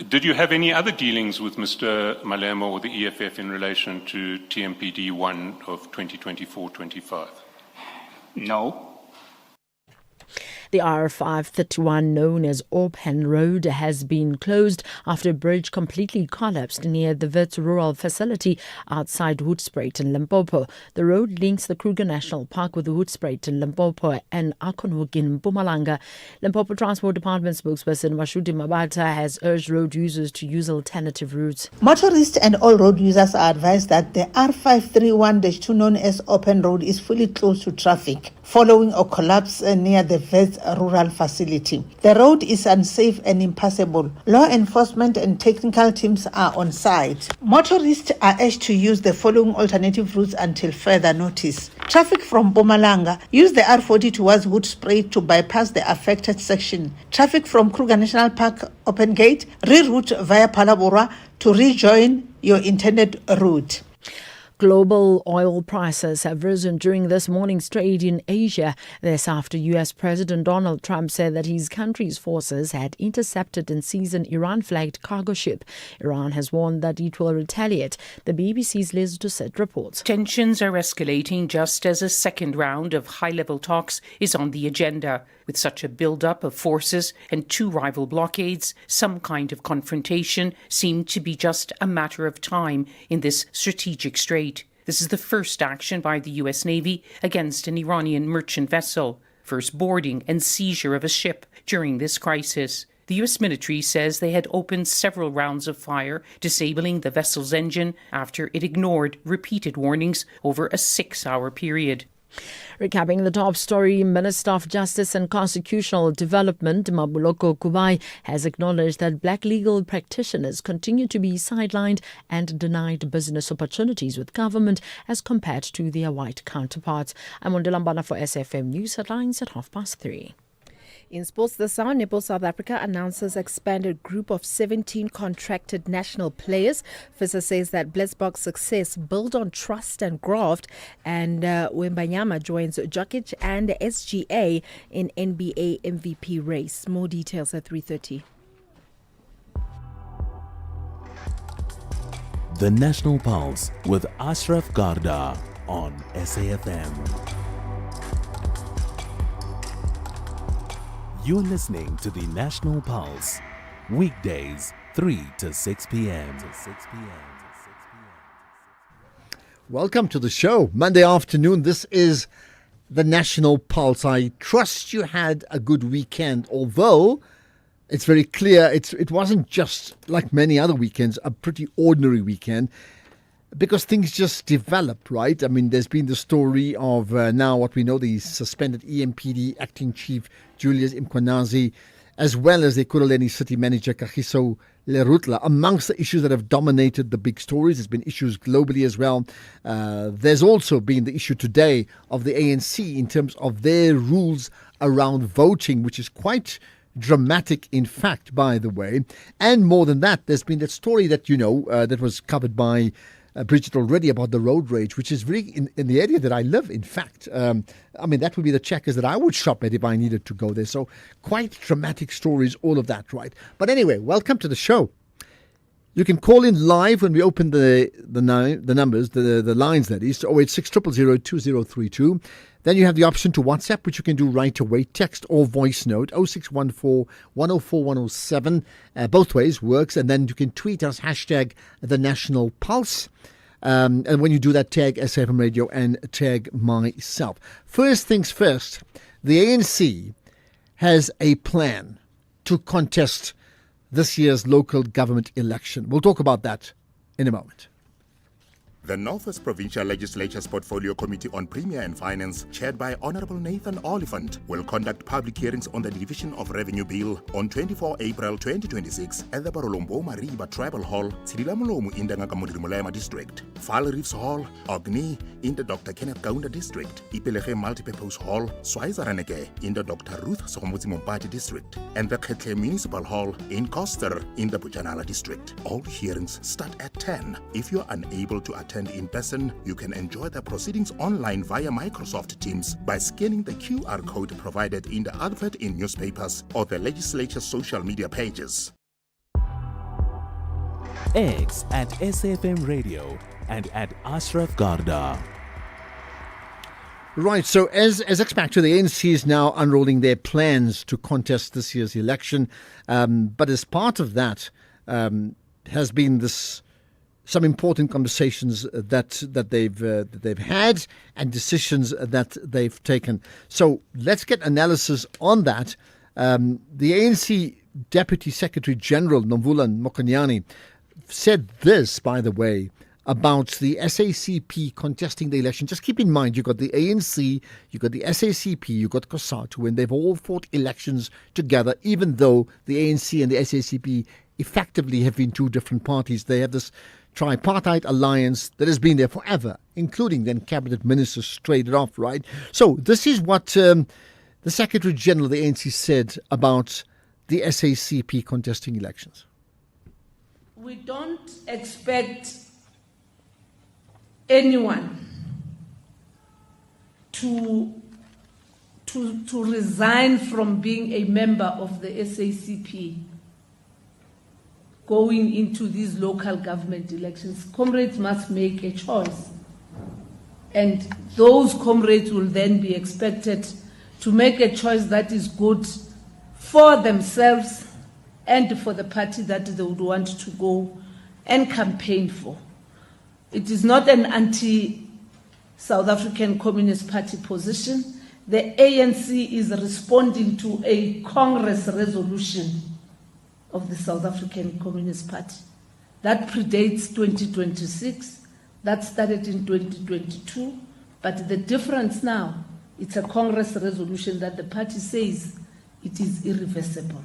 Did you have any other dealings with Mr. Malema or the EFF in relation to TMPD 1 of 2024-25? No. The R531, known as Open Road, has been closed after a bridge completely collapsed near the Wits Rural Facility outside Hoedspruit in Limpopo. The road links the Kruger National Park with Hoedspruit in Limpopo and Akonhoek in Mpumalanga. Limpopo Transport Department spokesperson Mashuti Mabata has urged road users to use alternative routes. Motorists and all road users are advised that the R531-2, known as Open Road, is fully closed to traffic following a collapse near the Wits Rural Facility. The road is unsafe and impassable. Law enforcement and technical teams are on site. Motorists are urged to use the following alternative routes until further notice. Traffic from Mpumalanga, use the R40 towards Hoedspruit to bypass the affected section. Traffic from Kruger National Park Open Gate, reroute via Palabora to rejoin your intended route. Global oil prices have risen during this morning's trade in Asia. This after US President Donald Trump said that his country's forces had intercepted and seized an Iran-flagged cargo ship. Iran has warned that it will retaliate. The BBC's Liz Doucette reports. Tensions are escalating just as a second round of high-level talks is on the agenda. With such a build-up of forces and two rival blockades, some kind of confrontation seemed to be just a matter of time in this strategic strait. This is the first action by the US Navy against an Iranian merchant vessel, first boarding and seizure of a ship during this crisis. The US military says they had opened several rounds of fire, disabling the vessel's engine after it ignored repeated warnings over a 6-hour period. Recapping the top story, Minister of Justice and Constitutional Development, Mabuloko Kubai, has acknowledged that black legal practitioners continue to be sidelined and denied business opportunities with government as compared to their white counterparts. I'm Ondilambana for SFM News Headlines at 3:30. In sports this hour, Netball South Africa announces expanded group of 17 contracted national players. FISA says that Blitzbox's success built on trust and graft, and Wembanyama joins Jokic and SGA in NBA MVP race. More details at 3:30. The National Pulse with Ashraf Garda on SAFM. You're listening to the National Pulse, weekdays 3 to 6 p.m. Welcome to the show. Monday afternoon, this is the National Pulse. I trust you had a good weekend, although it's very clear it wasn't just like many other weekends, a pretty ordinary weekend, because things just develop, right? I mean, there's been the story of now what we know, the suspended EMPD acting chief Julius Mkhwanazi, as well as the Ekurhuleni city manager Kagiso Lerutla, amongst the issues that have dominated the big stories. There's been issues globally as well. There's also been the issue today of the ANC in terms of their rules around voting, which is quite dramatic, in fact, by the way. And more than that, there's been that story that, that was covered by Bridget already about the road rage, which is really in the area that I live, in fact. That would be the checkers that I would shop at if I needed to go there. So quite dramatic stories, all of that, right? But anyway, welcome to the show. You can call in live when we open the numbers, the lines, that is, 086 000 2032. Then you have the option to WhatsApp, which you can do right away, text or voice note, 0614 104 107. Both ways works. And then you can tweet us, hashtag the National Pulse. And when you do that, tag SFM Radio and tag myself. First things first, the ANC has a plan to contest this year's local government election. We'll talk about that in a moment. The Northwest Provincial Legislature's Portfolio Committee on Premier and Finance, chaired by Honorable Nathan Oliphant, will conduct public hearings on the Division of Revenue Bill on 24 April 2026 at the Barolombo Mariba Tribal Hall, Tsidilamolomu in the Ngakamudrimulema District, Fall Reefs Hall, Ogni in the Dr. Kenneth Kaunda District, Ipeleche Multipurpose Hall, Swizeraneke in the Dr. Ruth Sokomuzi Mompati District, and the Ketle Municipal Hall in Koster in the Bujanala District. All hearings start at 10. If you are unable to attend in person, you can enjoy the proceedings online via Microsoft Teams by scanning the QR code provided in the advert in newspapers or the legislature's social media pages. X at SFM Radio and at Ashraf Garda. Right. So as expected, the ANC is now unrolling their plans to contest this year's election. But as part of that, has been some important conversations that they've had and decisions that they've taken. So let's get analysis on that. The ANC Deputy Secretary General Nomvula Mokonyane said this, by the way, about the SACP contesting the election. Just keep in mind, you've got the ANC, you've got the SACP, you've got COSATU, and they've all fought elections together, even though the ANC and the SACP effectively have been two different parties. They have this tripartite alliance that has been there forever, including then cabinet ministers traded off, right? So this is what the Secretary General of the ANC said about the SACP contesting elections. We don't expect anyone to resign from being a member of the SACP going into these local government elections. Comrades must make a choice. And those comrades will then be expected to make a choice that is good for themselves and for the party that they would want to go and campaign for. It is not an anti-South African Communist Party position. The ANC is responding to a Congress resolution of the South African Communist Party. That predates 2026. That started in 2022. But the difference now, it's a Congress resolution that the party says it is irreversible.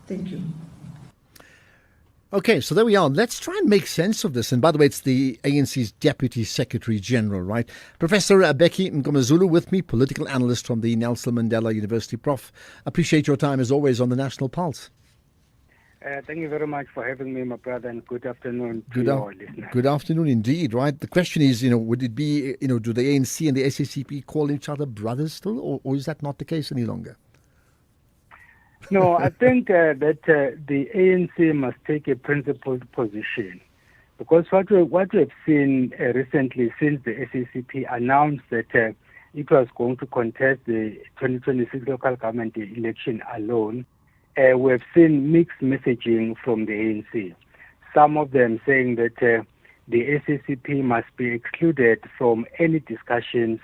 Thank you. Okay, so there we are. Let's try and make sense of this. And by the way, it's the ANC's Deputy Secretary General, right? Professor Becky Mngomezulu with me, political analyst from the Nelson Mandela University. Prof, appreciate your time as always on the National Pulse. Thank you very much for having me, my brother, and good afternoon to your listeners. Good afternoon indeed, right? The question is, would it be, do the ANC and the SACP call each other brothers still, or is that not the case any longer? No, I think that the ANC must take a principled position, because what we have seen recently, since the SACP announced that it was going to contest the 2026 local government election alone, we have seen mixed messaging from the ANC. Some of them saying that the SACP must be excluded from any discussions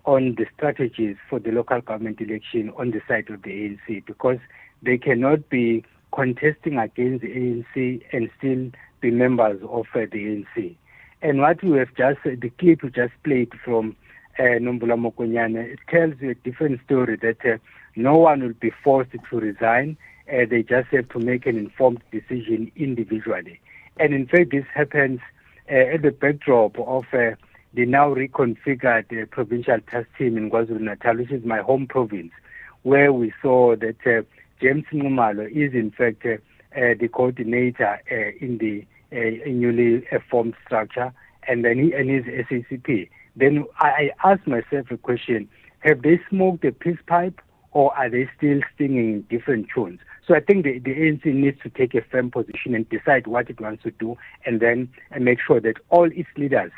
on the strategies for the local government election on the side of the ANC, because they cannot be contesting against the ANC and still be members of the ANC. And what we have the clip we just played from Nomvula Mokonyane, it tells you a different story, that no one will be forced to resign. They just have to make an informed decision individually. And in fact, this happens at the backdrop of the now reconfigured provincial task team in KwaZulu-Natal, which is my home province, where we saw that James Ngumalo is in fact the coordinator in the newly formed structure, and then he and his SACP. Then I asked myself a question: have they smoked a peace pipe, or are they still singing in different tunes? So I think the ANC needs to take a firm position and decide what it wants to do, and then make sure that all its leaders